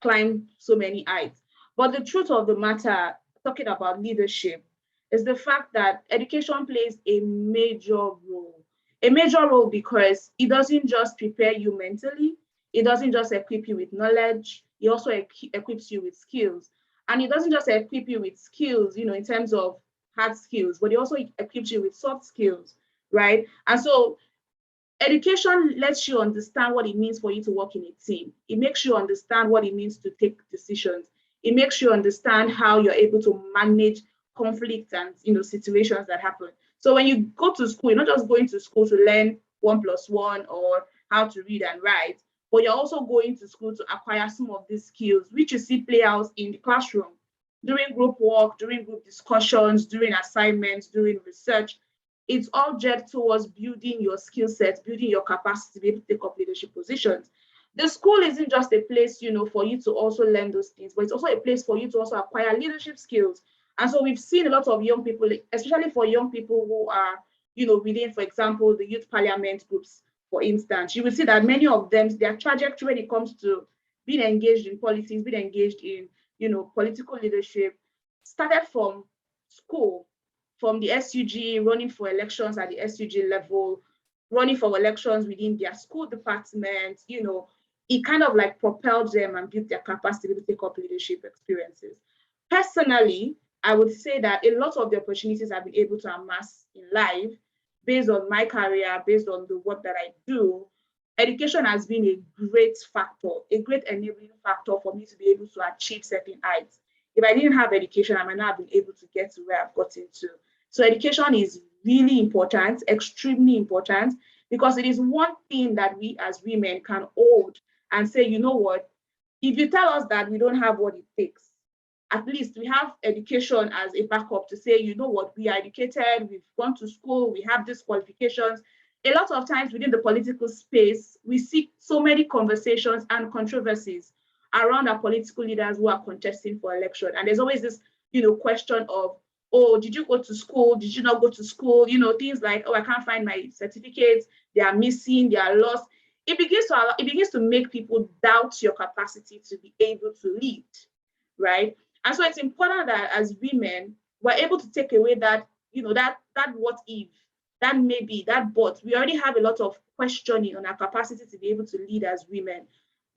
climb so many heights. But the truth of the matter, talking about leadership, is the fact that education plays a major role. A major role because it doesn't just prepare you mentally, it doesn't just equip you with knowledge, it also equips you with skills. And it doesn't just equip you with skills, in terms of hard skills, but it also equips you with soft skills, right? And so education lets you understand what it means for you to work in a team. It makes you understand what it means to take decisions. It makes you understand how you're able to manage conflict and situations that happen. So when you go to school, you're not just going to school to learn 1+1 or how to read and write, but you're also going to school to acquire some of these skills, which you see play out in the classroom, during group work, during group discussions, during assignments, during research. It's all geared towards building your skill set, building your capacity to be able to take up leadership positions. The school isn't just a place, for you to also learn those things, but it's also a place for you to also acquire leadership skills. And so we've seen a lot of young people, especially for young people who are, within, for example, the youth parliament groups, for instance, you will see that many of them, their trajectory when it comes to being engaged in politics, being engaged in, political leadership, started from school, from the SUG, running for elections at the SUG level, running for elections within their school department, it kind of like propelled them and built their capacity to take up leadership experiences. Personally, I would say that a lot of the opportunities I've been able to amass in life, based on my career, based on the work that I do, education has been a great factor, a great enabling factor for me to be able to achieve certain heights. If I didn't have education, I might not have been able to get to where I've gotten to. So education is really important, extremely important, because it is one thing that we as women can hold and say, you know what, if you tell us that we don't have what it takes, at least we have education as a backup to say, you know what, we are educated, we've gone to school, we have these qualifications. A lot of times within the political space, we see so many conversations and controversies around our political leaders who are contesting for election. And there's always this, question of, oh, did you go to school? Did you not go to school? Things like, oh, I can't find my certificates. They are missing, they are lost. It begins to make people doubt your capacity to be able to lead, right? And so it's important that as women, we're able to take away that, that what if, that maybe, that but. We already have a lot of questioning on our capacity to be able to lead as women.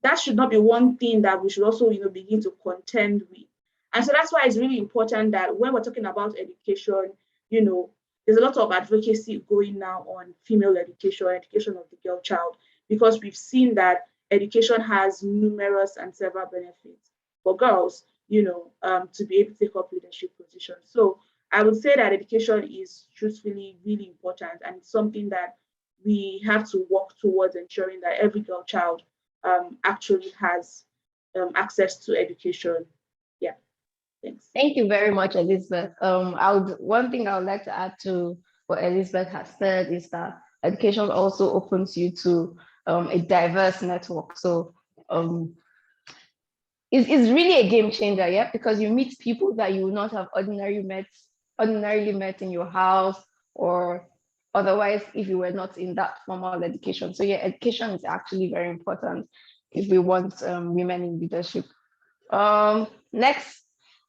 That should not be one thing that we should also, begin to contend with. And so that's why it's really important that when we're talking about education, there's a lot of advocacy going now on female education, education of the girl child, because we've seen that education has numerous and several benefits for girls, to be able to take up leadership positions. So I would say that education is truthfully really important, and it's something that we have to work towards ensuring that every girl child actually has access to education. Yeah, thanks. Thank you very much, Elizabeth. One thing I would like to add to what Elizabeth has said is that education also opens you to a diverse network. So it's really a game changer, yeah, because you meet people that you would not have ordinarily met in your house or otherwise if you were not in that formal education. So yeah, education is actually very important if we want women in leadership. Next,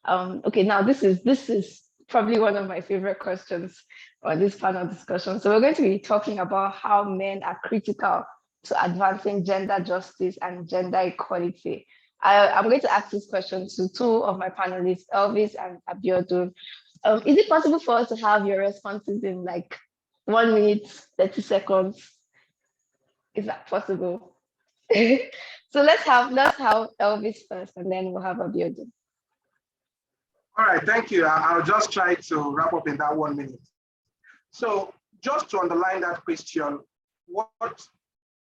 okay, now this is probably one of my favorite questions on this panel discussion. So we're going to be talking about how men are critical to advancing gender justice and gender equality. I'm going to ask this question to two of my panelists, Elvis and Abiodun. Is it possible for us to have your responses in like 1 minute, 30 seconds? Is that possible? So let's have Elvis first, and then we'll have Abiodun. All right, thank you. I'll just try to wrap up in that 1 minute. So just to underline that question, what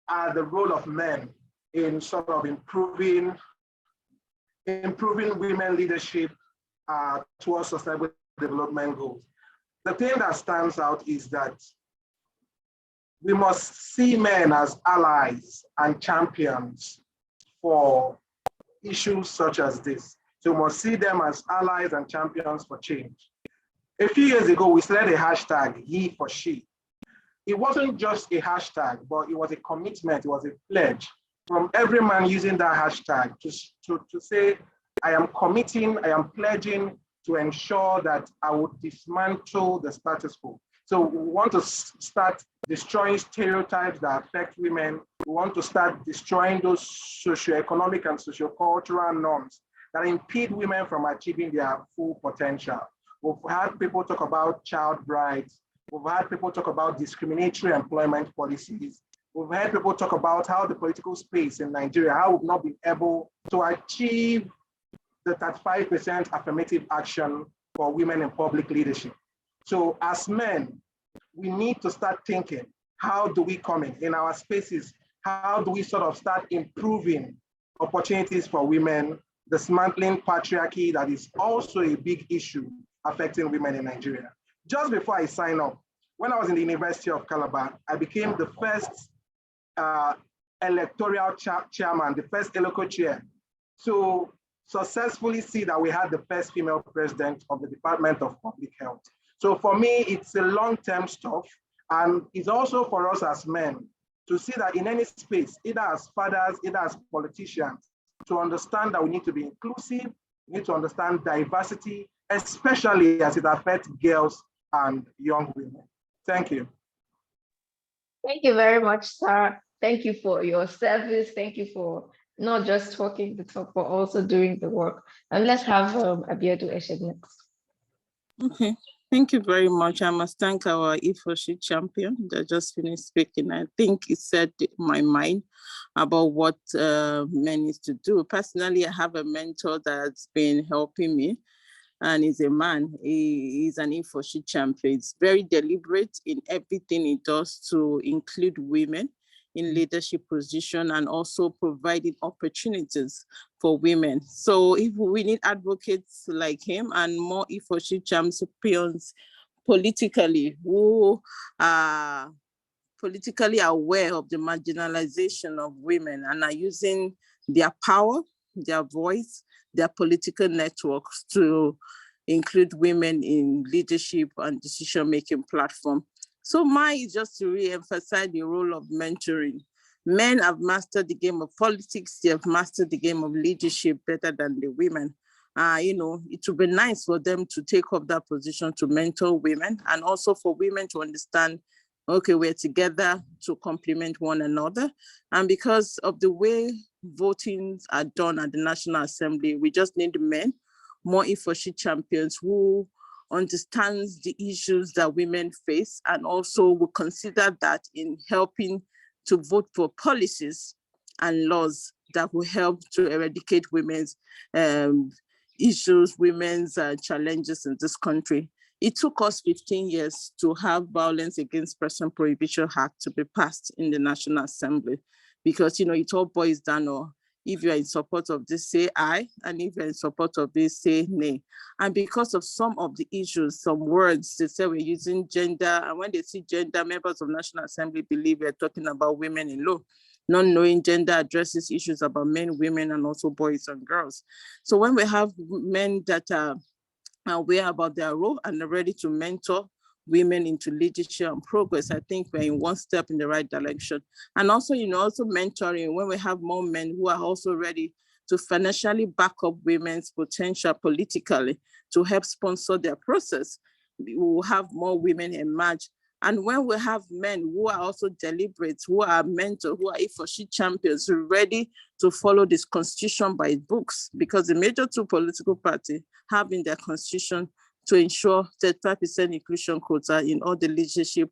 are the role of men in sort of improving women leadership towards sustainable development goals? The thing that stands out is that we must see men as allies and champions for issues such as this. So we must see them as allies and champions for change. A few years ago, we started a hashtag, He for She. It wasn't just a hashtag, but it was a commitment, it was a pledge from every man using that hashtag to say, I am committing, I am pledging to ensure that I would dismantle the status quo. So we want to start destroying stereotypes that affect women. We want to start destroying those socioeconomic and sociocultural norms that impede women from achieving their full potential. We've had people talk about child brides. We've had people talk about discriminatory employment policies. We've had people talk about how the political space in Nigeria, how we've not been able to achieve the 35% affirmative action for women in public leadership. So as men, we need to start thinking, how do we come in our spaces? How do we sort of start improving opportunities for women, dismantling patriarchy that is also a big issue affecting women in Nigeria? Just before I sign up, when I was in the University of Calabar, I became the first electoral chairman, the first ELOCO chair, to successfully see that we had the first female president of the Department of Public Health. So for me, it's a long-term stuff. And it's also for us as men to see that in any space, either as fathers, either as politicians, to understand that we need to be inclusive, we need to understand diversity, especially as it affects girls and young women. Thank you. Thank you very much, sir. Thank you for your service. Thank you for not just talking the talk, but also doing the work. And let's have Abiodun Eshed next. Okay, thank you very much. I must thank our E4She champion that just finished speaking. I think it set my mind about what men need to do. Personally, I have a mentor that's been helping me, and he's a man. He's an E4She champion. It's very deliberate in everything he does to include women in leadership position and also providing opportunities for women. So if we need advocates like him and more E4She champions politically who are politically aware of the marginalization of women and are using their power, their voice, their political networks to include women in leadership and decision-making platform. So mine is just to re-emphasize the role of mentoring. Men have mastered the game of politics, they have mastered the game of leadership better than the women. It would be nice for them to take up that position to mentor women and also for women to understand, okay, we're together to complement one another. And because of the way votings are done at the National Assembly, we just need men, more E4She champions who understands the issues that women face and also will consider that in helping to vote for policies and laws that will help to eradicate women's issues, women's challenges in this country. It took us 15 years to have Violence Against Person Prohibition Act to be passed in the National Assembly because, it all boils down to if you're in support of this, say aye, and if you're in support of this, say nay. And because of some of the issues, some words, they say we're using gender, and when they see gender, members of National Assembly believe we're talking about women in law. Not knowing gender addresses issues about men, women, and also boys and girls. So when we have men that are aware about their role and are ready to mentor women into leadership and progress, I think we're in one step in the right direction. And also, also mentoring, when we have more men who are also ready to financially back up women's potential politically to help sponsor their process, we will have more women emerge. And when we have men who are also deliberate, who are mentors, who are he-for-she champions, ready to follow this constitution by books, because the major two political parties have in their constitution to ensure 35% inclusion quota in all the leadership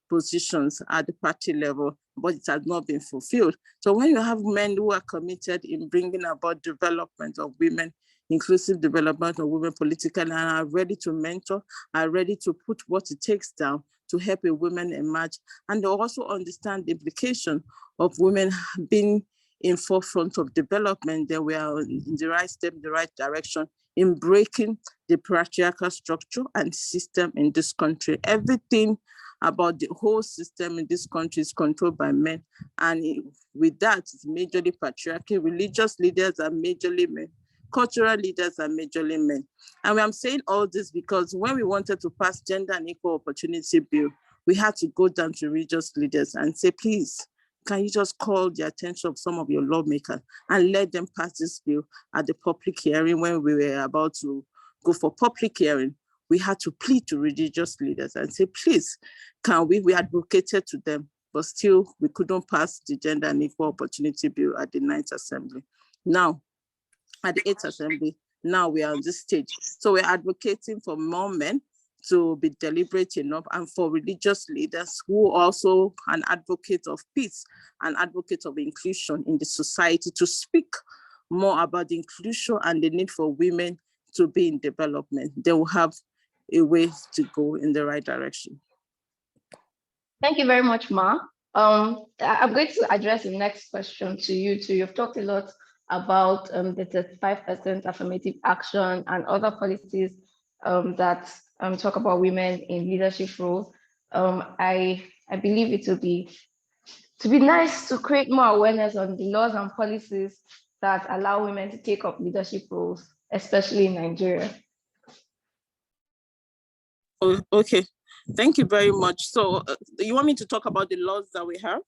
positions at the party level, but it has not been fulfilled. So when you have men who are committed in bringing about development of women, inclusive development of women politically, and are ready to mentor, are ready to put what it takes down to help a woman emerge, and they also understand the implication of women being in forefront of development, then we are in the right step, the right direction in breaking the patriarchal structure and system in this country. Everything about the whole system in this country is controlled by men. And with that, it's majorly patriarchy. Religious leaders are majorly men. Cultural leaders are majorly men. And I'm saying all this because when we wanted to pass Gender and Equal Opportunity Bill, we had to go down to religious leaders and say, please, can you just call the attention of some of your lawmakers and let them pass this bill at the public hearing? When we were about to go for public hearing, we had to plead to religious leaders and say, please, can we advocated to them, but still we couldn't pass the Gender and Equal Opportunity Bill at the 9th Assembly. Now, at the 8th Assembly, now we are on this stage. So we're advocating for more men to be deliberate enough, and for religious leaders who are also an advocate of peace, an advocate of inclusion in the society, to speak more about the inclusion and the need for women to be in development. They will have a way to go in the right direction. Thank you very much, Ma. I'm going to address the next question to you too. You've talked a lot about the 35% affirmative action and other policies that talk about women in leadership roles. I believe it will be nice to create more awareness on the laws and policies that allow women to take up leadership roles, especially in Nigeria. Oh, okay, thank you very much. So you want me to talk about the laws that we have?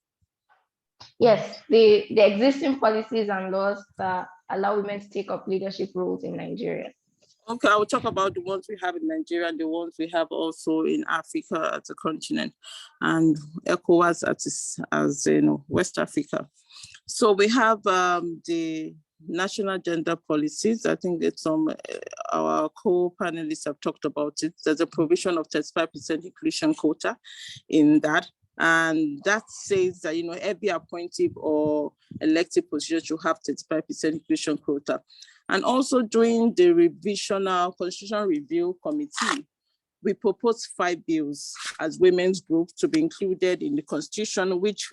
Yes, the existing policies and laws that allow women to take up leadership roles in Nigeria. Okay, I will talk about the ones we have in Nigeria and the ones we have also in Africa as a continent, and ECOWAS as West Africa. So we have the national gender policies. I think that some our co-panelists have talked about it. There's a provision of 35% inclusion quota in that. And that says that every appointed or elected position should have 35% inclusion quota. And also during the revisional constitutional review committee, we proposed 5 bills as women's group to be included in the constitution, which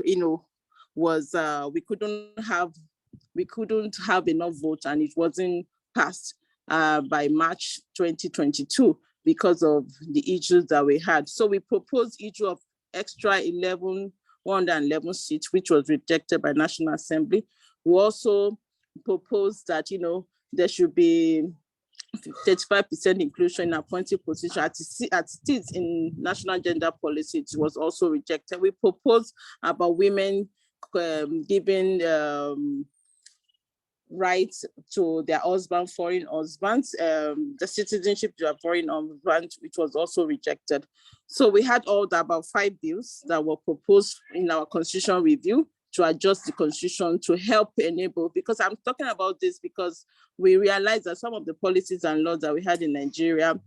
was we couldn't have enough votes, and it wasn't passed by March 2022 because of the issues that we had. So we proposed issue of extra 111 seats, which was rejected by National Assembly. We also proposed that there should be 35% inclusion in appointed position at seats in national gender policy. It was also rejected. We proposed about women giving rights to their husband, foreign husbands, the citizenship to their foreign husbands, which was also rejected. So we had all the about 5 bills that were proposed in our constitutional review to adjust the constitution to help enable, because I'm talking about this because we realized that some of the policies and laws that we had in Nigeria,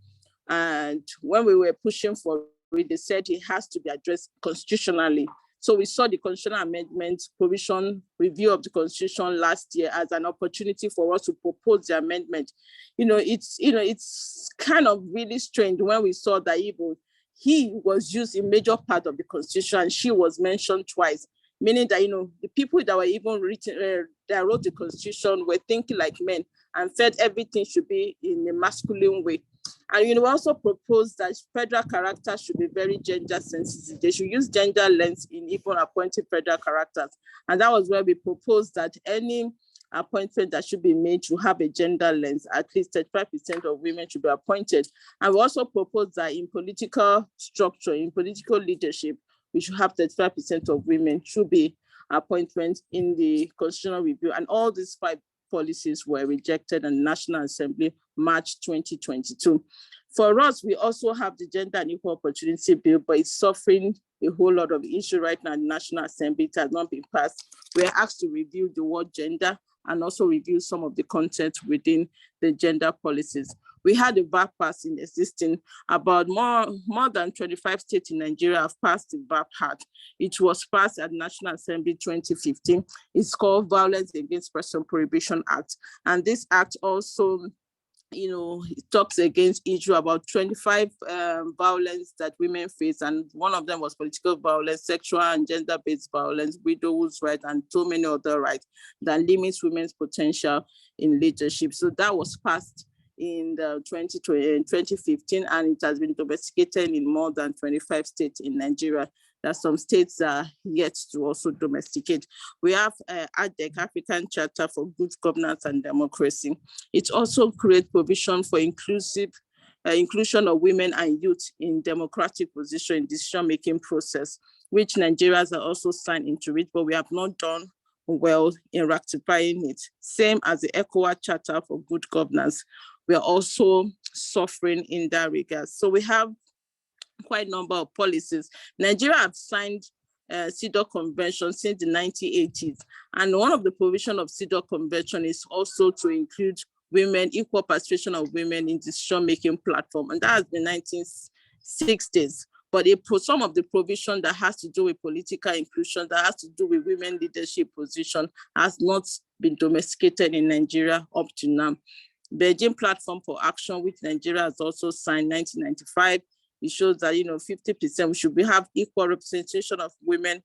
and when we were pushing for it, they said it has to be addressed constitutionally. So we saw the constitutional amendment provision review of the constitution last year as an opportunity for us to propose the amendment. It's kind of really strange when we saw that even he was used in major part of the constitution and she was mentioned twice, meaning that the people that were even written that wrote the constitution were thinking like men and felt everything should be in a masculine way. And we also proposed that federal characters should be very gender sensitive. They should use gender lens in even appointed federal characters. And that was where we proposed that any appointment that should be made to have a gender lens. At least 35% of women should be appointed. And we also propose that in political structure, in political leadership, we should have 35% of women should be appointments in the constitutional review. And all these 5 policies were rejected in the National Assembly, March 2022. For us, we also have the Gender and Equal Opportunity Bill, but it's suffering a whole lot of issue right now in the National Assembly. It has not been passed. We're asked to review the word gender and also review some of the content within the gender policies. We had a VAP pass in existing. About more than 25 states in Nigeria have passed the VAP Act. It was passed at National Assembly 2015. It's called Violence Against Person Prohibition Act. And this act also, it talks against issue about 25 violence that women face. And one of them was political violence, sexual and gender-based violence, widow's rights, and so many other rights that limits women's potential in leadership. So that was passed in 2015, and it has been domesticated in more than 25 states in Nigeria. There are some states that are yet to also domesticate. We have ADEC, African Charter for Good Governance and Democracy. It also creates provision for inclusion of women and youth in democratic position in decision-making process, which Nigerians are also signed into it, but we have not done well in rectifying it. Same as the ECOWAS Charter for Good Governance. We are also suffering in that regard. So we have quite a number of policies. Nigeria have signed CEDAW Convention since the 1980s. And one of the provisions of CEDAW Convention is also to include women, equal participation of women in decision-making platform. And that has been 1960s. But some of the provision that has to do with political inclusion, that has to do with women leadership position, has not been domesticated in Nigeria up to now. Beijing Platform for Action, which Nigeria has also signed 1995, it shows that 50% we should have equal representation of women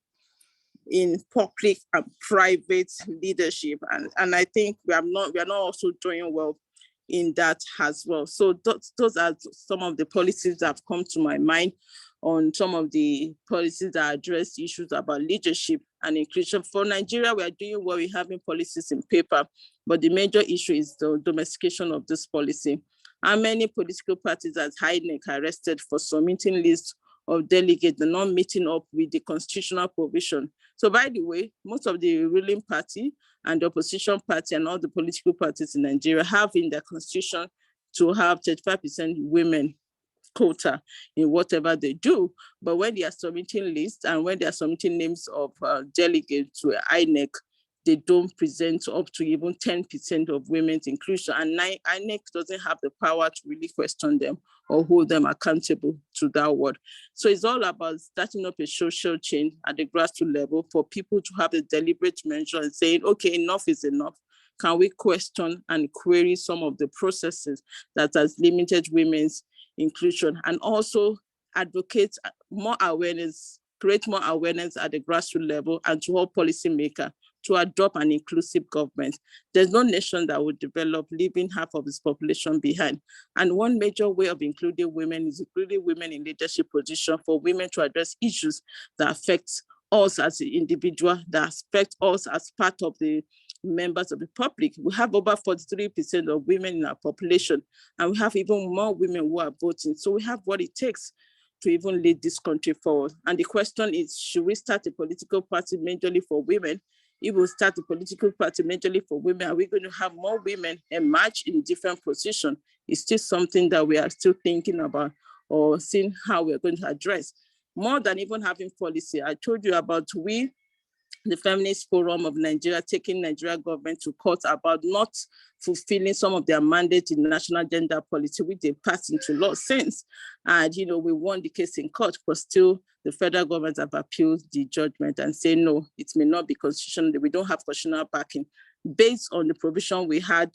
in public and private leadership, and I think we are not also doing well in that as well. So those are some of the policies that have come to my mind on some of the policies that address issues about leadership and inclusion. For Nigeria, we are doing well. We're having policies in paper, but the major issue is the domestication of this policy. How many political parties has INEC arrested for submitting lists of delegates and not meeting up with the constitutional provision? So by the way, most of the ruling party and the opposition party and all the political parties in Nigeria have in their constitution to have 35% women quota in whatever they do. But when they are submitting lists and when they are submitting names of delegates to INEC, they don't present up to even 10% of women's inclusion. And INEC doesn't have the power to really question them or hold them accountable to that word. So it's all about starting up a social change at the grassroots level for people to have a deliberate measure and saying, okay, enough is enough. Can we question and query some of the processes that has limited women's inclusion, and also advocate more awareness, create more awareness at the grassroots level, and to all policymakers to adopt an inclusive government. There's no nation that would develop leaving half of its population behind. And one major way of including women is including women in leadership positions for women to address issues that affect us as an individual, that affect us as part of the members of the public. We have over 43% of women in our population, and we have even more women who are voting. So we have what it takes to even lead this country forward. And the question is, should we start a political party majorly for women? If we start a political party majorly for women, are we going to have more women emerge in different positions? It's still something that we are still thinking about or seeing how we're going to address. More than even having policy, I told you about the Feminist Forum of Nigeria, taking Nigeria government to court about not fulfilling some of their mandate in national gender policy, which they passed into law since. And, we won the case in court, but still the federal government have appealed the judgment and say, no, it may not be constitutional. We don't have constitutional backing. Based on the provision we had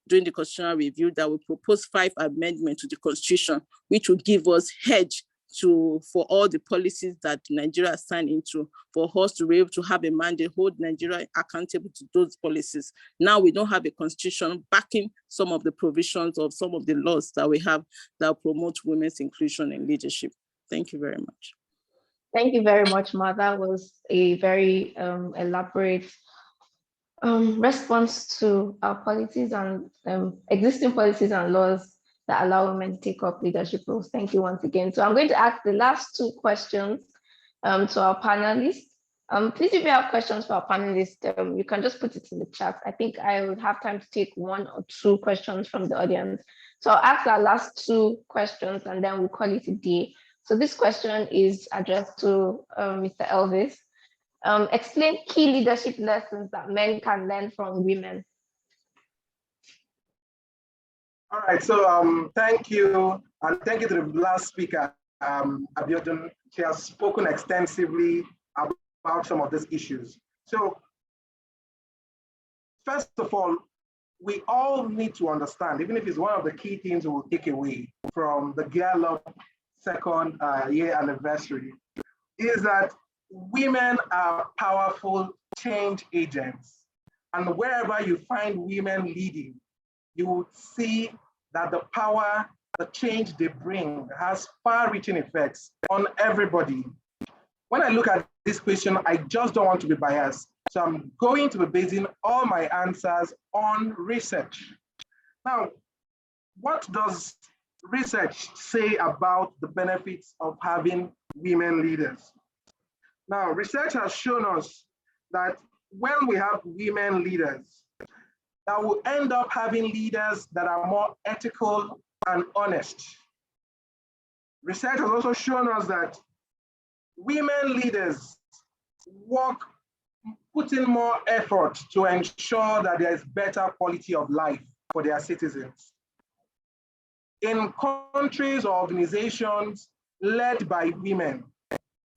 during the constitutional review, that we proposed 5 amendments to the constitution, which would give us hedge for all the policies that Nigeria has signed into, for us to be able to have a mandate, hold Nigeria accountable to those policies. Now we don't have a constitution backing some of the provisions of some of the laws that we have that promote women's inclusion in leadership. Thank you very much. Thank you very much, Ma. That was a very elaborate response to our policies and existing policies and laws that allow women to take up leadership roles. Thank you once again. So I'm going to ask the last two questions to our panelists. Please, if you have questions for our panelists, you can just put it in the chat. I think I would have time to take 1 or 2 questions from the audience. So I'll ask our last 2 questions and then we'll call it a day. So this question is addressed to Mr. Elvis. Explain key leadership lessons that men can learn from women. All right, so thank you. And thank you to the last speaker, Abiodun. She has spoken extensively about some of these issues. So first of all, we all need to understand, even if it's one of the key things we'll take away from the Gallup second year anniversary, is that women are powerful change agents. And wherever you find women leading, you will see that the power, the change they bring has far-reaching effects on everybody. When I look at this question, I just don't want to be biased. So I'm going to be basing all my answers on research. Now, what does research say about the benefits of having women leaders? Now, research has shown us that when we have women leaders, that will end up having leaders that are more ethical and honest. Research has also shown us that women leaders put in more effort to ensure that there is better quality of life for their citizens. In countries or organizations led by women,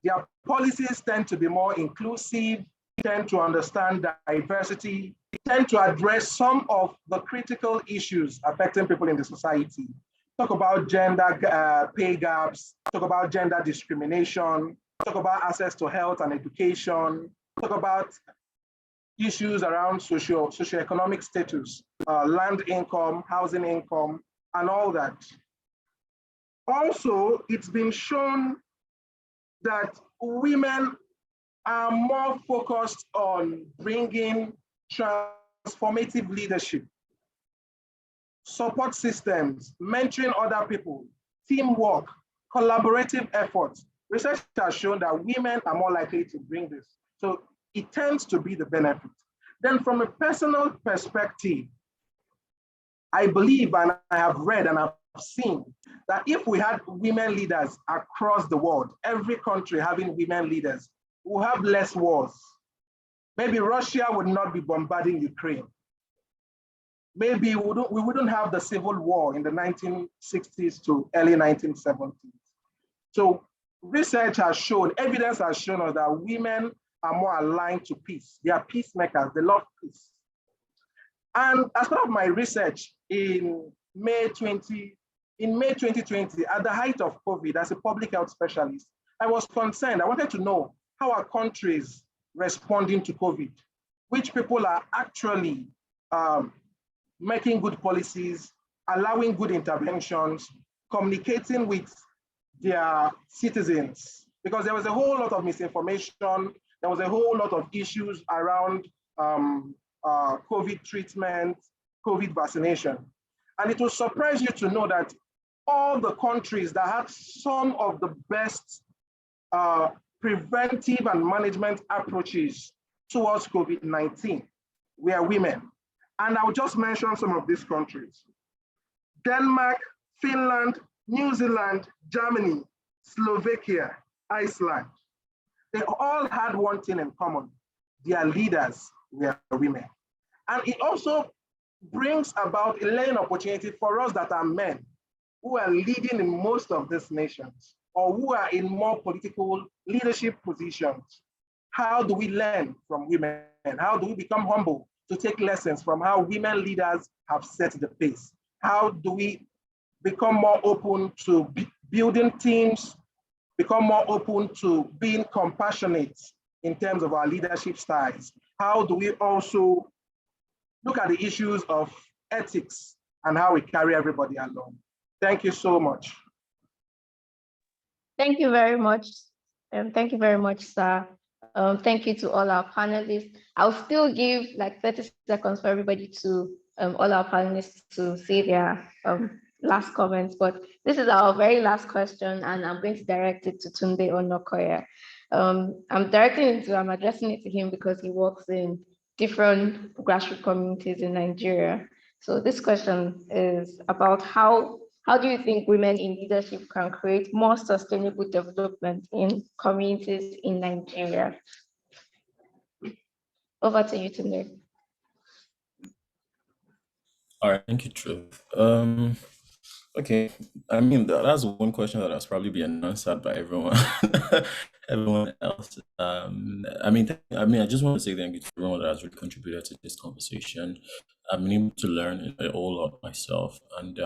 their policies tend to be more inclusive, tend to understand diversity, tend to address some of the critical issues affecting people in the society. Talk about gender pay gaps, talk about gender discrimination, talk about access to health and education, talk about issues around socioeconomic status, land income, housing income, and all that. Also, it's been shown that women are more focused on bringing transformative leadership, support systems, mentoring other people, teamwork, collaborative efforts. Research has shown that women are more likely to bring this. So it tends to be the benefit. Then from a personal perspective, I believe, and I have read and I've seen, that if we had women leaders across the world, every country having women leaders, we'll have less wars. Maybe Russia would not be bombarding Ukraine. Maybe we wouldn't have the civil war in the 1960s to early 1970s. So research has shown, evidence has shown us that women are more aligned to peace. They are peacemakers, they love peace. And as part of my research in May 2020, at the height of COVID, as a public health specialist, I was concerned. I wanted to know how are countries responding to COVID, which people are actually making good policies, allowing good interventions, communicating with their citizens, because there was a whole lot of misinformation, there was a whole lot of issues around COVID treatment, COVID vaccination. And it will surprise you to know that all the countries that had some of the best preventive and management approaches towards COVID-19 were women. And I'll just mention some of these countries: Denmark, Finland, New Zealand, Germany, Slovakia, Iceland. They all had one thing in common: their leaders were women. And it also brings about a learning opportunity for us that are men who are leading in most of these nations, or who are in more political leadership positions. How do we learn from women? How do we become humble to take lessons from how women leaders have set the pace? How do we become more open to building teams, become more open to being compassionate in terms of our leadership styles? How do we also look at the issues of ethics and how we carry everybody along? Thank you so much. Thank you very much. Thank you very much, sir. Thank you to all our panelists. I'll still give like 30 seconds for everybody to, all our panelists to say their last comments, but this is our very last question and I'm going to direct it to Tunde Onokoya. I'm addressing it to him because he works in different grassroots communities in Nigeria. So this question is about how do you think women in leadership can create more sustainable development in communities in Nigeria? Over to you, Tunde. All right, thank you, Truth. Okay, I mean that's one question that has probably been answered by everyone, everyone else. I just want to say thank you to everyone that has really contributed to this conversation. I've been able to learn a whole lot myself, and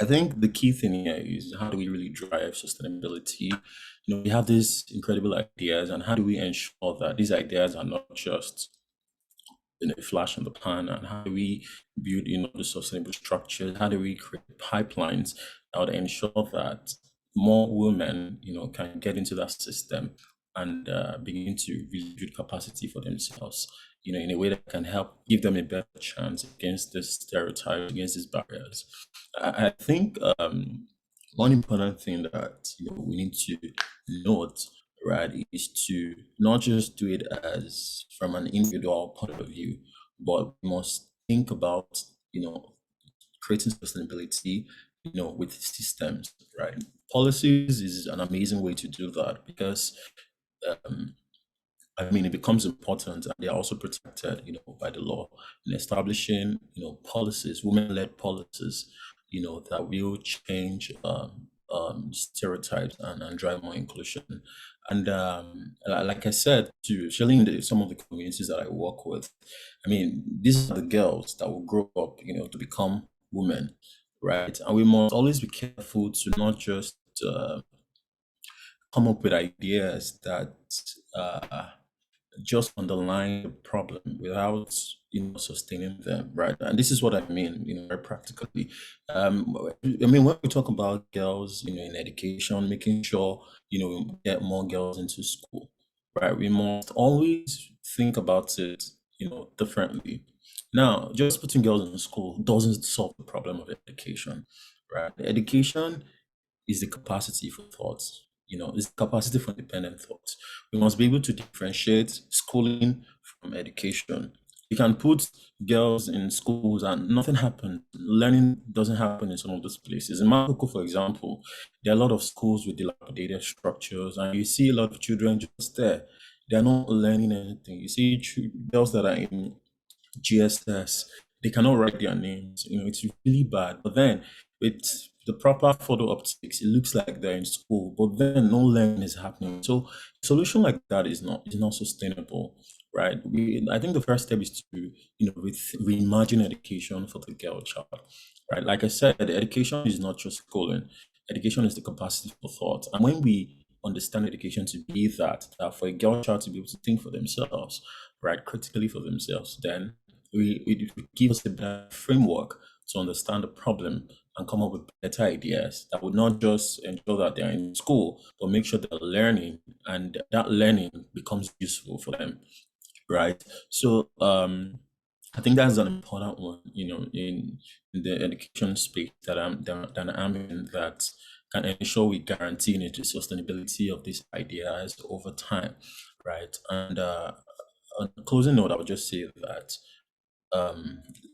I think the key thing here is how do we really drive sustainability? You know, we have these incredible ideas, and how do we ensure that these ideas are not just a flash in the pan, and how do we build the sustainable structures? How do we create pipelines that would ensure that more women can get into that system and begin to really build capacity for themselves, in a way that can help give them a better chance against this stereotype, against these barriers. I think one important thing that we need to note, right, is to not just do it as from an individual point of view, but we must think about creating sustainability with systems, right? Policies is an amazing way to do that because it becomes important, and they're also protected by the law in establishing policies, women-led policies that will change stereotypes and drive more inclusion. And like I said, especially in some of the communities that I work with, these are the girls that will grow up to become women, right? And we must always be careful to not just come up with ideas that just underline the problem without sustaining them, right? And this is what I mean, very practically. When we talk about girls, in education, making sure we get more girls into school, right? We must always think about it, differently. Now, just putting girls in school doesn't solve the problem of education, right? Education is the capacity for thoughts, is the capacity for independent thoughts. We must be able to differentiate schooling from education. You can put girls in schools and nothing happens. Learning doesn't happen in some of those places. In Makoko, for example, there are a lot of schools with dilapidated structures, and you see a lot of children just there. They're not learning anything. You see girls that are in GSS, they cannot write their names. It's really bad. But then with the proper photo optics, it looks like they're in school, but then no learning is happening. So a solution like that is not sustainable, right? I think the first step is to reimagine education for the girl child, right? Like I said, education is not just schooling. Education is the capacity for thought, and when we understand education to be that for a girl child to be able to think for themselves, right, critically for themselves, then it gives us a better framework to understand the problem and come up with better ideas that would not just ensure that they're in school, but make sure they're learning and that learning becomes useful for them, right? So I think that's an important one, in the education space that I'm in, that can ensure we guarantee the sustainability of these ideas over time, right? And on a closing note, I would just say that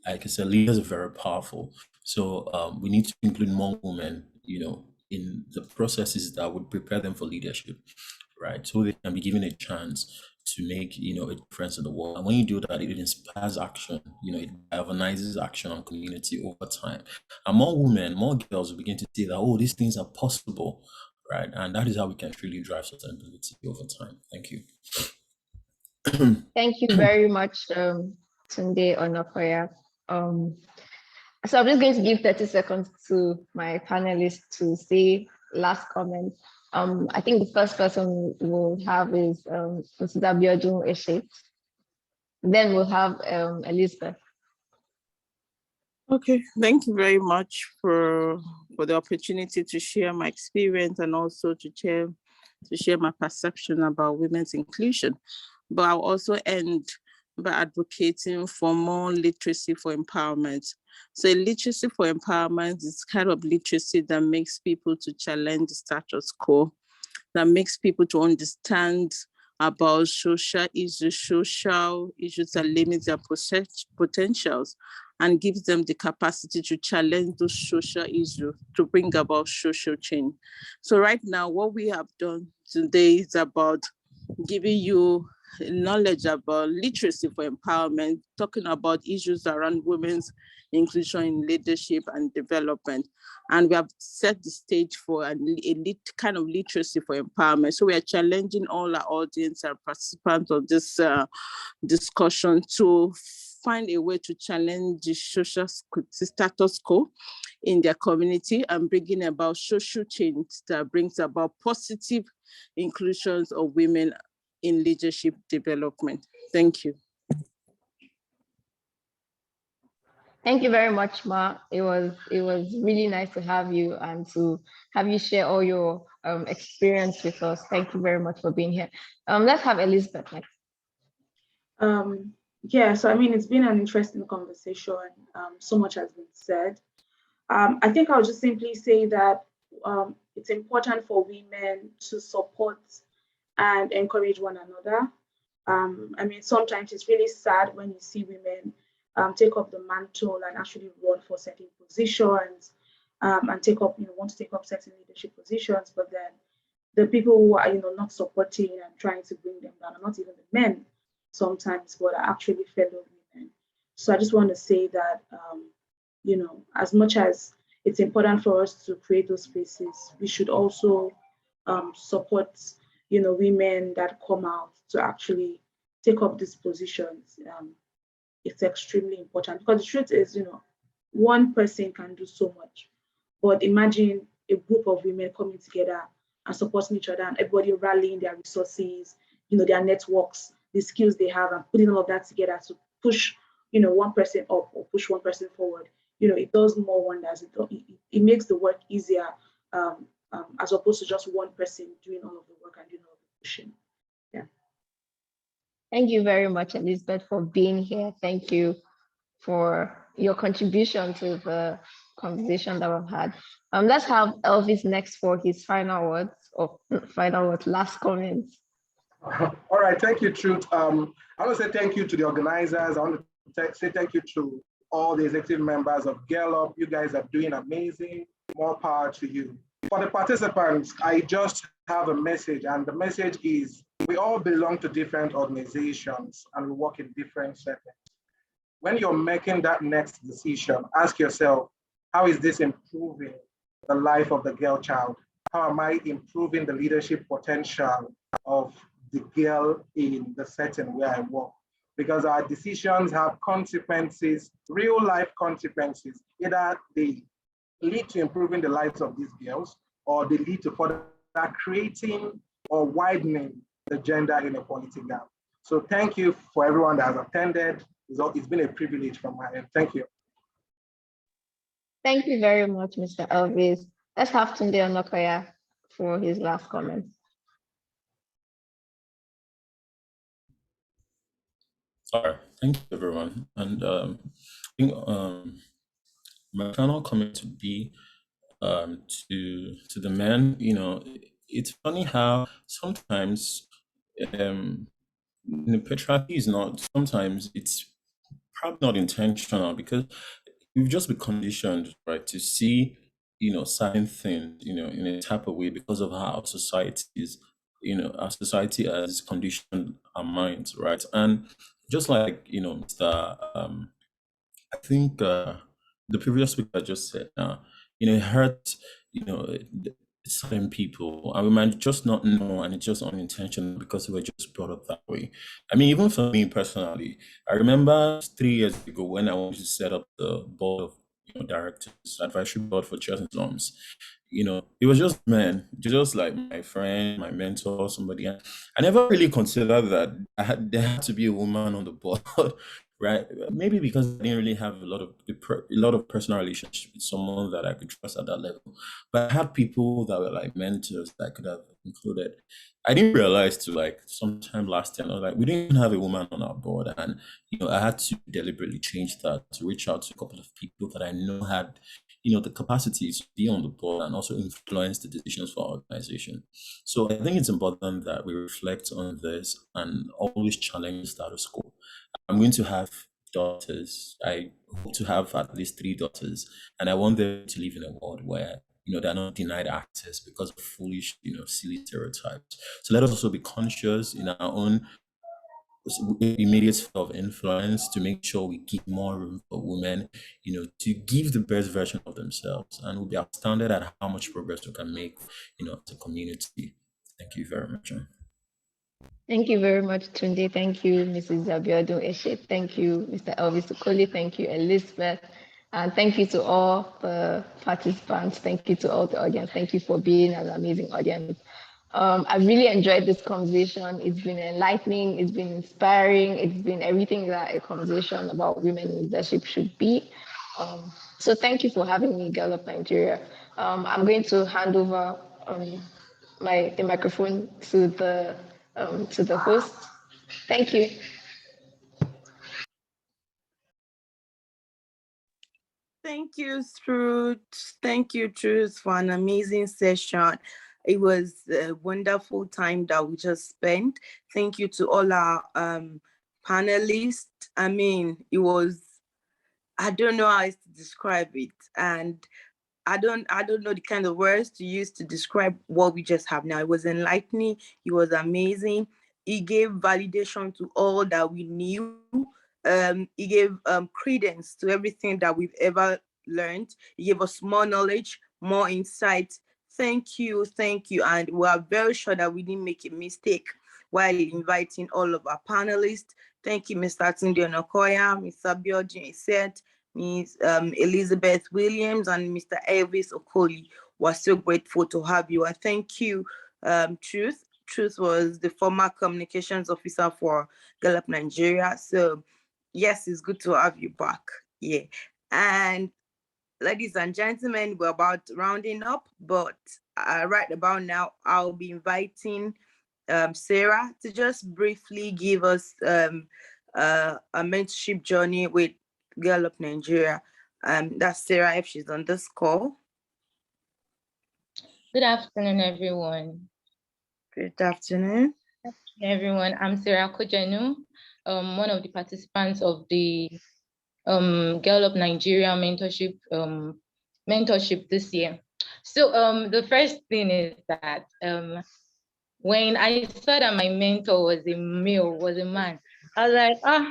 like I said, leaders are very powerful. So we need to include more women, in the processes that would prepare them for leadership, right? So they can be given a chance to make, a difference in the world. And when you do that, it inspires action, it galvanizes action on community over time. And more women, more girls will begin to see that, oh, these things are possible, right? And that is how we can truly drive sustainability over time. Thank you. Thank you very much, Tunde Onokoya. So I'm just going to give 30 seconds to my panelists to say last comments. I think the first person we'll have is Mrs. Abiodun Eshe. Then we'll have Elizabeth. Okay, thank you very much for the opportunity to share my experience and also to share to share my perception about women's inclusion. But I'll also end by advocating for more literacy for empowerment. So literacy for empowerment is kind of literacy that makes people to challenge the status quo, that makes people to understand about social issues that limit their potentials, and gives them the capacity to challenge those social issues to bring about social change. So right now, what we have done today is about giving you knowledge about literacy for empowerment, talking about issues around women's inclusion in leadership and development. And we have set the stage for a kind of literacy for empowerment. So we are challenging all our audience and participants of this discussion to find a way to challenge the social status quo in their community and bringing about social change that brings about positive inclusions of women in leadership development. Thank you. Thank you very much, Ma. It was really nice to have you and to have you share all your experience with us. Thank you very much for being here. Let's have Elizabeth next. Yeah, so I mean, it's been an interesting conversation. So much has been said. I think I'll just simply say that it's important for women to support and encourage one another. I mean, sometimes it's really sad when you see women take up the mantle and actually run for certain positions and take up, want to take up certain leadership positions, but then the people who are, not supporting and trying to bring them down are not even the men sometimes, but are actually fellow women. So I just want to say that, as much as it's important for us to create those spaces, we should also support, women that come out to actually take up these positions. It's extremely important because the truth is, one person can do so much, but imagine a group of women coming together and supporting each other and everybody rallying their resources, their networks, the skills they have, and putting all of that together to push, one person up or push one person forward. It does more wonders. It makes the work easier as opposed to just one person doing all of the work and doing all of the pushing. Yeah. Thank you very much, Elizabeth, for being here. Thank you for your contribution to the conversation that we've had. Let's have Elvis next for his last comments. All right, thank you, Truth. I want to say thank you to the organizers. I want to say thank you to all the executive members of GALOP. You guys are doing amazing. More power to you. For the participants, I just have a message, and the message is we all belong to different organizations and we work in different settings. When you're making that next decision, ask yourself, how is this improving the life of the girl child? How am I improving the leadership potential of the girl in the setting where I work? Because our decisions have consequences, real life consequences. Either they lead to improving the lives of these girls, or they lead to further creating or widening the gender inequality gap. So thank you for everyone that has attended. It's been a privilege from my end. Thank you. Thank you very much, Mr. Elvis. Let's have Tunde Onokoya for his last comment. All right, thank you, everyone. And I think my final comment would be to the men. It's funny how sometimes patriarchy is not. Sometimes it's probably not intentional because we've just been conditioned, right, to see certain things in a type of way because of how our society is. Our society has conditioned our minds, right? And just like Mr. I think the previous speaker just said, it hurts, certain people, and we might just not know, and it's just unintentional because we were just brought up that way. I mean, even for me personally, I remember 3 years ago when I wanted to set up the board of directors, advisory board for church and slums. It was just men, just like my friend, my mentor, somebody. I never really considered that there had to be a woman on the board, right? Maybe because I didn't really have a lot of personal relationship with someone that I could trust at that level. But I had people that were like mentors that I could have included. I didn't realize till like sometime last year, I was like, we didn't even have a woman on our board. And, I had to deliberately change that to reach out to a couple of people that I know had, the capacity to be on the board and also influence the decisions for our organization. So I think it's important that we reflect on this and always challenge the status quo. I'm going to have daughters. I hope to have at least 3 daughters, and I want them to live in a world where they're not denied access because of foolish, silly stereotypes. So let us also be conscious in our own immediate sphere of influence to make sure we give more room for women, to give the best version of themselves, and we'll be astounded at how much progress we can make, as a community. Thank you very much. Thank you very much, Tunde. Thank you, Mrs. Abiodun Eshe. Thank you, Mr. Elvis Okoli. Thank you, Elizabeth. And thank you to all the participants. Thank you to all the audience. Thank you for being an amazing audience. I really enjoyed this conversation. It's been enlightening. It's been inspiring. It's been everything that a conversation about women in leadership should be. So thank you for having me, Girl of Nigeria. I'm going to hand over the microphone to the host. Thank you. Thank you, Truth. Thank you, Truth, for an amazing session. It was a wonderful time that we just spent. Thank you to all our panelists. I mean, it was, I don't know how else to describe it. And I don't know the kind of words to use to describe what we just have now. It was enlightening. It was amazing. It gave validation to all that we knew. It gave credence to everything that we've ever learned. It gave us more knowledge, more insight. Thank you. And we are very sure that we didn't make a mistake while inviting all of our panelists. Thank you, Mr. Tunde Onakoya, Mr. Abiodun Eshe, Ms. Elizabeth Williams, and Mr. Elvis Okoli. We're so grateful to have you. And thank you, Truth. Truth was the former communications officer for Girl Up Nigeria. So yes, it's good to have you back. Yeah. And ladies and gentlemen, we're about rounding up, but right about now, I'll be inviting Sarah to just briefly give us a mentorship journey with Girl Up Nigeria. That's Sarah if she's on this call. Good afternoon, everyone. Good afternoon. Everyone, I'm Sarah Kojanu, one of the participants of the Girl Up Nigeria mentorship this year. So the first thing is that when I saw that my mentor was a man, I was like,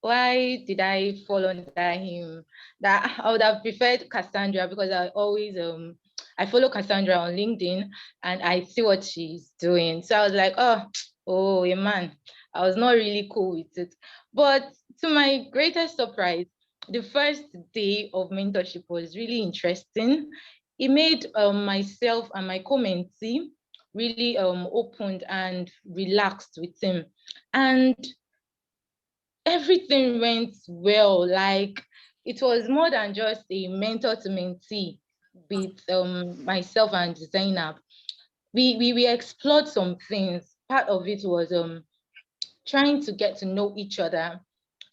why did I fall under him? That I would have preferred Cassandra, because I always I follow Cassandra on LinkedIn and I see what she's doing. So I was like, oh, a man. I was not really cool with it. But to my greatest surprise, the first day of mentorship was really interesting. It made myself and my co-mentee really opened and relaxed with him. And everything went well. Like, it was more than just a mentor to mentee with myself and Zainab. We explored some things. Part of it was trying to get to know each other.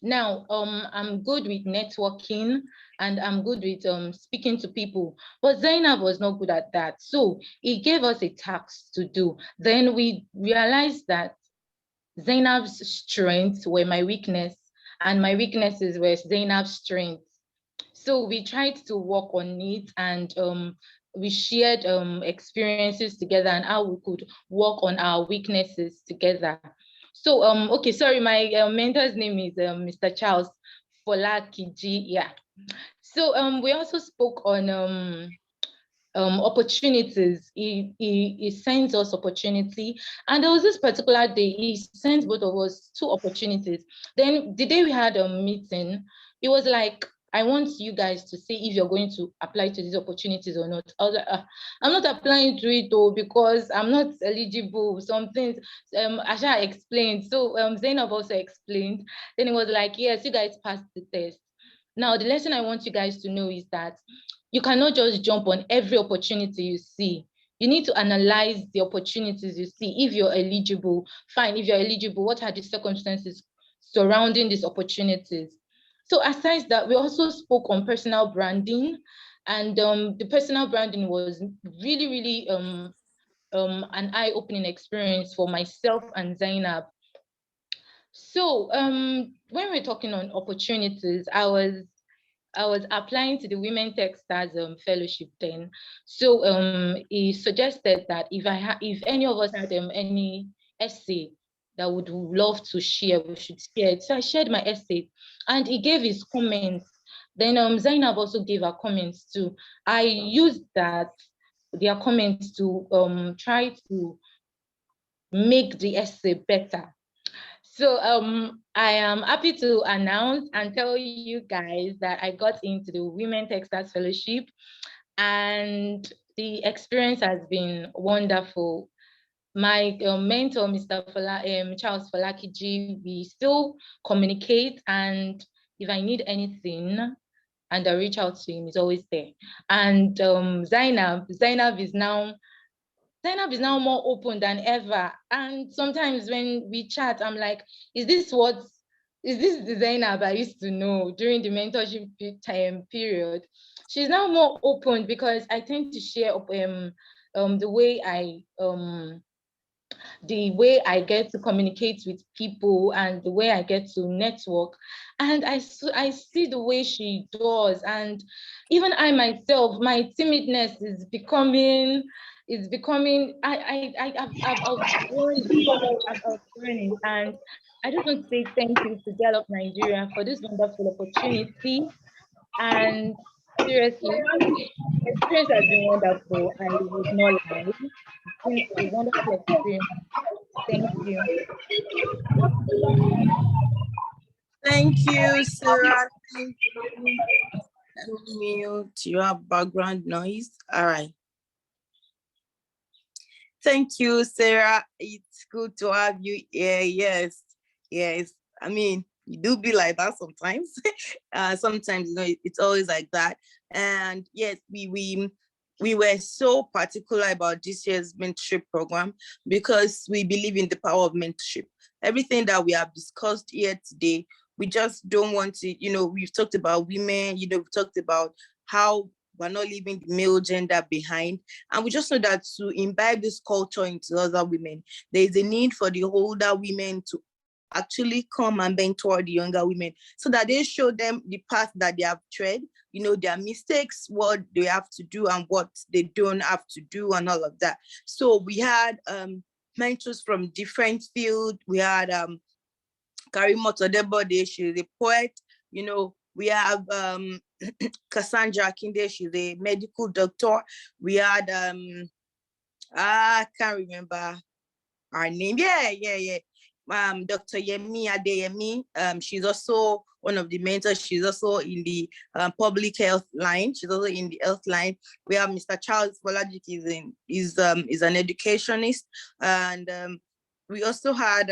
Now, I'm good with networking and I'm good with speaking to people, but Zainab was not good at that. So he gave us a task to do. Then we realized that Zainab's strengths were my weakness and my weaknesses were Zainab's strengths. So we tried to work on it, and we shared experiences together and how we could work on our weaknesses together. So, okay, sorry, my mentor's name is Mr. Charles Folakiji, yeah. So we also spoke on opportunities. He sends us opportunity, and there was this particular day he sent both of us 2 opportunities. Then the day we had a meeting, it was like, I want you guys to say if you're going to apply to these opportunities or not. I was like, I'm not applying to it though, because I'm not eligible. Some things Asha explained. So Zainab also explained. Then it was like, yes, you guys passed the test. Now, the lesson I want you guys to know is that you cannot just jump on every opportunity you see. you need to analyze the opportunities you see. If you're eligible, fine. If you're eligible, what are the circumstances surrounding these opportunities? So aside that, we also spoke on personal branding, and the personal branding was really, really an eye-opening experience for myself and Zainab. So when we're talking on opportunities, I was applying to the Women Techstars Fellowship then. So he suggested that if any of us had any essay that would love to share, we should share it. So I shared my essay, and he gave his comments. Then Zainab also gave her comments too. I used their comments to try to make the essay better. So I am happy to announce and tell you guys that I got into the Women Techstars Fellowship, and the experience has been wonderful. My mentor, Mr. Charles Falakiji, we still communicate, and if I need anything and I reach out to him, he's always there. And Zainab is now more open than ever. And sometimes when we chat, I'm like, is this the Zainab I used to know during the mentorship time period? She's now more open because I tend to share the way I get to communicate with people and the way I get to network. And I see the way she does. And even I myself, my timidness is becoming, I've outgrown it. And I just want to say thank you to Gallup Nigeria for this wonderful opportunity. And seriously, the experience has been wonderful, and it was not lying. It's been a wonderful experience. Thank you. Thank you, Sarah. Thank you. Let me mute your background noise. All right. Thank you, Sarah. It's good to have you here. Yes. I mean, you do be like that sometimes. Sometimes, it's always like that. And yes, we were so particular about this year's mentorship program because we believe in the power of mentorship. Everything that we have discussed here today, we just don't want to, we've talked about women, we've talked about how we're not leaving the male gender behind. And we just know that to imbibe this culture into other women, there is a need for the older women to actually come and mentor the younger women so that they show them the path that they have tread, their mistakes, what they have to do and what they don't have to do and all of that. So we had mentors from different fields. We had Karimo Todebode, she's a poet. We have Cassandra Akinde, she's a medical doctor. We had, I can't remember her name. Yeah. Dr. Yemi Adeyemi, she's also one of the mentors. She's also in the public health line. She's also in the health line. We have Mr. Charles Bolajic is an educationist, and we also had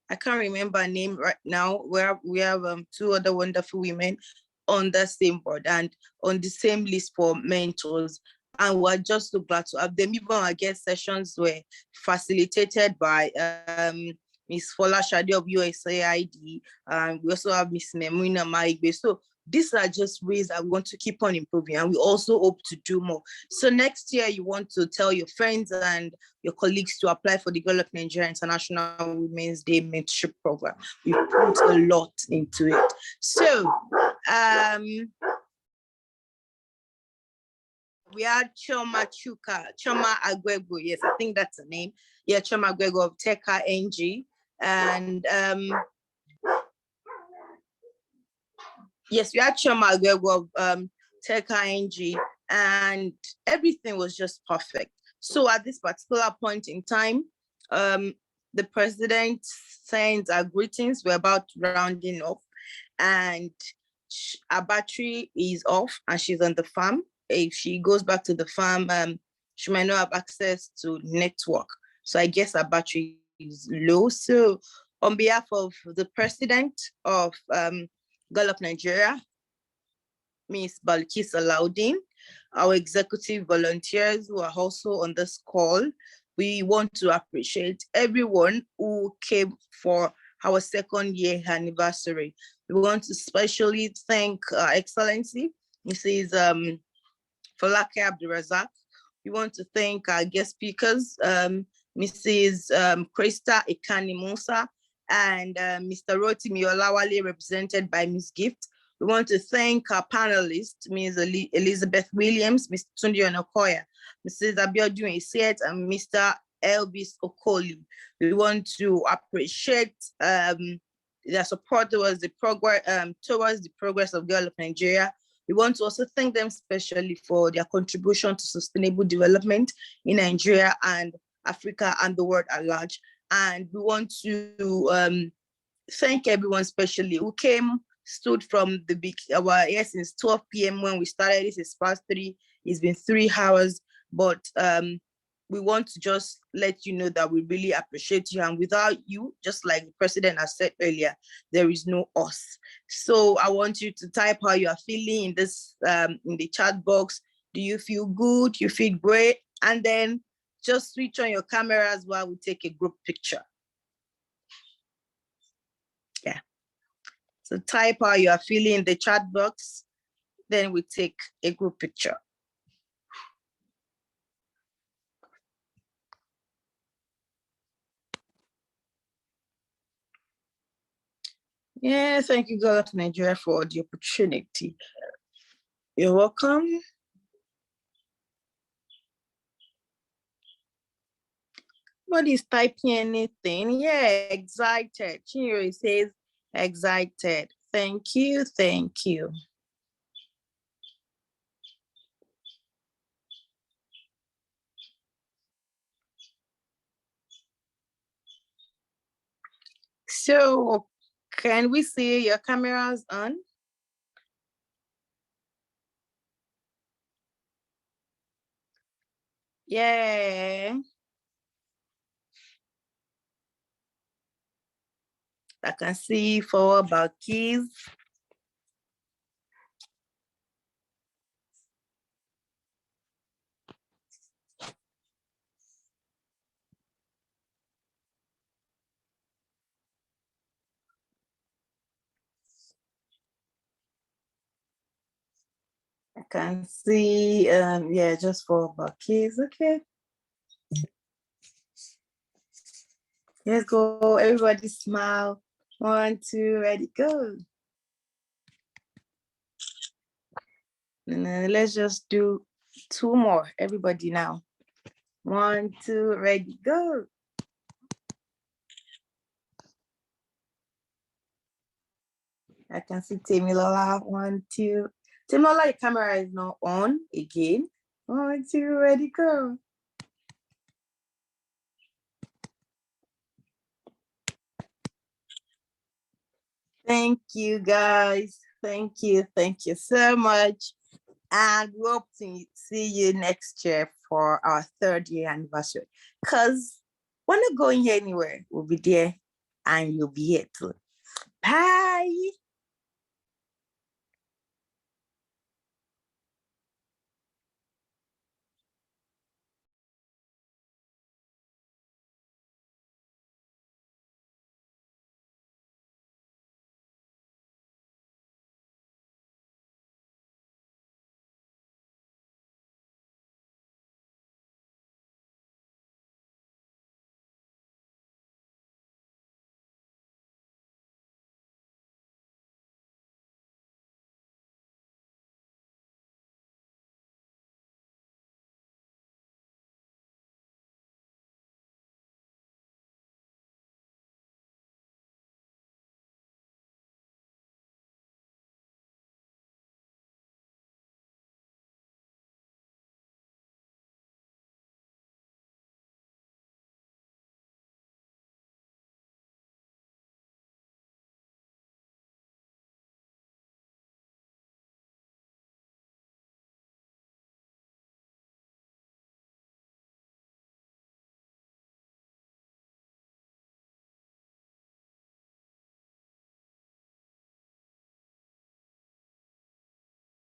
I can't remember her name right now. Where we have two other wonderful women on the same board and on the same list for mentors. And we're just so glad to have them. Even our guest sessions were facilitated by Ms. Fola Shadi of USAID. We also have Ms. Memuna Maigbe. So these are just ways that we want to keep on improving, and we also hope to do more. So next year, you want to tell your friends and your colleagues to apply for the Gallup Nigeria International Women's Day Mentorship Program. We put a lot into it. So we had Choma Agwego. Yes, I think that's the name. Yeah, Choma Agwego of Teka NG. And yes, we had Choma Agwego of Teka NG, and everything was just perfect. So at this particular point in time, the president sends our greetings. We're about rounding off, and our battery is off and she's on the farm. If she goes back to the farm, she might not have access to network. So I guess our battery is low. So on behalf of the president of Gallup Nigeria, Ms. Balkis Alaudin, our executive volunteers who are also on this call. We want to appreciate everyone who came for our second year anniversary. We want to especially thank Excellency, Mrs. Falake Abdurazak. We want to thank our guest speakers, Mrs. Krista Ikani Musa and Mr. Rotimi Olawale, represented by Ms. Gift. We want to thank our panelists, Ms. Elizabeth Williams, Mr. Tunde Onokoya, Mrs. Abiodun Isiet, and Mr. Elvis Okoli. We want to appreciate their support towards the progress of Girl of Nigeria. We want to also thank them especially for their contribution to sustainable development in Nigeria and Africa and the world at large. And we want to thank everyone especially who came, stood from the since 12 p.m. when we started. This is past 3. It's been 3 hours, but we want to just let you know that we really appreciate you. And without you, just like the president has said earlier, there is no us. So I want you to type how you are feeling in this in the chat box. Do you feel good? You feel great? And then just switch on your cameras while we take a group picture. Yeah. So type how you are feeling in the chat box. Then we take a group picture. Yeah, thank you, Girl of Nigeria, for the opportunity. You're welcome. Nobody's typing anything. Yeah, excited. Chinyo says excited. Thank you, thank you. So, can we see your cameras on? Yeah. I can see 4 Balkis. I can see, yeah, just 4 Balkis. Okay. Let's go. Everybody smile. 1, 2, ready, go. And let's just do 2 more. Everybody now. 1, 2, ready, go. I can see Temilola. 1, 2. Temilola, your camera is not on again. 1, 2, ready, go. Thank you, guys. Thank you so much. And we hope to see you next year for our 3rd year anniversary. Because we're not going anywhere. We'll be there and you'll be here too. Bye.